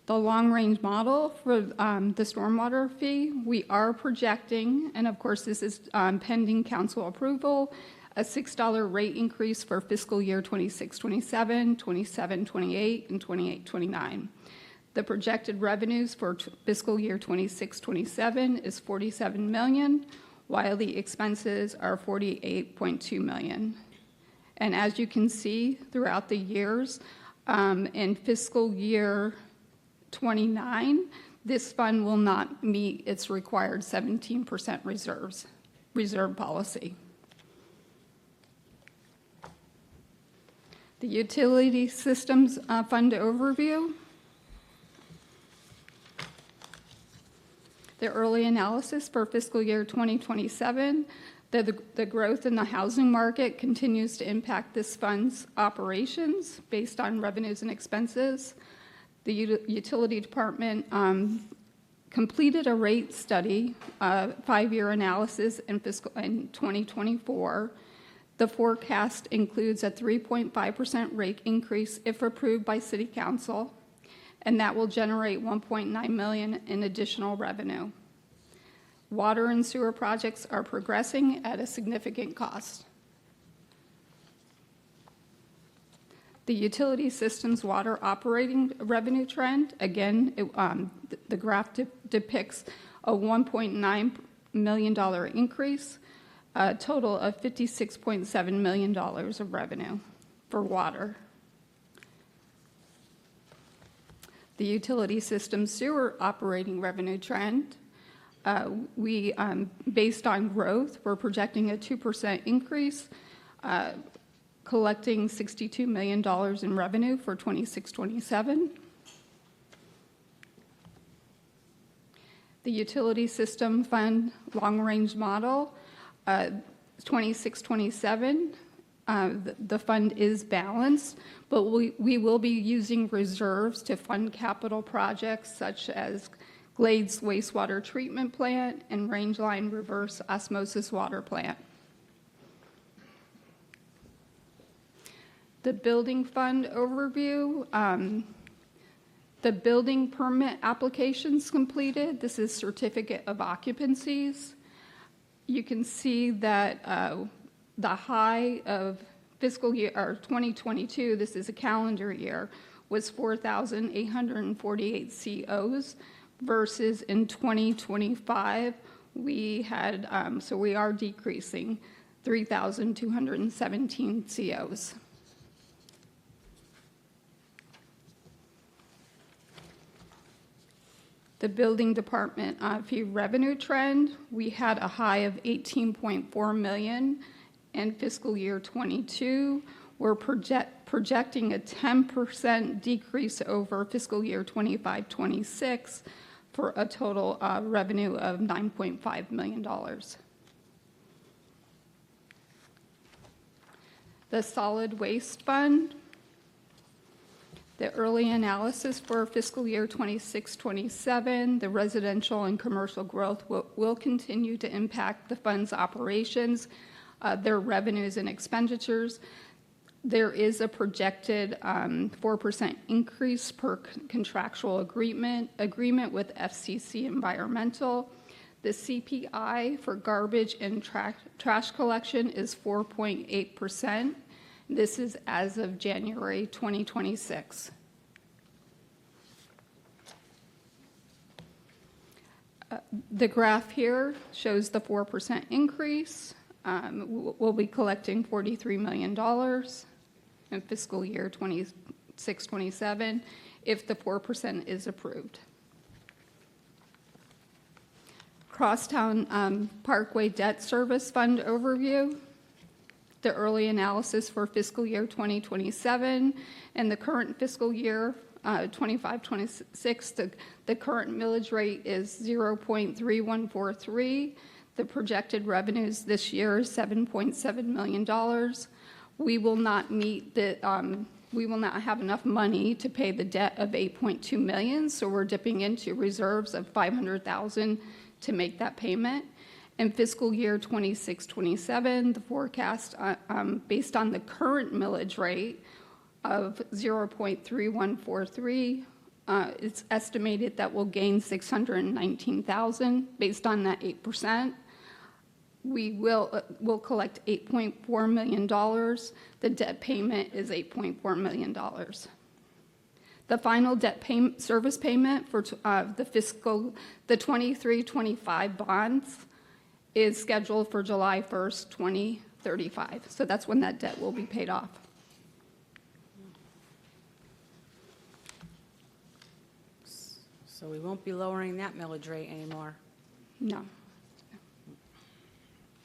The long-range model for the stormwater fee, we are projecting, and of course this is pending council approval, a $6 rate increase for fiscal year 26-27, 27-28, and 28-29. The projected revenues for fiscal year 26-27 is $47 million, while the expenses are $48.2 million. And as you can see throughout the years, in fiscal year 29, this fund will not meet its required 17% reserve policy. The utility systems fund overview. The early analysis for fiscal year 2027, the growth in the housing market continues to impact this fund's operations based on revenues and expenses. The utility department completed a rate study, 5-year analysis in 2024. The forecast includes a 3.5% rate increase if approved by City Council, and that will generate $1.9 million in additional revenue. Water and sewer projects are progressing at a significant cost. The utility systems water operating revenue trend, again, the graph depicts a $1.9 million increase, a total of $56.7 million of revenue for water. The utility system sewer operating revenue trend, based on growth, we're projecting a 2% increase, collecting $62 million in revenue for 26-27. The utility system fund long-range model, 26-27. The fund is balanced, but we will be using reserves to fund capital projects such as Glades wastewater treatment plant and Rangeline reverse osmosis water plant. The building fund overview, the building permit applications completed. This is certificate of occupancies. You can see that the high of fiscal year or 2022, this is a calendar year, was 4,848 COs versus in 2025 we had, so we are decreasing 3,217 COs. The building department fee revenue trend, we had a high of $18.4 million in fiscal year 22. We're projecting a 10% decrease over fiscal year 25-26 for a total revenue of $9.5 million. The solid waste fund, the early analysis for fiscal year 26-27, the residential and commercial growth will continue to impact the fund's operations, their revenues and expenditures. There is a projected 4% increase per contractual agreement with FCC Environmental. The CPI for garbage and trash collection is 4.8%, This is as of January 2026. The graph here shows the 4% increase. We'll be collecting $43 million in fiscal year 26-27 if the 4% is approved. Crosstown Parkway Debt Service Fund overview. The early analysis for fiscal year 2027 and the current fiscal year 25-26, the current millage rate is 0.3143. The projected revenues this year is $7.7 million. We will not meet the, we will not have enough money to pay the debt of $8.2 million, so we're dipping into reserves of $500,000 to make that payment. In fiscal year 26-27, the forecast based on the current millage rate of 0.3143, it's estimated that we'll gain $619,000 based on that 8%. We'll collect $8.4 million. The debt payment is $8.4 million. The final debt payment, service payment for the 23-25 bonds is scheduled for July 1st, 2035. So that's when that debt will be paid off. So we won't be lowering that millage rate anymore. No.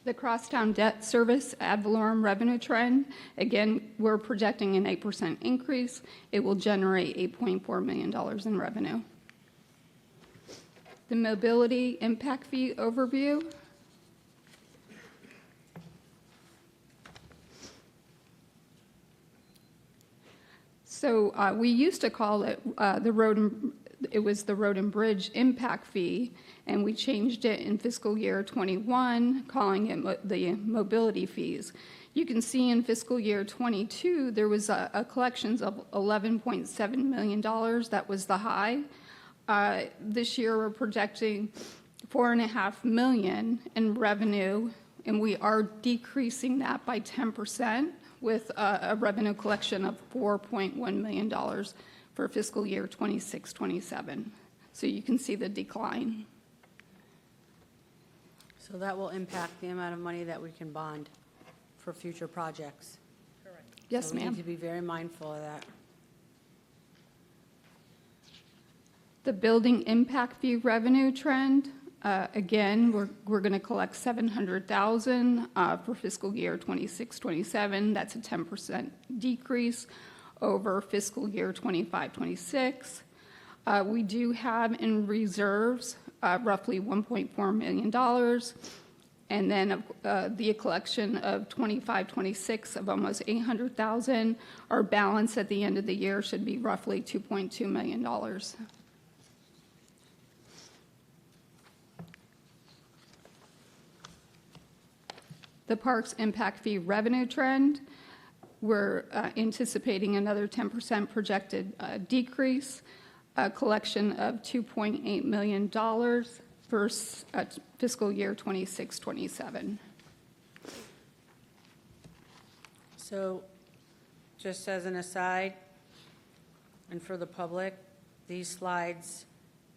The crosstown debt service ad valorem revenue trend, again, we're projecting an 8% increase. It will generate $8.4 million in revenue. The mobility impact fee overview. So we used to call it the road and bridge impact fee, and we changed it in fiscal year 21, calling it the mobility fees. You can see in fiscal year 22, there was a collections of $11.7 million. That was the high. This year, we're projecting $4.5 million in revenue, and we are decreasing that by 10% with a revenue collection of $4.1 million for fiscal year 26-27. So you can see the decline. So that will impact the amount of money that we can bond for future projects. Yes, So we ma'am. need to be very mindful of that. The building impact fee revenue trend, again, we're going to collect $700,000 for fiscal year 26-27. That's a 10% decrease over fiscal year 25-26. We do have in reserves roughly $1.4 million, and then the collection of 25-26 of almost $800,000. Our balance at the end of the year should be roughly $2.2 million. The parks impact fee revenue trend, we're anticipating another 10% projected decrease, a collection of $2.8 million for fiscal year 26-27. So just as an aside, and for the public, these slides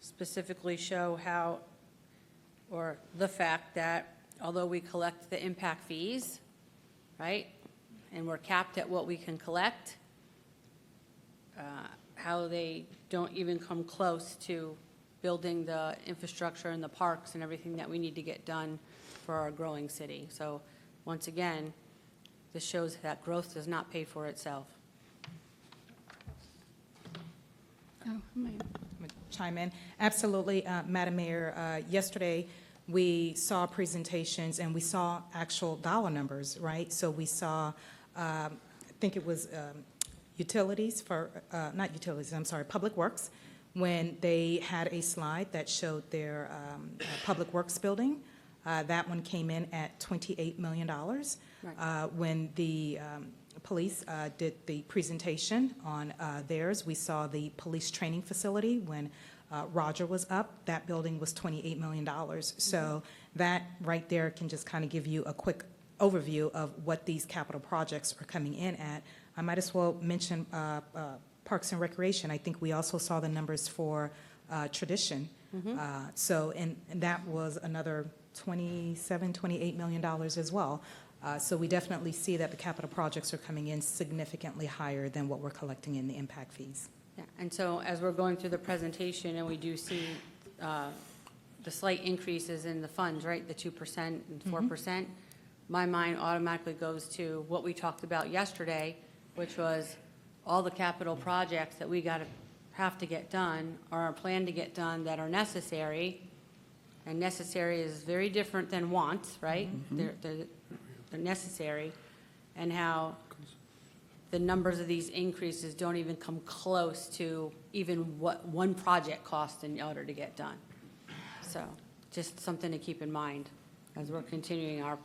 specifically show how, or the fact that although we collect the impact fees, right, and we're capped at what we can collect, how they don't even come close to building the infrastructure and the parks and everything that we need to get done for our growing city. So once again, this shows that growth does not pay for itself. Oh, my. Chime in. Absolutely, Madam Mayor. Yesterday, we saw presentations and we saw actual dollar numbers, right? So we saw, I think it was utilities for, not utilities, I'm sorry, Public Works, when they had a slide that showed their Public Works building. That one came in at $28 million. Right. When the police did the presentation on theirs, we saw the police training facility when Roger was up. That building was $28 million. So that right there can just kind of give you a quick overview of what these capital projects are coming in at, I might as well mention Parks and Recreation. I think we also saw the numbers for Tradition. So, and that was another $28 million as well. So we definitely see that the capital projects are coming in significantly higher than what we're collecting in the impact fees. Yeah, and so as we're going through the presentation and we do see the slight increases in the funds, right, the 2% and 4%, my mind automatically goes to what we talked about yesterday, which was all the capital projects that we have to get done or are planned to get done that are necessary. And necessary is very different than wants, right? They're necessary. And how the numbers of these increases don't even come close to even what one project costs in order to get done. So just something to keep in mind as we're continuing our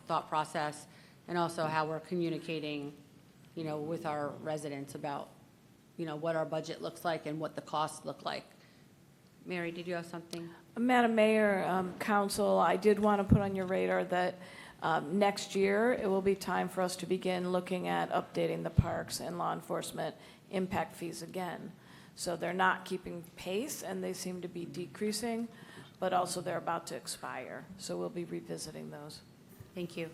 thought process, and also how we're communicating, with our residents about, what our budget looks like and what the costs look like. Mary, did you have something? Madam Mayor, Council, I did want to put on your radar that next year, it will be time for us to begin looking at updating the parks and law enforcement impact fees again. So they're not keeping pace, and they seem to be decreasing, but also they're about to expire. So we'll be revisiting those. Thank you.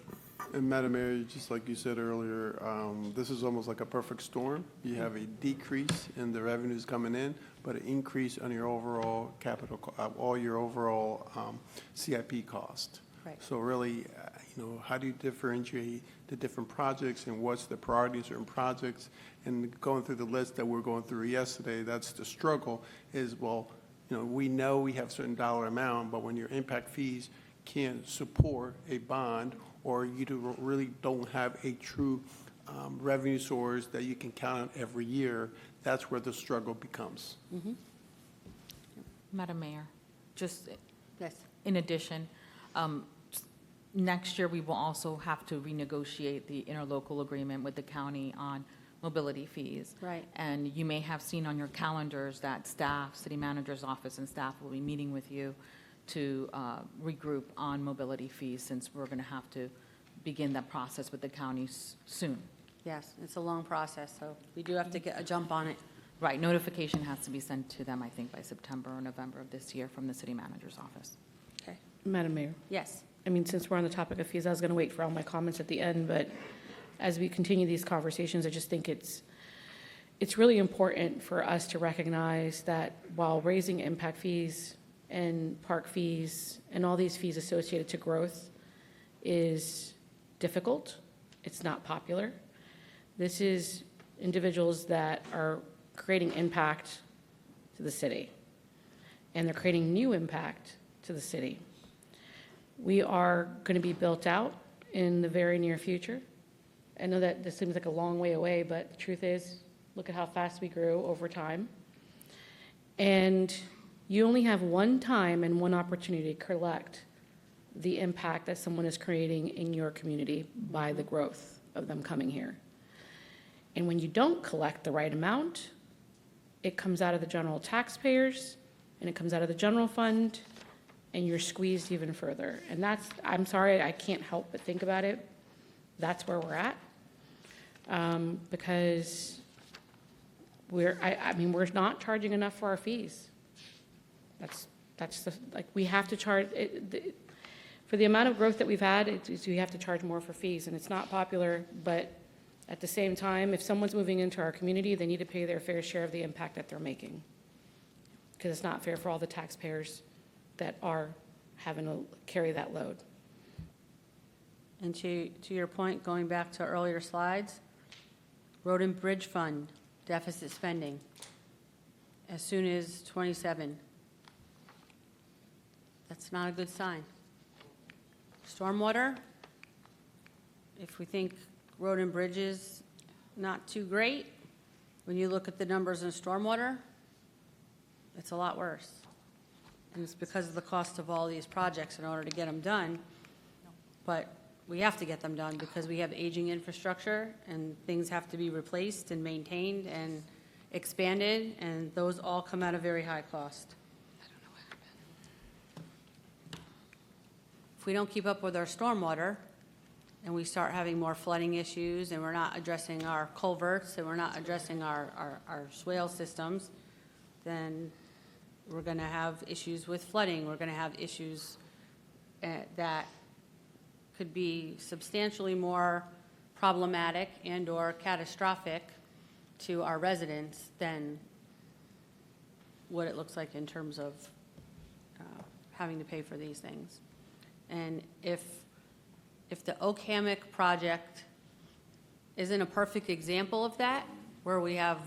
And Madam Mayor, just like you said earlier, this is almost like a perfect storm. You have a decrease in the revenues coming in, but an increase on your overall capital, all your overall CIP cost. Right. So really, how do you differentiate the different projects and what's the priority of certain projects? And going through the list that we're going through yesterday, that's the struggle is, we know we have a certain dollar amount, but when your impact fees can't support a bond, or you really don't have a true revenue source that you can count on every year, that's where the struggle becomes. Madam Mayor, just Yes. in addition, next year we will also have to renegotiate the interlocal agreement with the county on mobility fees. Right. And you may have seen on your calendars that staff, city manager's office and staff will be meeting with you to regroup on mobility fees, since we're going to have to begin that process with the county soon. Yes, it's a long process, so we do have to get a jump on it. Right, notification has to be sent to them, I think, by September or November of this year from the city manager's office. Okay. Madam Mayor, Yes. I mean, since we're on the topic of fees, I was going to wait for all my comments at the end, but as we continue these conversations, I just think it's really important for us to recognize that while raising impact fees and park fees and all these fees associated to growth is difficult, it's not popular. This is individuals that are creating impact to the city, and they're creating new impact to the city. We are going to be built out in the very near future. I know that this seems like a long way away, but the truth is, look at how fast we grew over time. And you only have one time and one opportunity to collect the impact that someone is creating in your community by the growth of them coming here. And when you don't collect the right amount, it comes out of the general taxpayers, and it comes out of the general fund, and you're squeezed even further. And that's, I'm sorry, I can't help but think about it. That's where we're at. Because we're not charging enough for our fees. That's we have to charge, for the amount of growth that we've had, we have to charge more for fees, and it's not popular, but at the same time, if someone's moving into our community, they need to pay their fair share of the impact that they're making. Because it's not fair for all the taxpayers that are having to carry that load. And to your point, going back to earlier slides, Road and Bridge Fund, deficit spending, as soon as '27. That's not a good sign. Stormwater, if we think road and bridges not too great, when you look at the numbers in stormwater, it's a lot worse. And it's because of the cost of all these projects in order to get them done. But we have to get them done because we have aging infrastructure and things have to be replaced and maintained and expanded, and those all come at a very high cost. If we don't keep up with our stormwater, and we start having more flooding issues, and we're not addressing our culverts, and we're not addressing our swale systems, then we're going to have issues with flooding. We're going to have issues that could be substantially more problematic and/or catastrophic to our residents than what it looks like in terms of having to pay for these things. And if the Oak Hammock project isn't a perfect example of that, where we have,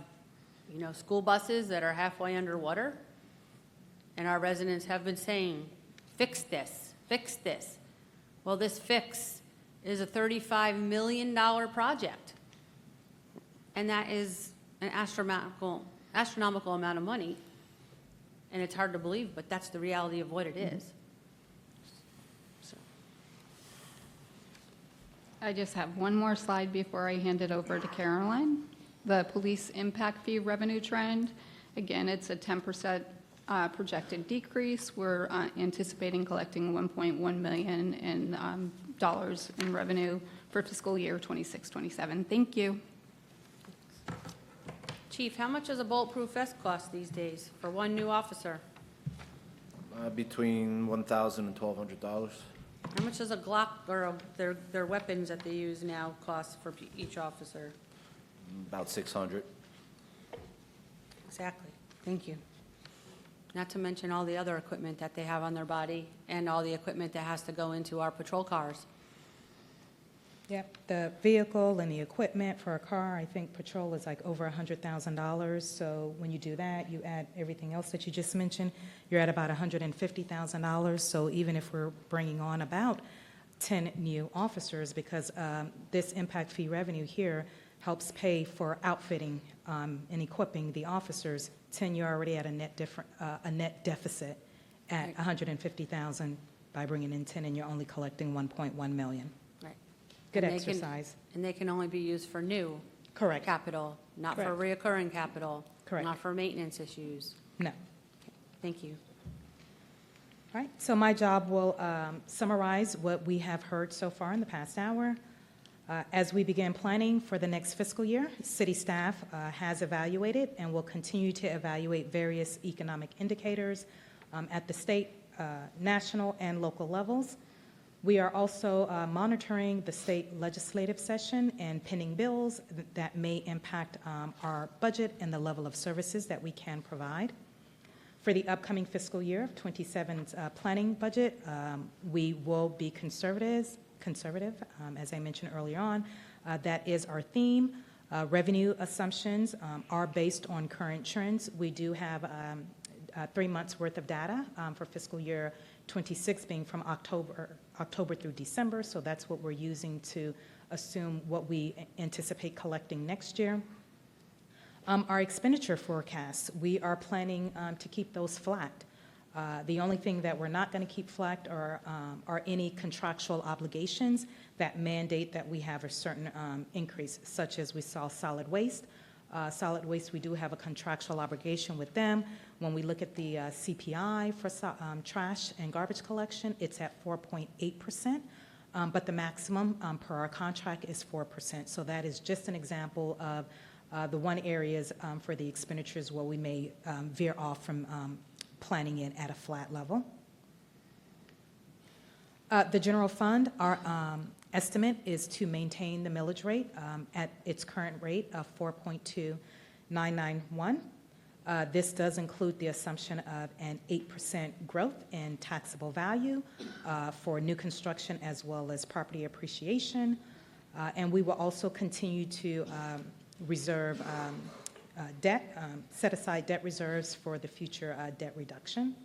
school buses that are halfway underwater, and our residents have been saying, fix this, fix this. Well, this fix is a $35 million project. And that is an astronomical amount of money. And it's hard to believe, but that's the reality of what it is. So. I just have one more slide before I hand it over to Caroline. The police impact fee revenue trend, again, it's a 10% projected decrease. We're anticipating collecting $1.1 million in dollars in revenue for fiscal year 26-27. Thank you. Chief, how much does a bulletproof vest cost these days for one new officer? Between $1,000 and $1,200. How much does a Glock or their weapons that they use now cost for each officer? About $600. Exactly. Thank you. Not to mention all the other equipment that they have on their body and all the equipment that has to go into our patrol cars. Yep, the vehicle and the equipment for a car, I think patrol is like over $100,000. So when you do that, you add everything else that you just mentioned, you're at about $150,000. So even if we're bringing on about 10 new officers, because this impact fee revenue here helps pay for outfitting and equipping the officers, 10, you're already at a net deficit at $150,000 by bringing in 10, and you're only collecting $1.1 million. Right. Good And they can- exercise. And they can only be used for new Correct. capital, not for reoccurring capital. Correct. Not for maintenance issues. No. Thank you. All right, so my job will summarize what we have heard so far in the past hour. As we begin planning for the next fiscal year, city staff has evaluated and will continue to evaluate various economic indicators at the state, national, and local levels. We are also monitoring the state legislative session and pending bills that may impact our budget and the level of services that we can provide. For the upcoming fiscal year of 27's planning budget, we will be conservative, as I mentioned earlier on. That is our theme. Revenue assumptions are based on current trends. We do have 3 months' worth of data for fiscal year 26 being from October through December, so that's what we're using to assume what we anticipate collecting next year. Our expenditure forecasts, we are planning to keep those flat. The only thing that we're not going to keep flat are any contractual obligations that mandate that we have a certain increase, such as we saw solid waste. Solid waste, we do have a contractual obligation with them. When we look at the CPI for trash and garbage collection, it's at 4.8%, but the maximum per our contract is 4%. So that is just an example of the one areas for the expenditures where we may veer off from planning it at a flat level. The general fund, our estimate is to maintain the millage rate at its current rate of 4.2991. This does include the assumption of an 8% growth in taxable value for new construction as well as property appreciation. And we will also continue to reserve debt, set aside debt reserves for the future debt reduction.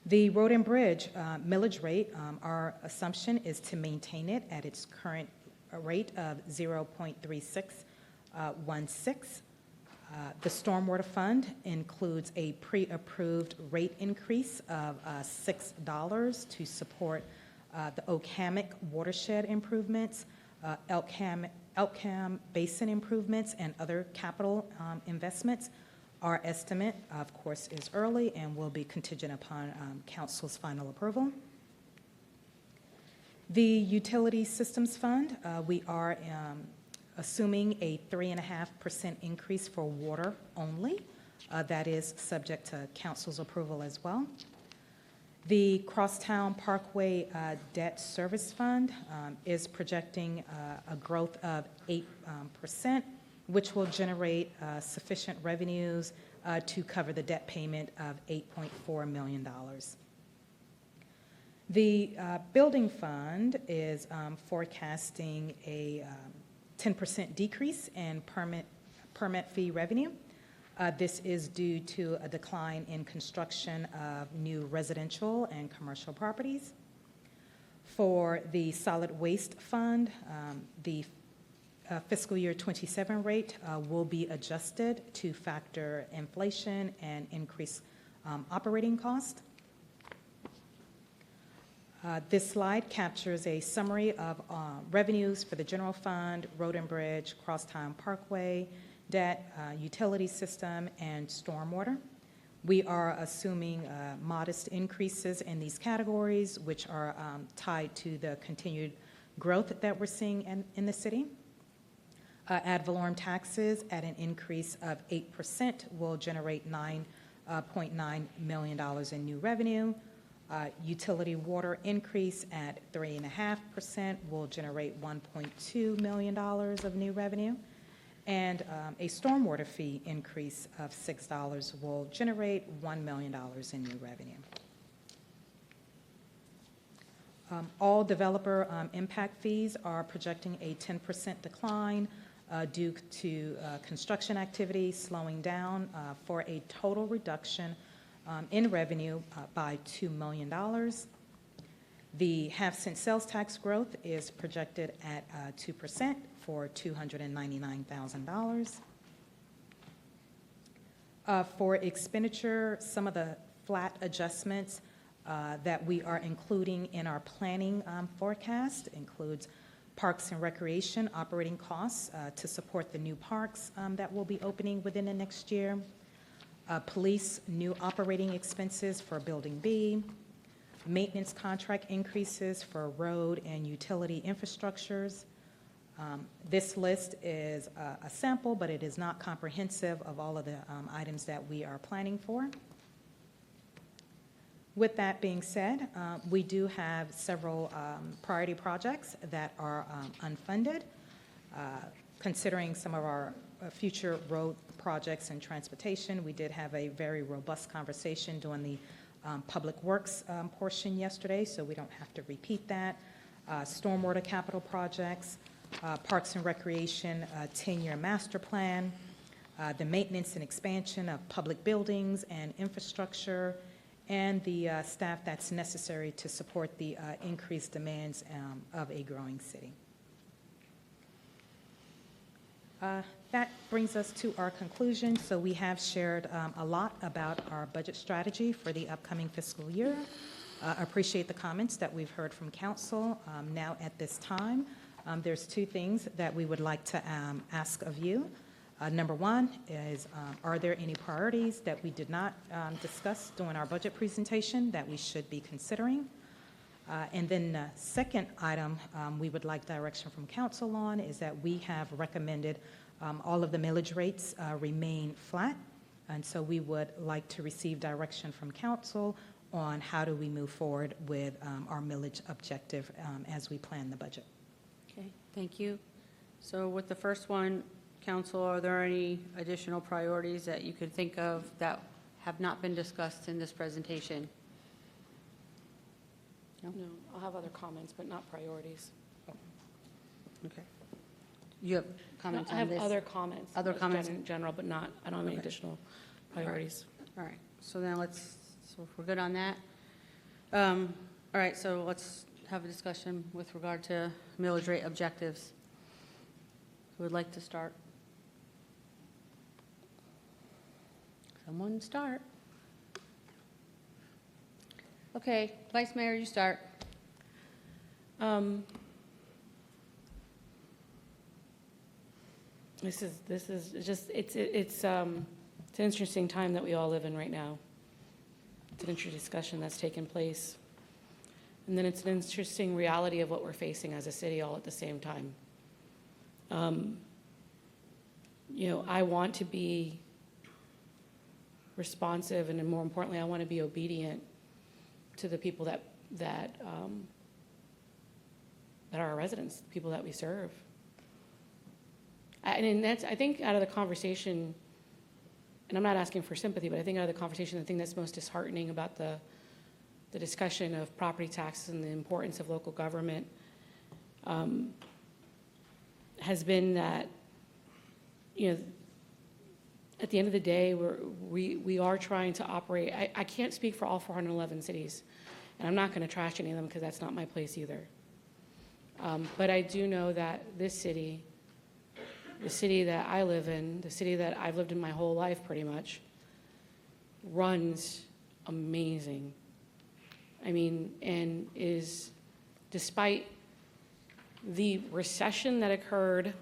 The road and bridge millage rate, our assumption is to maintain it at its current rate of 0.3616. The stormwater fund includes a pre-approved rate increase of $6 to support the Oak Hammock watershed improvements, Elk Cam Basin improvements, and other capital investments. Our estimate, of course, is early and will be contingent upon council's final approval. The Utility Systems Fund, we are assuming a 3.5% increase for water only. That is subject to council's approval as well. The Crosstown Parkway Debt Service Fund is projecting a growth of 8%, which will generate sufficient revenues to cover the debt payment of $8.4 million. The Building Fund is forecasting a 10% decrease in permit fee revenue. This is due to a decline in construction of new residential and commercial properties. For the Solid Waste Fund, the fiscal year 27 rate will be adjusted to factor inflation and increased operating cost. This slide captures a summary of revenues for the general fund, road and bridge, Crosstown Parkway, debt, utility system, and stormwater. We are assuming modest increases in these categories, which are tied to the continued growth that we're seeing in the city. Ad valorem taxes at an increase of 8% will generate $9.9 million in new revenue. Utility water increase at 3.5% will generate $1.2 million of new revenue. And a stormwater fee increase of $6 will generate $1 million in new revenue. All developer impact fees are projecting a 10% decline due to construction activity slowing down for a total reduction in revenue by $2 million. The half-cent sales tax growth is projected at 2% for $299,000. For expenditure, some of the flat adjustments that we are including in our planning forecast includes Parks and Recreation operating costs to support the new parks that will be opening within the next year. Police new operating expenses for Building B, maintenance contract increases for road and utility infrastructures. This list is a sample, but it is not comprehensive of all of the items that we are planning for. With that being said, we do have several priority projects that are unfunded. Considering some of our future road projects and transportation, we did have a very robust conversation during the Public Works portion yesterday, so we don't have to repeat that. Stormwater capital projects, Parks and Recreation 10-year master plan, the maintenance and expansion of public buildings and infrastructure, and the staff that's necessary to support the increased demands of a growing city. That brings us to our conclusion. So we have shared a lot about our budget strategy for the upcoming fiscal year. Appreciate the comments that we've heard from council. Now at this time, there's two things that we would like to ask of you. Number one is, are there any priorities that we did not discuss during our budget presentation that we should be considering? And then the second item we would like direction from council on is that we have recommended all of the millage rates remain flat. And so we would like to receive direction from council on how do we move forward with our millage objective as we plan the budget. Okay, thank you. So with the first one, council, are there any additional priorities that you could think of that have not been discussed in this presentation? No, I'll have other comments, but not priorities. Okay. You have comments I on this? have other comments. Other just comments? In general, but not, I don't have any Okay. additional priorities. All right, so then so if we're good on that. All right, so let's have a discussion with regard to millage rate objectives. Who would like to start? Someone start. Okay, Vice Mayor, you start. This is just, it's an interesting time that we all live in right now. It's an interesting discussion that's taken place. And then it's an interesting reality of what we're facing as a city all at the same time. You know, I want to be responsive, and then more importantly, I want to be obedient to the people that are our residents, the people that we serve. And that's, I think, out of the conversation, and I'm not asking for sympathy, but I think out of the conversation, the thing that's most disheartening about the discussion of property taxes and the importance of local government has been that, you know, at the end of the day, we are trying to operate. I can't speak for all 411 cities, and I'm not going to trash any of them because that's not my place either. But I do know that this city, the city that I live in, the city that I've lived in my whole life pretty much, runs amazing. I mean, and is, despite the recession that occurred,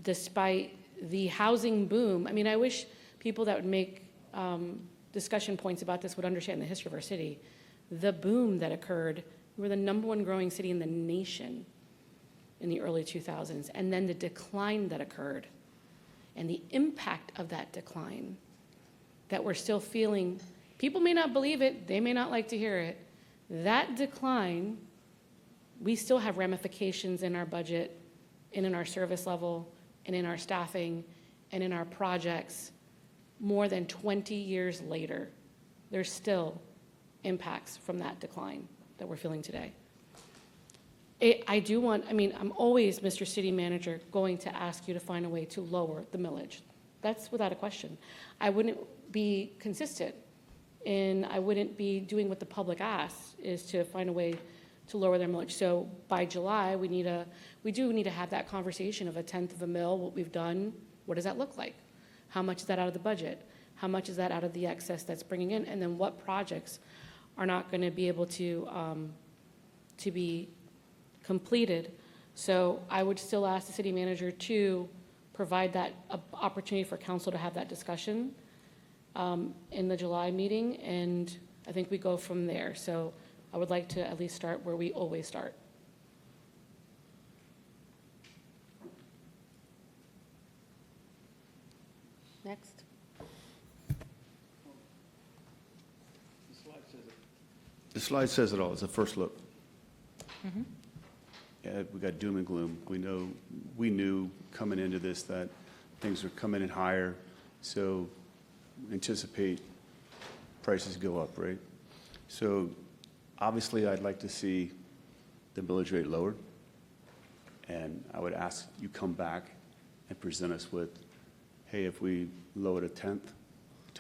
despite the housing boom, I mean, I wish people that would make discussion points about this would understand the history of our city. The boom that occurred, we were the #1 growing city in the nation in the early 2000s, and then the decline that occurred and the impact of that decline that we're still feeling. People may not believe it, they may not like to hear it. That decline, we still have ramifications in our budget and in our service level and in our staffing and in our projects more than 20 years later. There's still impacts from that decline that we're feeling today. I'm always, Mr. City Manager, going to ask you to find a way to lower the millage. That's without a question. I wouldn't be consistent, and I wouldn't be doing what the public asks, is to find a way to lower their millage. So by July, we do need to have that conversation of 1/10 of a mill, what we've done, what does that look like? How much is that out of the budget? How much is that out of the excess that's bringing in? And then what projects are not going to be able to be completed? So I would still ask the city manager to provide that opportunity for council to have that discussion in the July meeting, and I think we go from there. So I would like to at least start where we always start. Next. The slide says it all. It's a first look. Yeah, we got doom and gloom. We knew coming into this that things were coming in higher, so anticipate prices go up, right? So obviously, I'd like to see the millage rate lowered, and I would ask you come back and present us with, hey, if we lowered a tenth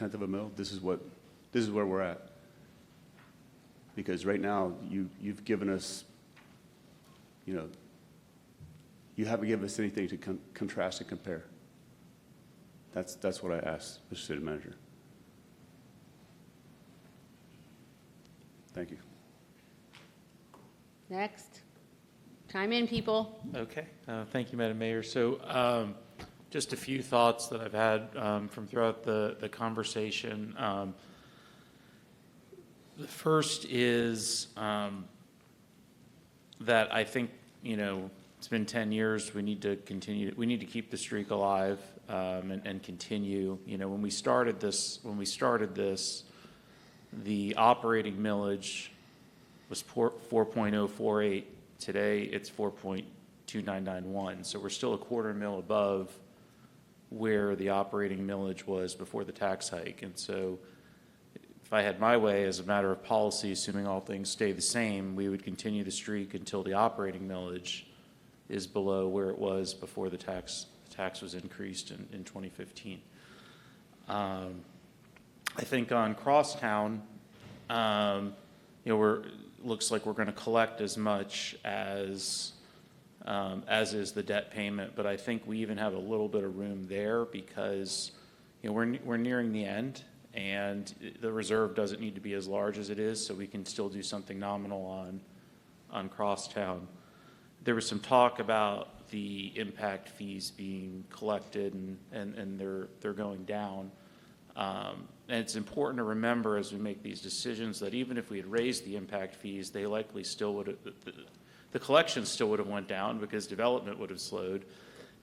of a mil, this is where we're at. Because right now, you've given us, you haven't given us anything to contrast and compare. That's what I asked, Mr. City Manager. Thank you. Next. Chime in, people. Okay, thank you, Madam Mayor. So just a few thoughts that I've had from throughout the conversation. The first is that I think, it's been 10 years. We need to continue. We need to keep the streak alive and continue. When we started this, the operating millage was 4.048. Today, it's 4.2991. So we're still a quarter mil above where the operating millage was before the tax hike. And so if I had my way, as a matter of policy, assuming all things stay the same, we would continue the streak until the operating millage is below where it was before the tax was increased in 2015. I think on Crosstown, looks like we're going to collect as much as is the debt payment, but I think we even have a little bit of room there because we're nearing the end, and the reserve doesn't need to be as large as it is, so we can still do something nominal on Crosstown. There was some talk about the impact fees being collected and they're going down. And it's important to remember as we make these decisions that even if we had raised the impact fees, they likely still would have, the collection still would have went down because development would have slowed,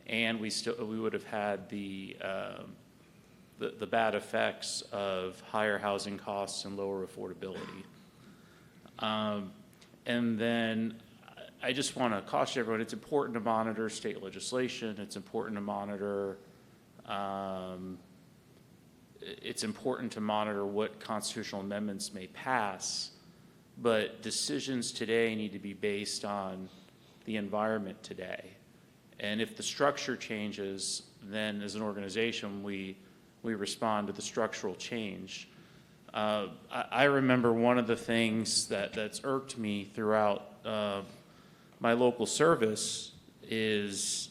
and we would have had the bad effects of higher housing costs and lower affordability. And then I just want to caution everyone, it's important to monitor state legislation. It's important to monitor what constitutional amendments may pass, but decisions today need to be based on the environment today. And if the structure changes, then as an organization, we respond to the structural change. I remember one of the things that's irked me throughout my local service is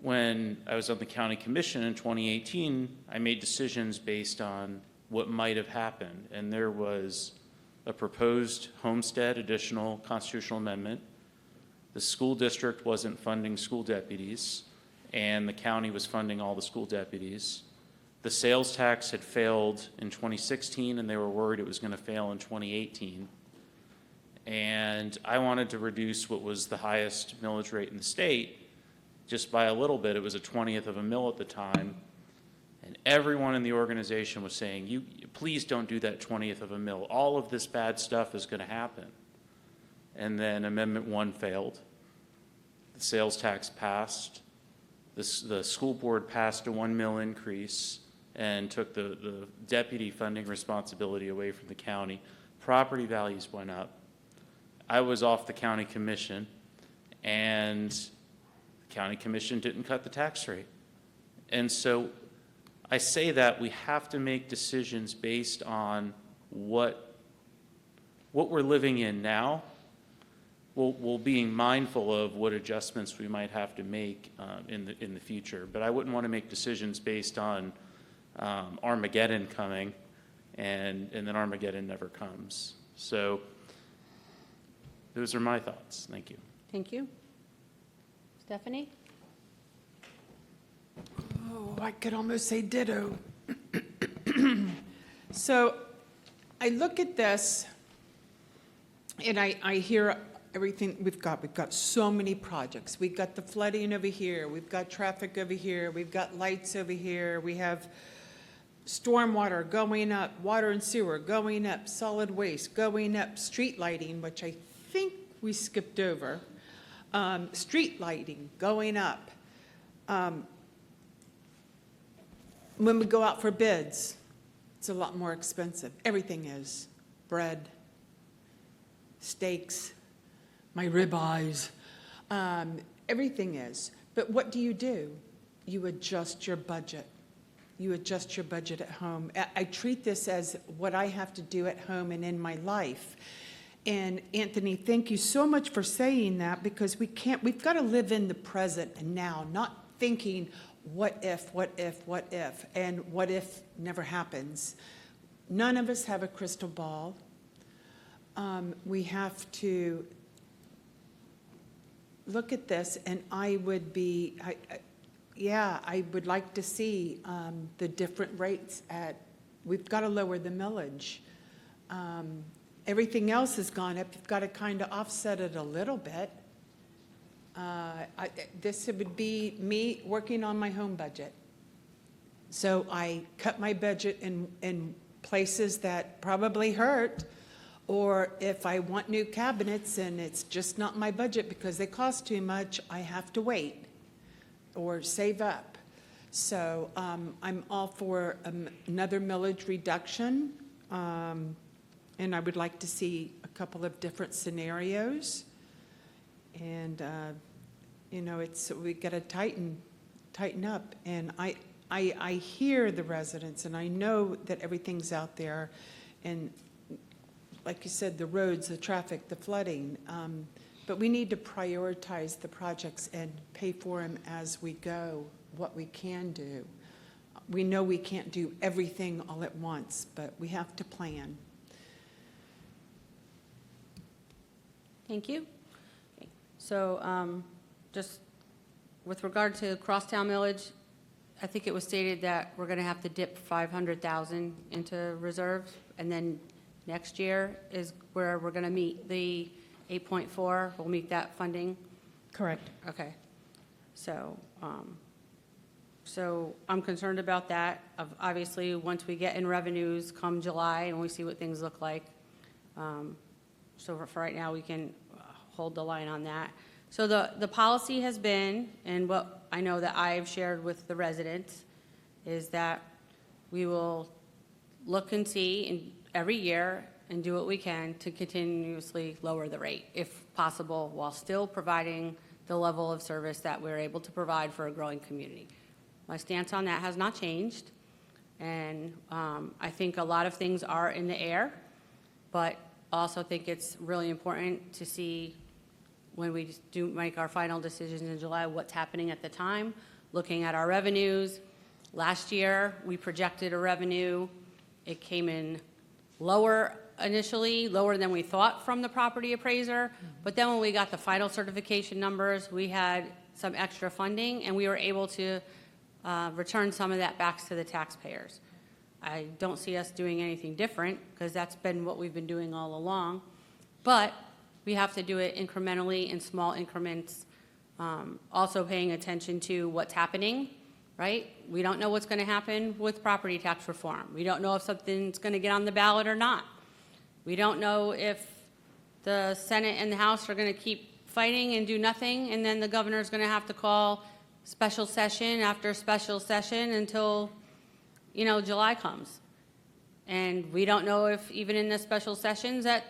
when I was on the county commission in 2018, I made decisions based on what might have happened. And there was a proposed homestead additional constitutional amendment. The school district wasn't funding school deputies, and the county was funding all the school deputies. The sales tax had failed in 2016, and they were worried it was going to fail in 2018. And I wanted to reduce what was the highest millage rate in the state just by a little bit. It was a 1/20th of a mill at the time. And everyone in the organization was saying, "You please don't do that 1/20th of a mill. All of this bad stuff is going to happen." And then Amendment 1 failed. The sales tax passed. The school board passed a 1 mill increase and took the deputy funding responsibility away from the county. Property values went up. I was off the county commission, and the county commission didn't cut the tax rate. And so I say that we have to make decisions based on what we're living in now, while being mindful of what adjustments we might have to make in the future. But I wouldn't want to make decisions based on Armageddon coming, and then Armageddon never comes. So those are my thoughts. Thank you. Thank you. Stephanie? Oh, I could almost say ditto. So I look at this and I hear everything we've got. We've got so many projects. We've got the flooding over here. We've got traffic over here. We've got lights over here. We have stormwater going up, water and sewer going up, solid waste going up, street lighting, which I think we skipped over. Street lighting going up. When we go out for bids, it's a lot more expensive. Everything is. Bread, steaks, my ribeyes, everything is. But what do? You adjust your budget. You adjust your budget at home. I treat this as what I have to do at home and in my life. And Anthony, thank you so much for saying that, because we've got to live in the present and now, not thinking, what if, and what if never happens. None of us have a crystal ball. We have to look at this, and I would like to see the different rates we've got to lower the millage. Everything else has gone up. You've got to kind of offset it a little bit. This would be me working on my home budget. So I cut my budget in places that probably hurt, or if I want new cabinets and it's just not my budget because they cost too much, I have to wait or save up. So I'm all for another millage reduction, and I would like to see a couple of different scenarios. And we got to tighten up. And I hear the residents, and I know that everything's out there, and like you said, the roads, the traffic, the flooding. But we need to prioritize the projects and pay for them as we go, what we can do. We know we can't do everything all at once, but we have to plan. Thank you. Okay. So just with regard to crosstown millage, I think it was stated that we're going to have to dip 500,000 into reserves, and then next year is where we're going to meet the 8.4, we'll meet that funding? Correct. Okay. So, so I'm concerned about that. Obviously, once we get in revenues come July and we see what things look like. So for right now, we can hold the line on that. So the policy has been, and what I know that I've shared with the residents, is that we will look and see every year and do what we can to continuously lower the rate, if possible, while still providing the level of service that we're able to provide for a growing community. My stance on that has not changed, and I think a lot of things are in the air, but I also think it's really important to see when we do make our final decisions in July, what's happening at the time, looking at our revenues. Last year, we projected a revenue. It came in lower initially, lower than we thought from the property appraiser. But then when we got the final certification numbers, we had some extra funding, and we were able to return some of that back to the taxpayers. I don't see us doing anything different, because that's been what we've been doing all along. But we have to do it incrementally in small increments, also paying attention to what's happening, right? We don't know what's going to happen with property tax reform. We don't know if something's going to get on the ballot or not. We don't know if the Senate and the House are going to keep fighting and do nothing, and then the governor's going to have to call special session after special session until, July comes. And we don't know if even in the special sessions that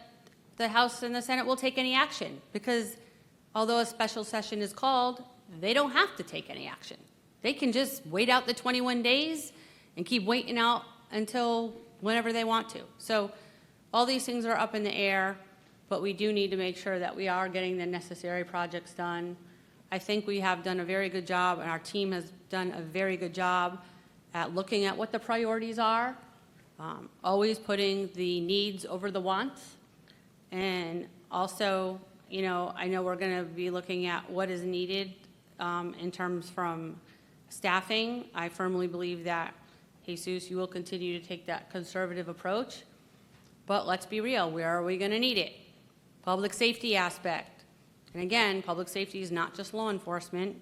the House and the Senate will take any action, because although a special session is called, they don't have to take any action. They can just wait out the 21 days and keep waiting out until whenever they want to. So all these things are up in the air, but we do need to make sure that we are getting the necessary projects done. I think we have done a very good job, and our team has done a very good job at looking at what the priorities are, always putting the needs over the wants. And also, I know we're going to be looking at what is needed in terms from staffing. I firmly believe that, Jesus, you will continue to take that conservative approach. But let's be real, where are we going to need it? Public safety aspect. And again, public safety is not just law enforcement.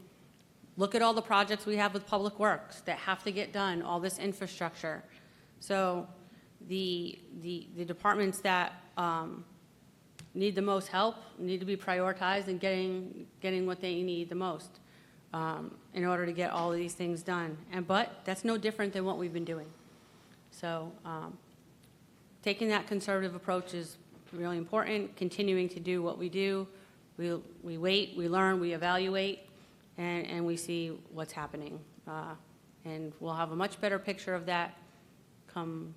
Look at all the projects we have with Public Works that have to get done, all this infrastructure. So the departments that need the most help need to be prioritized and getting what they need the most in order to get all of these things done. But that's no different than what we've been doing. So taking that conservative approach is really important, continuing to do what we do. We wait, we learn, we evaluate, and we see what's happening. And we'll have a much better picture of that come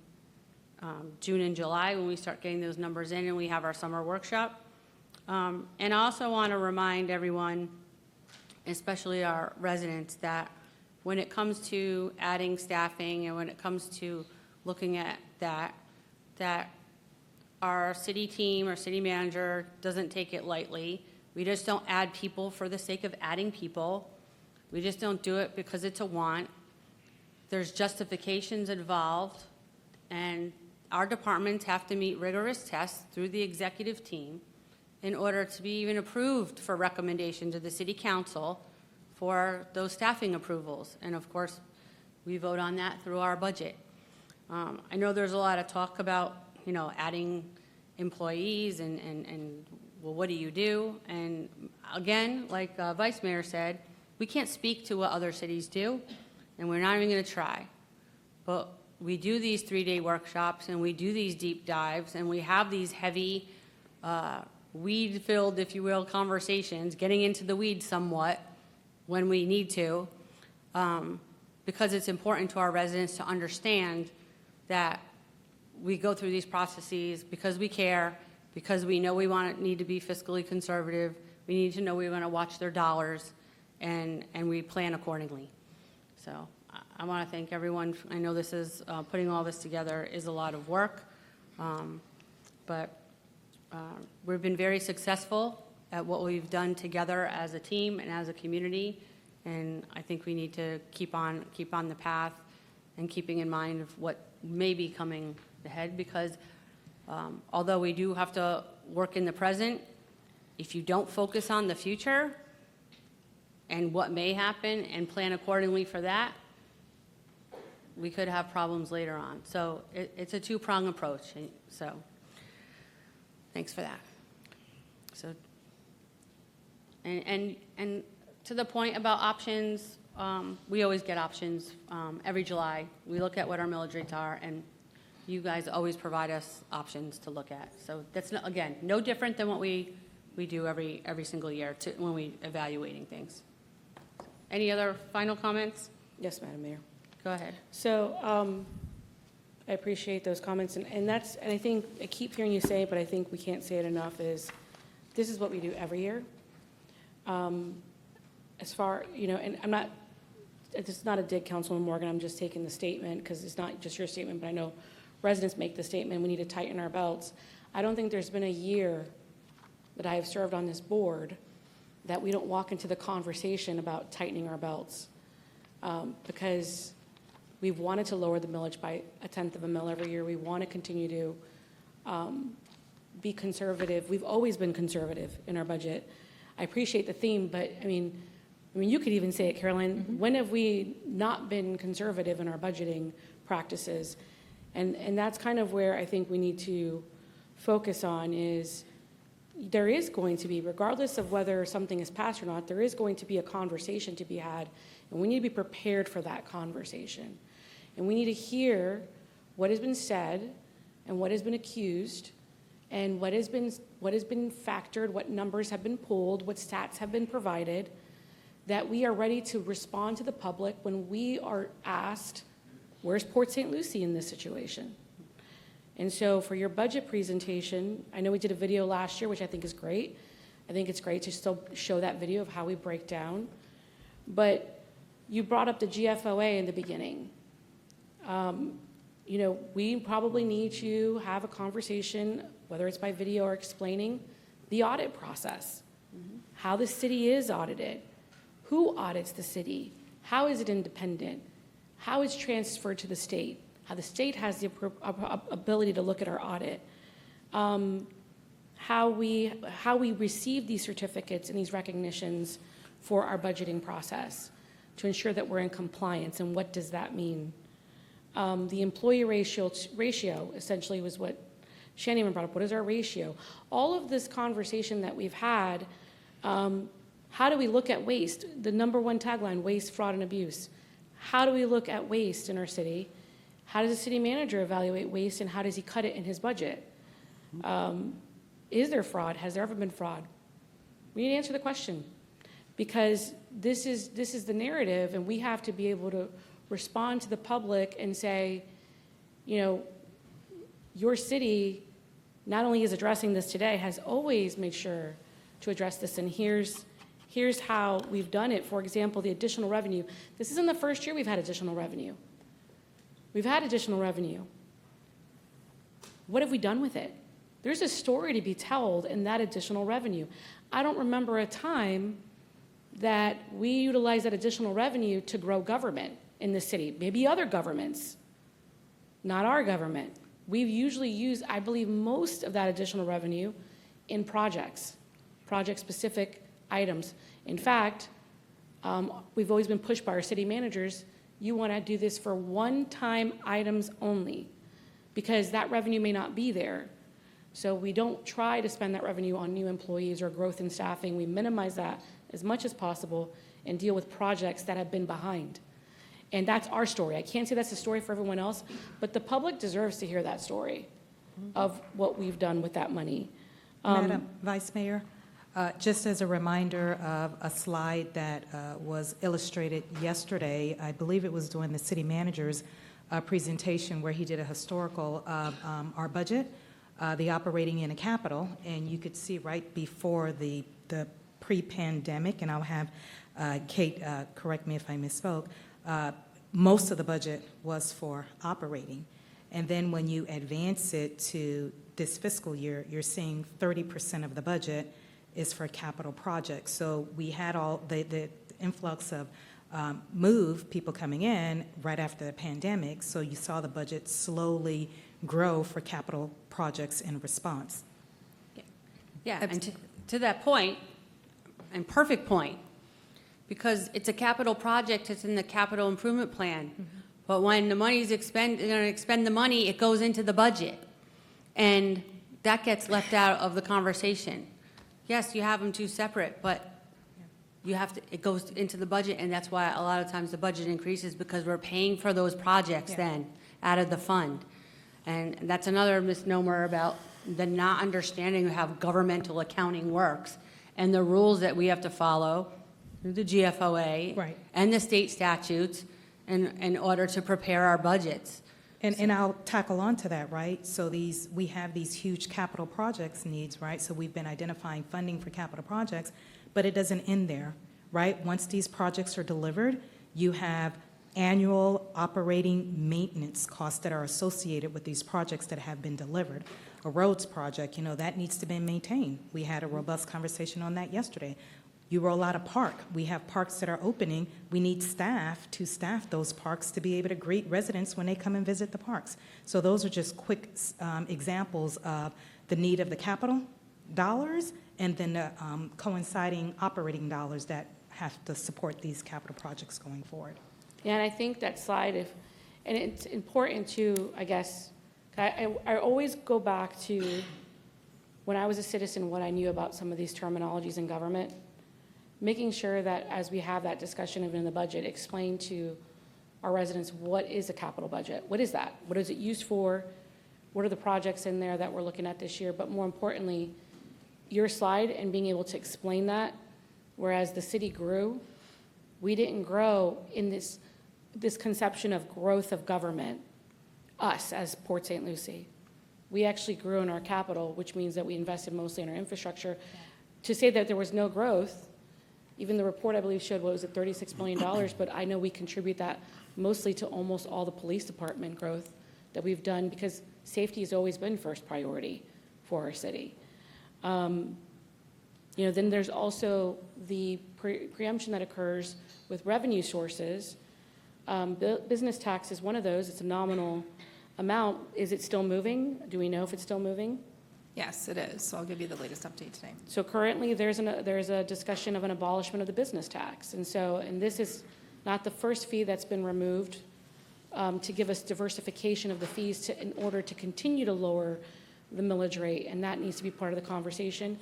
June and July when we start getting those numbers in and we have our summer workshop. And I also want to remind everyone, especially our residents, that when it comes to adding staffing and when it comes to looking at that our city team, our city manager doesn't take it lightly. We just don't add people for the sake of adding people. We just don't do it because it's a want. There's justifications involved, and our departments have to meet rigorous tests through the executive team in order to be even approved for recommendation to the city council for those staffing approvals. And of course, we vote on that through our budget. I know there's a lot of talk about, adding employees and well, what do you do? And again, like Vice Mayor said, we can't speak to what other cities do, and we're not even going to try. But we do these 3-day workshops, and we do these deep dives, and we have these heavy, weed-filled, if you will, conversations, getting into the weeds somewhat when we need to, because it's important to our residents to understand that we go through these processes because we care, because we know we need to be fiscally conservative. We need to know we want to watch their dollars, and we plan accordingly. So I want to thank everyone. I know this is, putting all this together is a lot of work, but we've been very successful at what we've done together as a team and as a community, And I think we need to keep on the path and keeping in mind of what may be coming ahead, because although we do have to work in the present, if you don't focus on the future and what may happen and plan accordingly for that, we could have problems later on. So it's a two-prong approach. So thanks for that. So, and to the point about options, we always get options every July. We look at what our millage rates are, and you guys always provide us options to look at. So that's, again, no different than what we do every single year when we evaluating things. Any other final comments? Yes, Madam Mayor. Go ahead. So I appreciate those comments, and I think, I keep hearing you say it, but I think we can't say it enough, is this is what we do every year. As far, and I'm not, it's not a dig, Councilman Morgan, I'm just taking the statement, because it's not just your statement, but I know residents make the statement, we need to tighten our belts. I don't think there's been a year that I have served on this board that we don't walk into the conversation about tightening our belts, because we've wanted to lower the millage by 1/10 of a mill every year. We want to continue to be conservative. We've always been conservative in our budget. I appreciate the theme, but I mean, you could even say it, Caroline. When have we not been conservative in our budgeting practices? And that's kind of where I think we need to focus on, is there is going to be, regardless of whether something is passed or not, there is going to be a conversation to be had, and we need to be prepared for that conversation. And we need to hear what has been said and what has been accused and what has been factored, what numbers have been pulled, what stats have been provided, that we are ready to respond to the public when we are asked, where's Port St. Lucie in this situation? And so for your budget presentation, I know we did a video last year, which I think is great. I think it's great to still show that video of how we break down. But you brought up the GFOA in the beginning. We probably need to have a conversation, whether it's by video or explaining the audit process, how the city is audited, who audits the city, how is it independent, how it's transferred to the state, how the state has the ability to look at our audit, how we receive these certificates and these recognitions for our budgeting process to ensure that we're in compliance, and what does that mean? The employee ratio essentially was what Shannon brought up. What is our ratio? All of this conversation that we've had, how do we look at waste? The number one tagline, waste, fraud, and abuse. How do we look at waste in our city? How does the city manager evaluate waste, and how does he cut it in his budget? Is there fraud? Has there ever been fraud? We need to answer the question, because this is the narrative, and we have to be able to respond to the public and say, your city not only is addressing this today, has always made sure to address this, and here's how we've done it. For example, the additional revenue. This isn't the first year we've had additional revenue. We've had additional revenue. What have we done with it? There's a story to be told in that additional revenue. I don't remember a time that we utilized that additional revenue to grow government in the city. Maybe other governments, not our government. We've usually used, I believe, most of that additional revenue in project-specific items. In fact, we've always been pushed by our city managers, you want to do this for one-time items only, because that revenue may not be there. So we don't try to spend that revenue on new employees or growth in staffing. We minimize that as much as possible and deal with projects that have been behind. And that's our story. I can't say that's the story for everyone else, but the public deserves to hear that story of what we've done with that money. Madam Vice Mayor, just as a reminder of a slide that was illustrated yesterday, I believe it was during the city manager's presentation, where he did a historical of our budget, the operating and the capital, and you could see right before the pre-pandemic, and I'll have Kate correct me if I misspoke, most of the budget was for operating. And then when you advance it to this fiscal year, you're seeing 30% of the budget is for capital projects. So we had all influx of people coming in right after the pandemic, so you saw the budget slowly grow for capital projects in response. Yeah, and to that point, and perfect point, because it's a capital project, it's in the capital improvement plan. But when the money's they're gonna expend the money, it goes into the budget. And that gets left out of the conversation. Yes, you have them two separate, but you have to, it goes into the budget, and that's why a lot of times the budget increases, because we're paying for those projects then out of the fund. And that's another misnomer about the not understanding of how governmental accounting works and the rules that we have to follow through the GFOA Right. and the state statutes in order to prepare our budgets. And I'll tackle on to that, right? So we have these huge capital projects needs, right? So we've been identifying funding for capital projects, but it doesn't end there, right? Once these projects are delivered, you have annual operating maintenance costs that are associated with these projects that have been delivered. A roads project, that needs to be maintained. We had a robust conversation on that yesterday. You roll out a park. We have parks that are opening. We need staff to staff those parks to be able to greet residents when they come and visit the parks. So those are just quick examples of the need of the capital dollars and then the coinciding operating dollars that have to support these capital projects going forward. Yeah, and I think that slide, and it's important to, I guess, I always go back to when I was a citizen, what I knew about some of these terminologies in government, making sure that as we have that discussion even in the budget, explain to our residents, what is a capital budget? What is that? What is it used for? What are the projects in there that we're looking at this year? But more importantly, your slide and being able to explain that, whereas the city grew, we didn't grow in this conception of growth of government, us as Port St. Lucie. We actually grew in our capital, which means that we invested mostly in our infrastructure. To say that there was no growth, even the report, I believe, showed, what was it, $36 million, but I know we contribute that mostly to almost all the police department growth that we've done, because safety has always been first priority for our city. Then there's also the preemption that occurs with revenue sources. Business tax is one of those. It's a nominal amount. Is it still moving? Do we know if it's still moving? Yes, it is. So I'll give you the latest update today. So currently, there's a discussion of an abolishment of the business tax. And this is not the first fee that's been removed to give us diversification of the fees in order to continue to lower the millage rate, and that needs to be part of the conversation.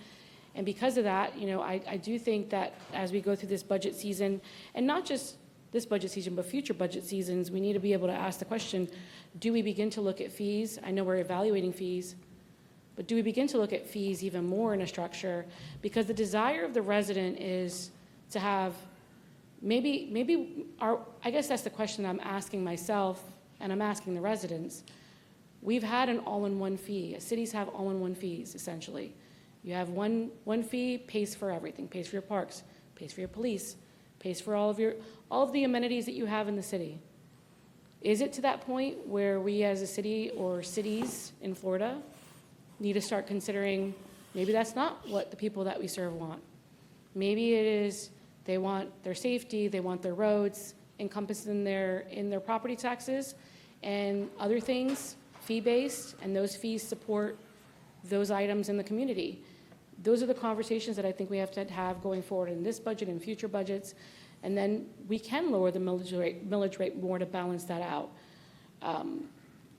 And because of that, I do think that as we go through this budget season, and not just this budget season, but future budget seasons, we need to be able to ask the question, do we begin to look at fees? I know we're evaluating fees, but do we begin to look at fees even more in a structure? Because the desire of the resident is to have, I guess that's the question I'm asking myself, and I'm asking the residents. We've had an all-in-one fee. Cities have all-in-one fees, essentially. You have one fee, pays for everything, pays for your parks, pays for your police, pays for all of the amenities that you have in the city. Is it to that point where we as a city or cities in Florida need to start considering maybe that's not what the people that we serve want? Maybe it is they want their safety, they want their roads encompassed in their property taxes and other things, fee-based, and those fees support those items in the community. Those are the conversations that I think we have to have going forward in this budget and future budgets, and then we can lower the millage rate more to balance that out,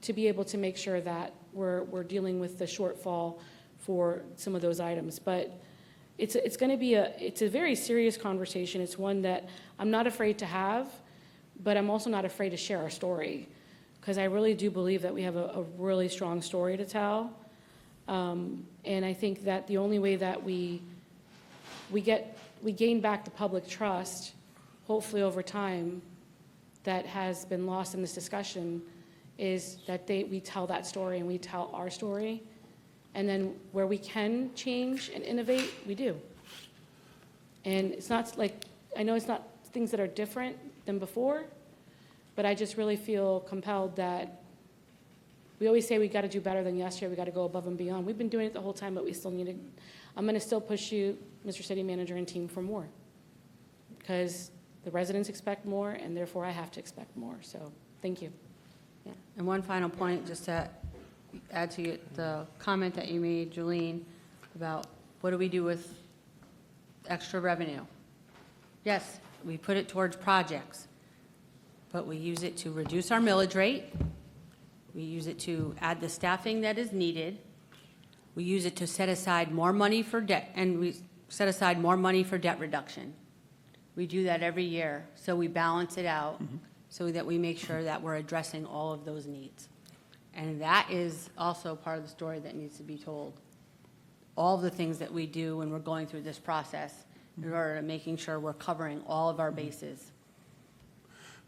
to be able to make sure that we're dealing with the shortfall for some of those items. But it's going to be a very serious conversation. It's one that I'm not afraid to have, but I'm also not afraid to share our story, because I really do believe that we have a really strong story to tell. And I think that the only way that we gain back the public trust, hopefully over time, that has been lost in this discussion, is that we tell that story and we tell our story. And then where we can change and innovate, we do. And it's not like, I know it's not things that are different than before, but I just really feel compelled that we always say we got to do better than yesterday, we got to go above and beyond. We've been doing it the whole time, but we still need to, I'm going to still push you, Mr. City Manager and team, for more. because the residents expect more, and therefore I have to expect more. So, thank you. Yeah. And one final point, just to add to the comment that you made, Julene, about what do we do with extra revenue? Yes, we put it towards projects, but we use it to reduce our millage rate. We use it to add the staffing that is needed. We use it to set aside more money for debt, and we set aside more money for debt reduction. We do that every year, so we balance it out so that we make sure that we're addressing all of those needs. And that is also part of the story that needs to be told. All the things that we do when we're going through this process in order to making sure we're covering all of our bases.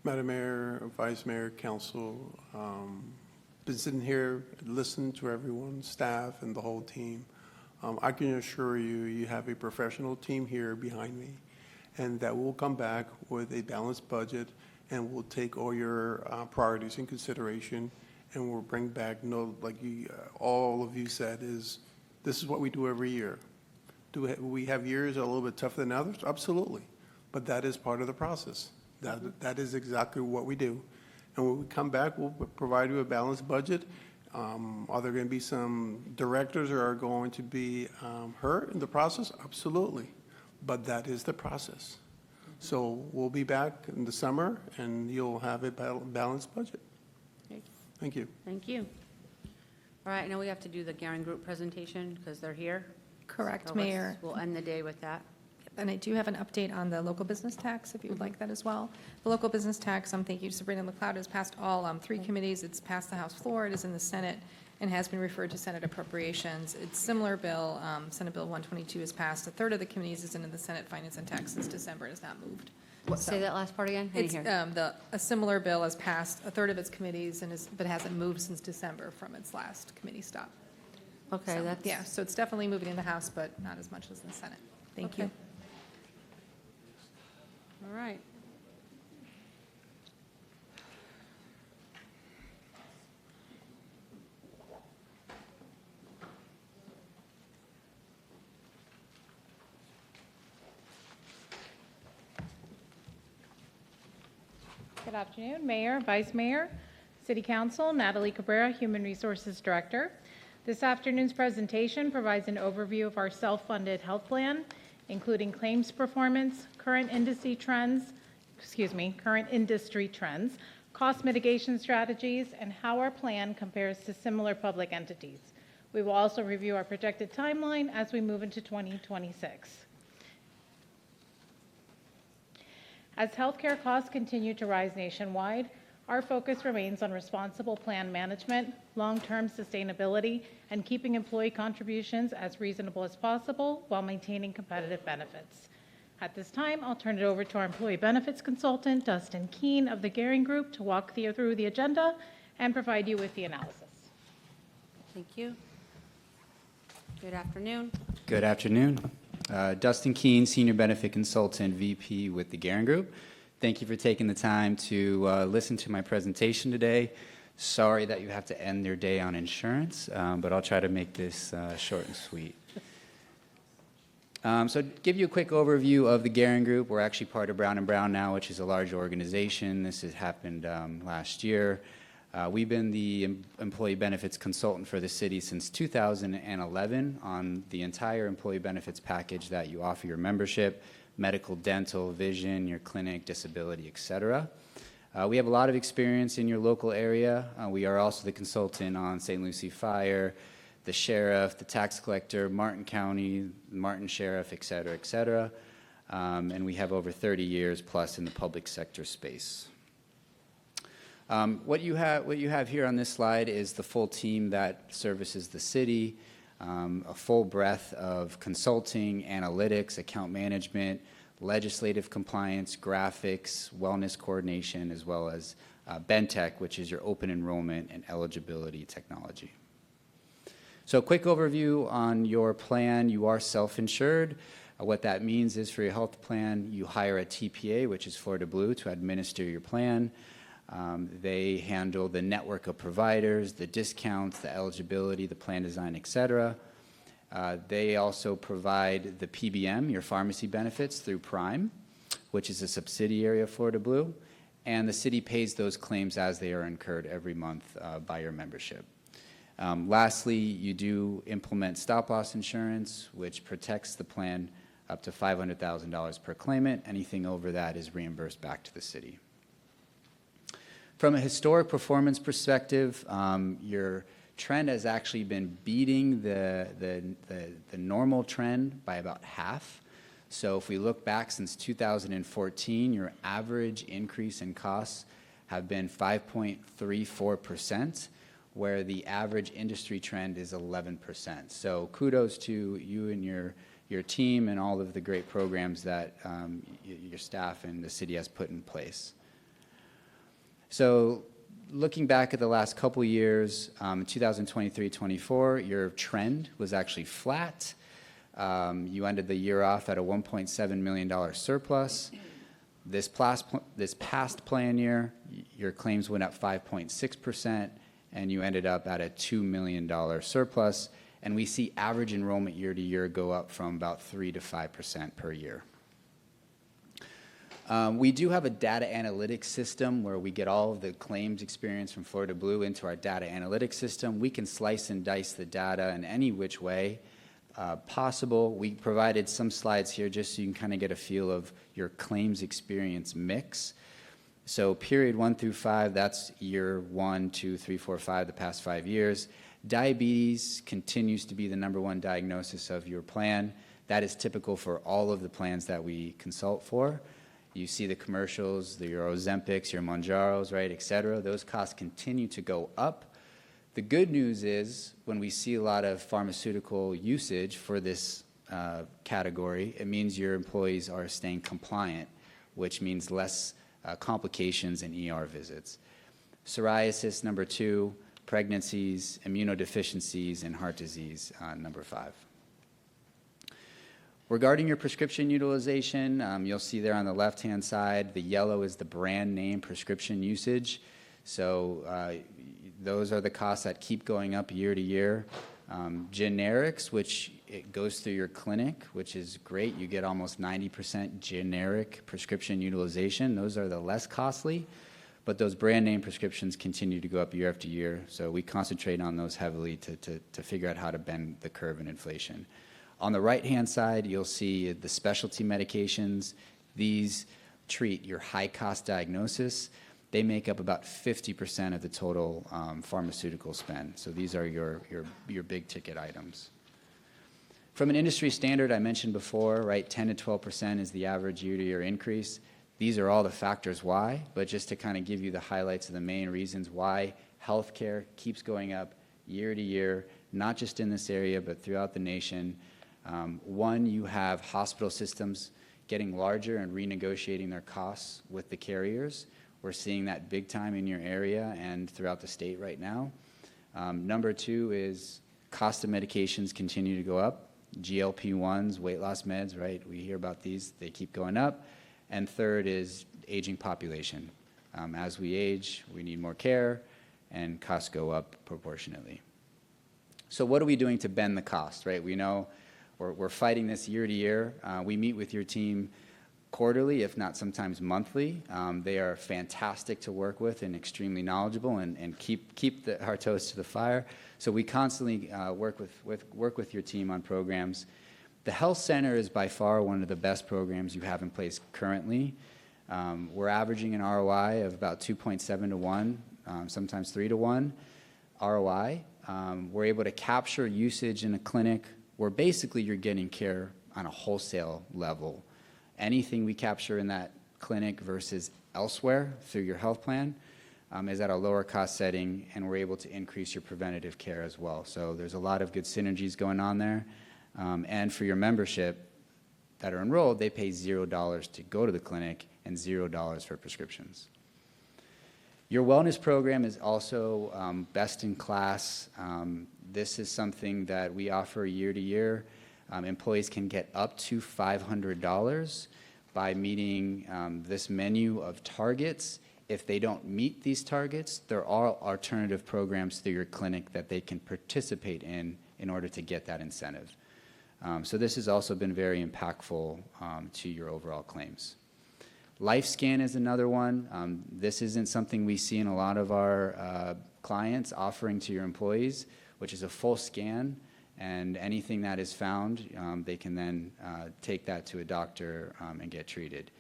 Madam Mayor, Vice Mayor, Council, been sitting here, listening to everyone, staff, and the whole team. I can assure you, you have a professional team here behind me, and that will come back with a balanced budget, and we'll take all your priorities in consideration, and we'll bring back, like all of you said, this is what we do every year. Do we have years that are a little bit tougher than others? Absolutely. But that is part of the process. That is exactly what we do. And when we come back, we'll provide you a balanced budget. Are there going to be some directors that are going to be hurt in the process? Absolutely. But that is the process. So we'll be back in the summer, and you'll have a balanced budget. Thank you. Thank you. All right, now we have to do the Garing Group presentation because they're here. Correct, So Mayor. we'll end the day with that. And I do have an update on the local business tax, if you would like that as well. The local business tax, thank you to Sabrina McLeod, has passed all three committees. It's passed the House floor, it is in the Senate, and has been referred to Senate Appropriations. It's similar bill, Senate Bill 122 is passed. A third of the committees is in the Senate Finance and Tax since December. It has not moved. Say that last part again? I didn't It's, hear. a similar bill has passed a third of its committees, but hasn't moved since December from its last committee stop. Okay, So, that's. Yeah, so it's definitely moving in the House, but not as much as in the Senate. Thank you. Okay. All right. Good afternoon, Mayor, Vice Mayor, City Council, Natalie Cabrera, Human Resources Director. This afternoon's presentation provides an overview of our self-funded health plan, including claims performance, current industry trends, cost mitigation strategies, and how our plan compares to similar public entities. We will also review our projected timeline as we move into 2026. As healthcare costs continue to rise nationwide, our focus remains on responsible plan management, long-term sustainability, and keeping employee contributions as reasonable as possible while maintaining competitive benefits. At this time, I'll turn it over to our employee benefits consultant, Dustin Keene of the Garing Group, to walk through the agenda and provide you with the analysis. Thank you. Good afternoon. Good afternoon. Dustin Keene, Senior Benefit Consultant, VP with the Garing Group. Thank you for taking the time to listen to my presentation today. Sorry that you have to end your day on insurance, but I'll try to make this short and sweet. So to give you a quick overview of the Garing Group, we're actually part of Brown & Brown now, which is a large organization. This has happened last year. We've been the employee benefits consultant for the city since 2011 on the entire employee benefits package that you offer your membership: medical, dental, vision, your clinic, disability, et cetera. We have a lot of experience in your local area. We are also the consultant on St. Lucie Fire, the sheriff, the tax collector, Martin County, Martin Sheriff, et cetera, et cetera. And we have over 30 years plus in the public sector space. What you have here on this slide is the full team that services the city, a full breadth of consulting, analytics, account management, legislative compliance, graphics, wellness coordination, as well as BenTech, which is your open enrollment and eligibility technology. So a quick overview on your plan. You are self-insured. What that means is for your health plan, you hire a TPA, which is Florida Blue, to administer your plan. They handle the network of providers, the discounts, the eligibility, the plan design, et cetera. They also provide the PBM, your pharmacy benefits, through Prime. which is a subsidiary of Florida Blue, and the city pays those claims as they are incurred every month by your membership. Lastly, you do implement stop-loss insurance, which protects the plan up to $500,000 per claimant. Anything over that is reimbursed back to the city. From a historic performance perspective, your trend has actually been beating the normal trend by about half. So if we look back since 2014, your average increase in costs have been 5.34%, where the average industry trend is 11%. So kudos to you and your team and all of the great programs that your staff and the city has put in place. So looking back at the last couple years, 2023-24, your trend was actually flat. You ended the year off at a $1.7 million surplus. This past plan year, your claims went up 5.6%, and you ended up at a $2 million surplus. And we see average enrollment year to year go up from about 3 to 5% per year. We do have a data analytics system where we get all of the claims experience from Florida Blue into our data analytics system. We can slice and dice the data in any which way possible. We provided some slides here just so you can kind of get a feel of your claims experience mix. So period 1 through 5, that's year 1, 2, 3, 4, 5, the past 5 years. Diabetes continues to be the #1 diagnosis of your plan. That is typical for all of the plans that we consult for. You see the commercials, your Ozempics, your Mounjaros, right, et cetera. Those costs continue to go up. The good news is when we see a lot of pharmaceutical usage for this category, it means your employees are staying compliant, which means less complications and ER visits. Psoriasis, #2, pregnancies, immunodeficiencies, and heart disease, #5. Regarding your prescription utilization, you'll see there on the left-hand side, the yellow is the brand name prescription usage. So those are the costs that keep going up year to year. Generics, which it goes through your clinic, which is great. You get almost 90% generic prescription utilization. Those are the less costly, but those brand name prescriptions continue to go up year after year. So we concentrate on those heavily to figure out how to bend the curve in inflation. On the right-hand side, you'll see the specialty medications. These treat your high-cost diagnosis. They make up about 50% of the total pharmaceutical spend. So these are your big-ticket items. From an industry standard, I mentioned before, right, 10 to 12% is the average year-to-year increase. These are all the factors why, but just to kind of give you the highlights of the main reasons why healthcare keeps going up year to year, not just in this area, but throughout the nation. One, you have hospital systems getting larger and renegotiating their costs with the carriers. We're seeing that big time in your area and throughout the state right now. #2 is cost of medications continue to go up. GLP-1s, weight loss meds, right? We hear about these. They keep going up. And third is aging population. As we age, we need more care, and costs go up proportionately. So what are we doing to bend the cost, right? We know we're fighting this year to year. We meet with your team quarterly, if not sometimes monthly. They are fantastic to work with and extremely knowledgeable and keep our toes to the fire. So we constantly work with your team on programs. The health center is by far one of the best programs you have in place currently. We're averaging an ROI of about 2.7 to 1, sometimes 3 to 1 ROI. We're able to capture usage in a clinic where basically you're getting care on a wholesale level. Anything we capture in that clinic versus elsewhere through your health plan is at a lower cost setting, and we're able to increase your preventative care as well. So there's a lot of good synergies going on there. And for your membership that are enrolled, they pay $0 to go to the clinic and $0 for prescriptions. Your wellness program is also best in class. This is something that we offer year to year. Employees can get up to $500 by meeting this menu of targets. If they don't meet these targets, there are alternative programs through your clinic that they can participate in order to get that incentive. So this has also been very impactful to your overall claims. LifeScan is another one. This isn't something we see in a lot of our clients offering to your employees, which is a full scan, and anything that is found, they can then take that to a doctor and get treated.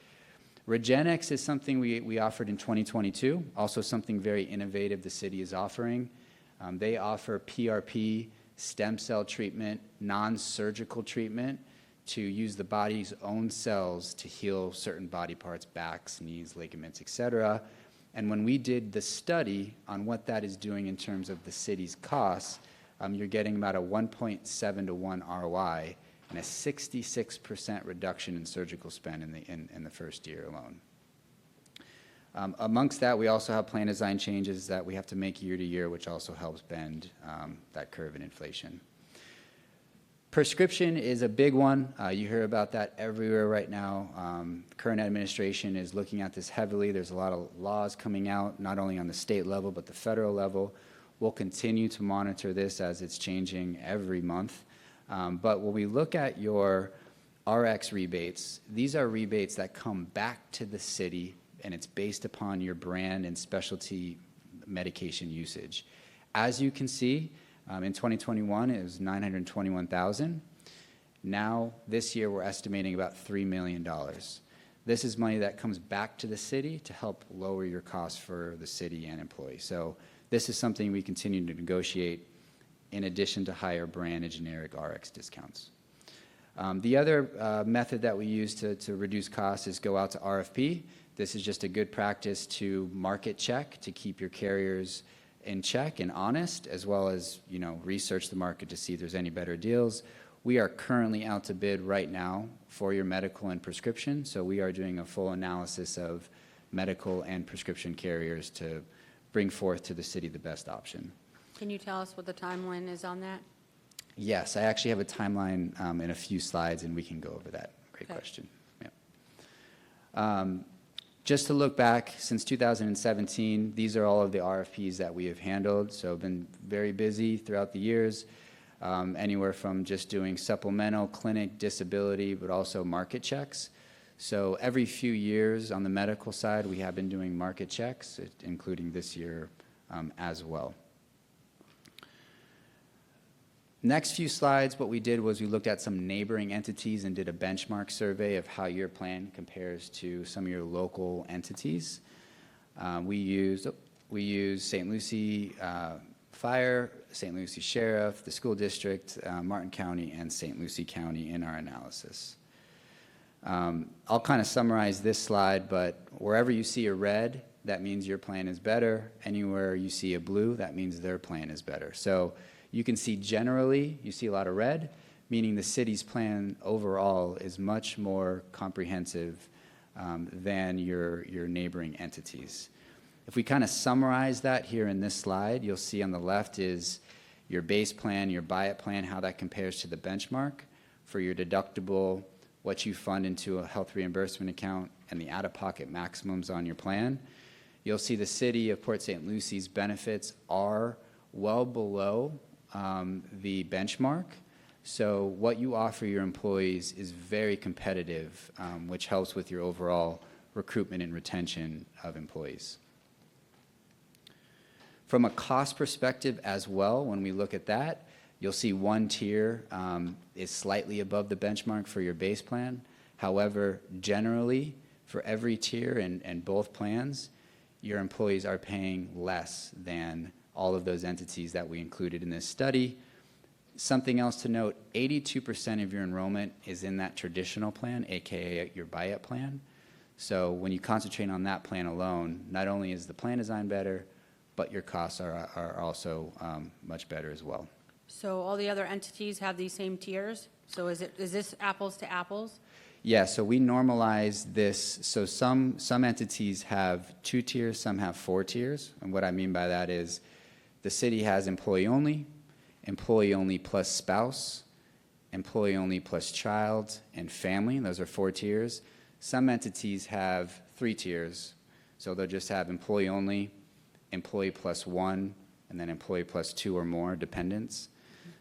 Regenix is something we offered in 2022, also something very innovative the city is offering. They offer PRP, stem cell treatment, non-surgical treatment to use the body's own cells to heal certain body parts, backs, knees, ligaments, etc. And when we did the study on what that is doing in terms of the city's costs, you're getting about a 1.7 to 1 ROI and a 66% reduction in surgical spend in the first year alone. Amongst that, we also have plan design changes that we have to make year to year, which also helps bend that curve in inflation. Prescription is a big one. You hear about that everywhere right now. Current administration is looking at this heavily. There's a lot of laws coming out, not only on the state level, but the federal level. We'll continue to monitor this as it's changing every month. But when we look at your RX rebates, these are rebates that come back to the city, and it's based upon your brand and specialty medication usage. As you can see, in 2021, it was $921,000. Now, this year, we're estimating about $3 million. This is money that comes back to the city to help lower your costs for the city and employees. So this is something we continue to negotiate in addition to higher brand and generic RX discounts. The other method that we use to reduce costs is go out to RFP. This is just a good practice to market check, to keep your carriers in check and honest, as well as, research the market to see if there's any better deals. We are currently out to bid right now for your medical and prescription, so we are doing a full analysis of medical and prescription carriers to bring forth to the city the best option. Can you tell us what the timeline is on that? Yes, I actually have a timeline in a few slides, and we can go over that. Great Okay. question. Yeah. Just to look back, since 2017, these are all of the RFPs that we have handled, so been very busy throughout the years, anywhere from just doing supplemental, clinic, disability, but also market checks. So every few years on the medical side, we have been doing market checks, including this year as well. Next few slides, what we did was we looked at some neighboring entities and did a benchmark survey of how your plan compares to some of your local entities. We used St. Lucie Fire, St. Lucie Sheriff, the school district, Martin County, and St. Lucie County in our analysis. I'll kind of summarize this slide, but wherever you see a red, that means your plan is better. Anywhere you see a blue, that means their plan is better. So you can see generally, you see a lot of red, meaning the city's plan overall is much more comprehensive than your neighboring entities. If we kind of summarize that here in this slide, you'll see on the left is your base plan, your buy-it plan, how that compares to the benchmark for your deductible, what you fund into a health reimbursement account, and the out-of-pocket maximums on your plan. You'll see the city of Port St. Lucie's benefits are well below the benchmark. So what you offer your employees is very competitive, which helps with your overall recruitment and retention of employees. From a cost perspective as well, when we look at that, you'll see one tier is slightly above the benchmark for your base plan. However, generally, for every tier and both plans, your employees are paying less than all of those entities that we included in this study. Something else to note, 82% of your enrollment is in that traditional plan, AKA your buy-it plan. So when you concentrate on that plan alone, not only is the plan design better, but your costs are also much better as well. So all the other entities have these same tiers? So is this apples to apples? Yeah, so we normalize this. So some entities have 2 tiers, some have 4 tiers. And what I mean by that is the city has employee only plus spouse, employee only plus child, and family. Those are 4 tiers. Some entities have 3 tiers. So they'll just have employee only, employee plus 1, and then employee plus 2 or more dependents.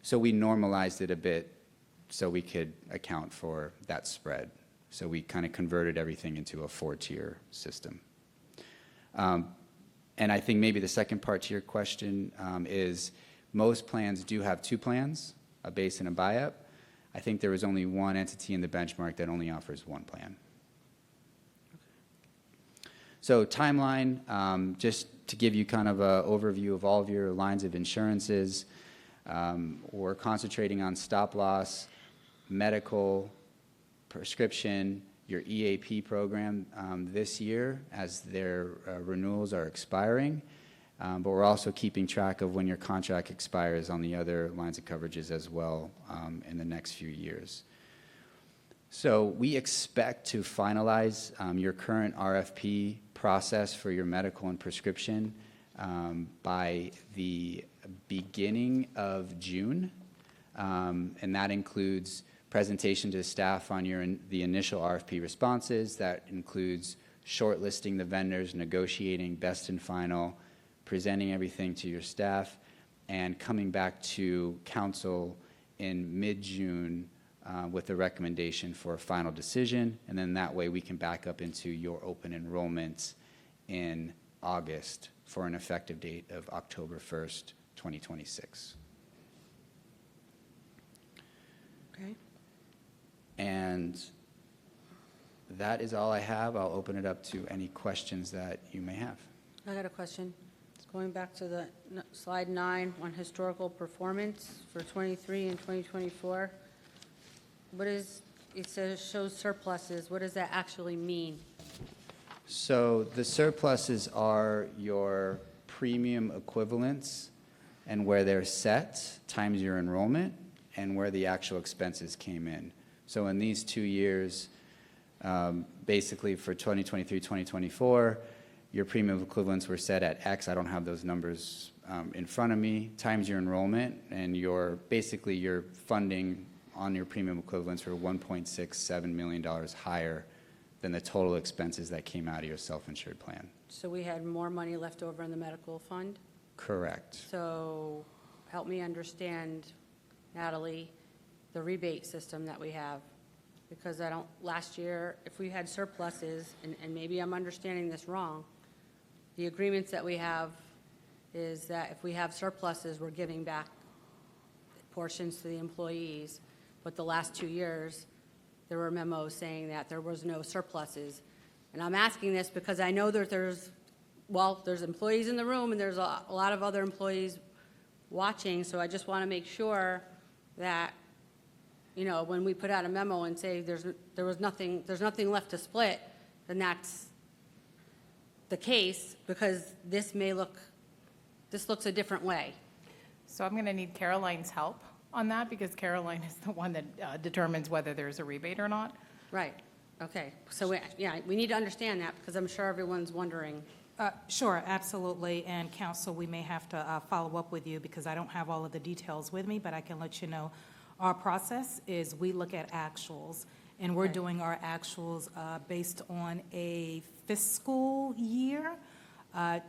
So we normalized it a bit so we could account for that spread So we kind of converted everything into a 4-tier system. And I think maybe the second part to your question is most plans do have 2 plans, a base and a buy-up. I think there is only one entity in the benchmark that only offers 1 plan. So timeline, just to give you kind of an overview of all of your lines of insurances, we're concentrating on stop loss, medical, prescription, your EAP program this year as their renewals are expiring. But we're also keeping track of when your contract expires on the other lines of coverages as well in the next few years. So we expect to finalize your current RFP process for your medical and prescription by the beginning of June. And that includes presentation to staff on the initial RFP responses. That includes shortlisting the vendors, negotiating best and final, presenting everything to your staff, and coming back to council in mid-June with a recommendation for a final decision. And then that way we can back up into your open enrollment in August for an effective date of October 1st, 2026. Okay. And that is all I have. I'll open it up to any questions that you may have. I got a question. Going back to the slide 9 on historical performance for 23 and 2024. What is, it says shows surpluses. What does that actually mean? So the surpluses are your premium equivalents and where they're set times your enrollment and where the actual expenses came in. So in these 2 years, basically for 2023, 2024, your premium equivalents were set at X. I don't have those numbers in front of me, times your enrollment, and basically your funding on your premium equivalents were $1.67 million higher than the total expenses that came out of your self-insured plan. So we had more money left over in the medical fund? Correct. So help me understand, Natalie, the rebate system that we have. Because last year, if we had surpluses, and maybe I'm understanding this wrong, the agreements that we have is that if we have surpluses, we're giving back portions to the employees. But the last 2 years, there were memos saying that there was no surpluses. And I'm asking this because I know that there's employees in the room and there's a lot of other employees watching. So I just want to make sure that, when we put out a memo and say there's nothing left to split, then that's the case, because this looks a different way. So I'm going to need Caroline's help on that, because Caroline is the one that determines whether there's a rebate or not. Right, okay. So, we need to understand that, because I'm sure everyone's wondering. Sure, absolutely. And council, we may have to follow up with you because I don't have all of the details with me, but I can let you know. Our process is we look at actuals, and we're doing our actuals based on a fiscal year.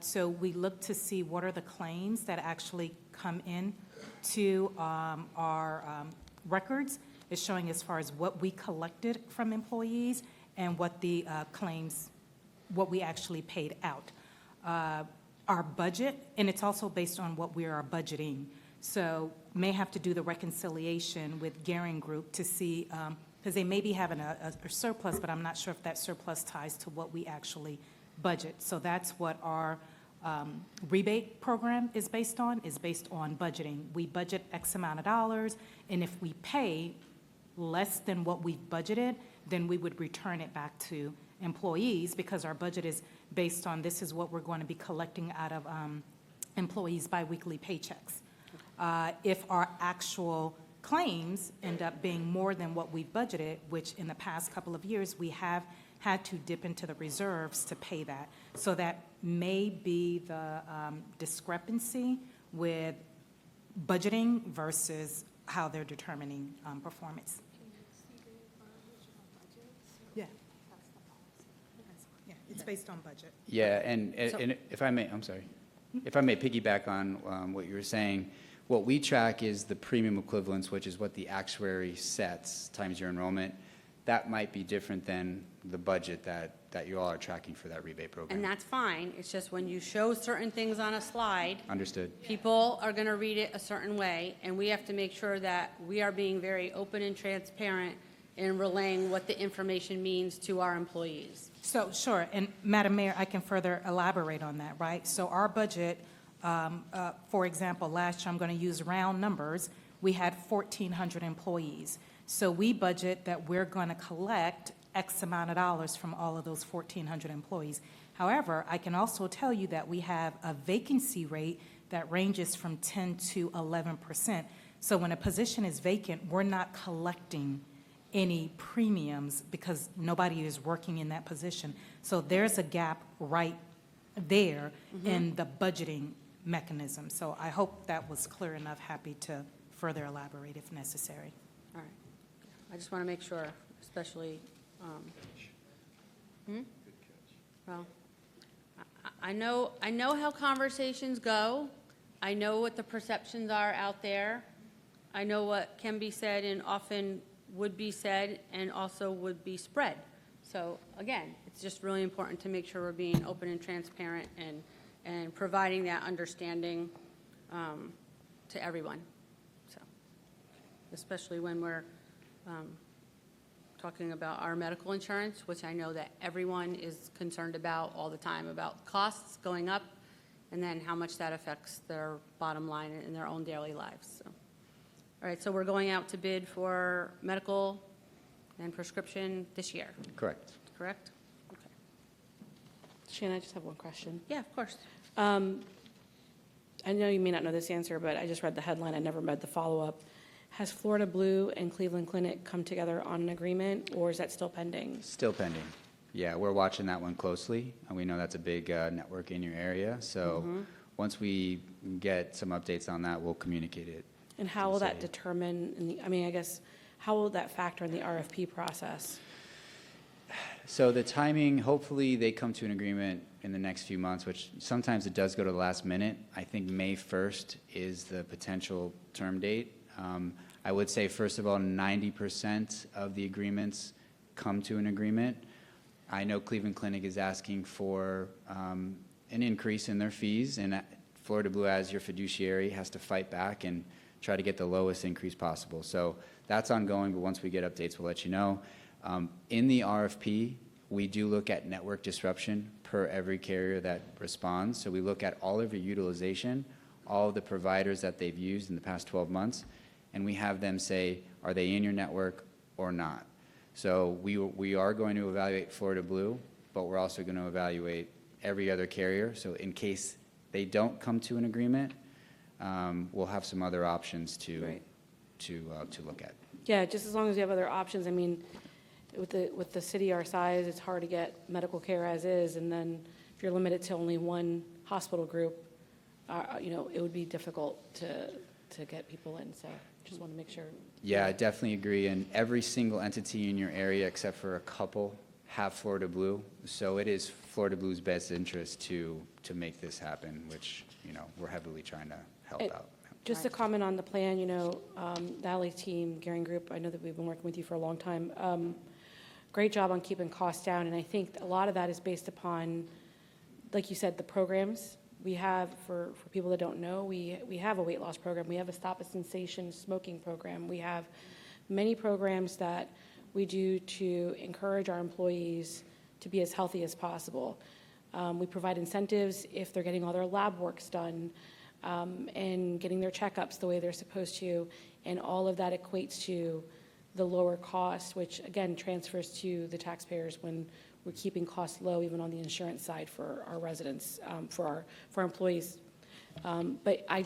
So we look to see what are the claims that actually come in to our records. It's showing as far as what we collected from employees and what the claims, what we actually paid out. Our budget, and it's also based on what we are budgeting. So may have to do the reconciliation with Garing Group to see, because they may be having a surplus, but I'm not sure if that surplus ties to what we actually budget. So that's what our rebate program is based on budgeting. We budget X amount of dollars, and if we pay less than what we've budgeted, then we would return it back to employees, because our budget is based on this is what we're going to be collecting out of employees' biweekly paychecks. If our actual claims end up being more than what we budgeted, which in the past couple of years we have had to dip into the reserves to pay that. So that may be the discrepancy with budgeting versus how they're determining performance. Yeah. Yeah, it's based on budget. Yeah, and if I may, I'm sorry. If I may piggyback on what you were saying, what we track is the premium equivalence, which is what the actuary sets times your enrollment. that might be different than the budget that you all are tracking for that rebate program. And that's fine. It's just when you show certain things on a slide, Understood. people are going to read it a certain way, and we have to make sure that we are being very open and transparent in relaying what the information means to our employees. So, sure, and Madam Mayor, I can further elaborate on that, right? So our budget, for example, last year, I'm going to use round numbers, we had 1,400 employees. So we budget that we're going to collect X amount of dollars from all of those 1,400 employees. However, I can also tell you that we have a vacancy rate that ranges from 10 to 11%. So when a position is vacant, we're not collecting any premiums because nobody is working in that position. So there's a gap right there in the budgeting mechanism. So I hope that was clear enough. Happy to further elaborate if necessary. All right. I just want to make sure, especially, well, I know how conversations go. I know what the perceptions are out there. I know what can be said and often would be said and also would be spread. So again, it's just really important to make sure we're being open and transparent and providing that understanding to everyone. So, especially when we're talking about our medical insurance, which I know that everyone is concerned about all the time, about costs going up and then how much that affects their bottom line in their own daily lives. So. All right, so we're going out to bid for medical and prescription this year, Correct. correct? Okay. Shannon, I just have one question. Yeah, of course. I know you may not know this answer, but I just read the headline. I never read the follow-up. Has Florida Blue and Cleveland Clinic come together on an agreement, or is that still pending? Still pending. Yeah, we're watching that one closely, and we know that's a big network in your area. So once we get some updates on that, we'll communicate it. And how will that determine, I guess, how will that factor in the RFP process? So the timing, hopefully they come to an agreement in the next few months, which sometimes it does go to the last minute. I think May 1st is the potential term date. I would say, first of all, 90% of the agreements come to an agreement. I know Cleveland Clinic is asking for an increase in their fees, and Florida Blue, as your fiduciary, has to fight back and try to get the lowest increase possible. So that's ongoing, but once we get updates, we'll let you know. In the RFP, we do look at network disruption per every carrier that responds. So we look at all of your utilization, all of the providers that they've used in the past 12 months, and we have them say, are they in your network or not? So we are going to evaluate Florida Blue, but we're also going to evaluate every other carrier. So in case they don't come to an agreement, we'll have some other options to look at. Yeah, just as long as you have other options. I mean, with the city our size, it's hard to get medical care as is, and then if you're limited to only one hospital group, it would be difficult to get people in. So just want to make sure. Yeah, I definitely agree. And every single entity in your area, except for a couple, have Florida Blue. So it is Florida Blue's best interest to make this happen, which we're heavily trying to help out. Just to comment on the plan, the LA team, Gearing Group, I know that we've been working with you for a long time. Great job on keeping costs down, and I think a lot of that is based upon, like you said, the programs we have for people that don't know. We have a weight loss program. We have a Stop a Sensation smoking program. We have many programs that we do to encourage our employees to be as healthy as possible. We provide incentives if they're getting all their lab works done, and getting their checkups the way they're supposed to, and all of that equates to the lower cost, which again transfers to the taxpayers when we're keeping costs low, even on the insurance side for our residents, for our employees. But I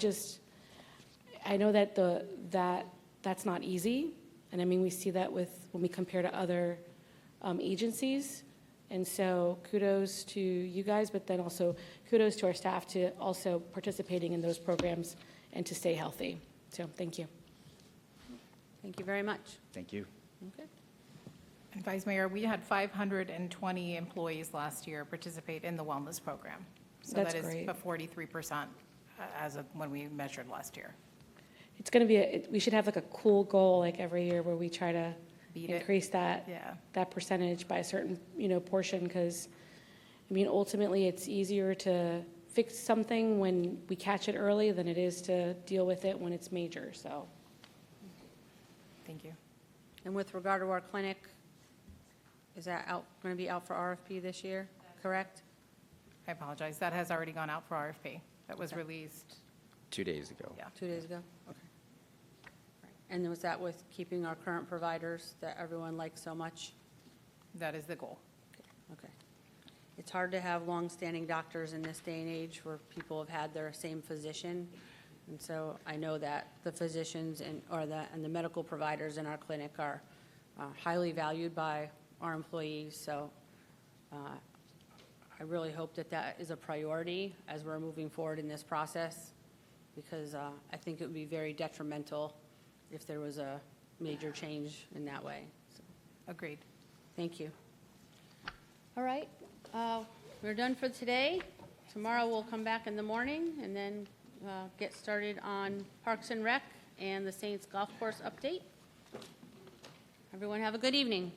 know that that's not easy, and I mean we see that when we compare to other agencies. And so kudos to you guys, but then also kudos to our staff to also participating in those programs and to stay healthy. So thank you. Thank you very much. Thank you. Okay. And Vice Mayor, we had 520 employees last year participate in the wellness program. So That's that is great. about 43% as of when we measured last year. It's going to be we should have like a cool goal like every year where we try to Beat it. increase that, Yeah. that percentage by a certain, portion, because, I mean, ultimately, it's easier to fix something when we catch it early than it is to deal with it when it's major, so. Thank you. And with regard to our clinic, is that going to be out for RFP this year, correct? I apologize. That has already gone out for RFP. That was released. 2 days ago. Yeah. 2 days ago? Okay. And was that with keeping our current providers that everyone likes so much? That is the goal. Okay. It's hard to have longstanding doctors in this day and age where people have had their same physician. And so I know that the physicians and the medical providers in our clinic are highly valued by our employees. So I really hope that that is a priority as we're moving forward in this process, because I think it would be very detrimental if there was a major change in that way. So, Agreed. thank you. All right, we're done for today. Tomorrow we'll come back in the morning and then get started on Parks and Rec and the Saints Golf Course update. Everyone have a good evening.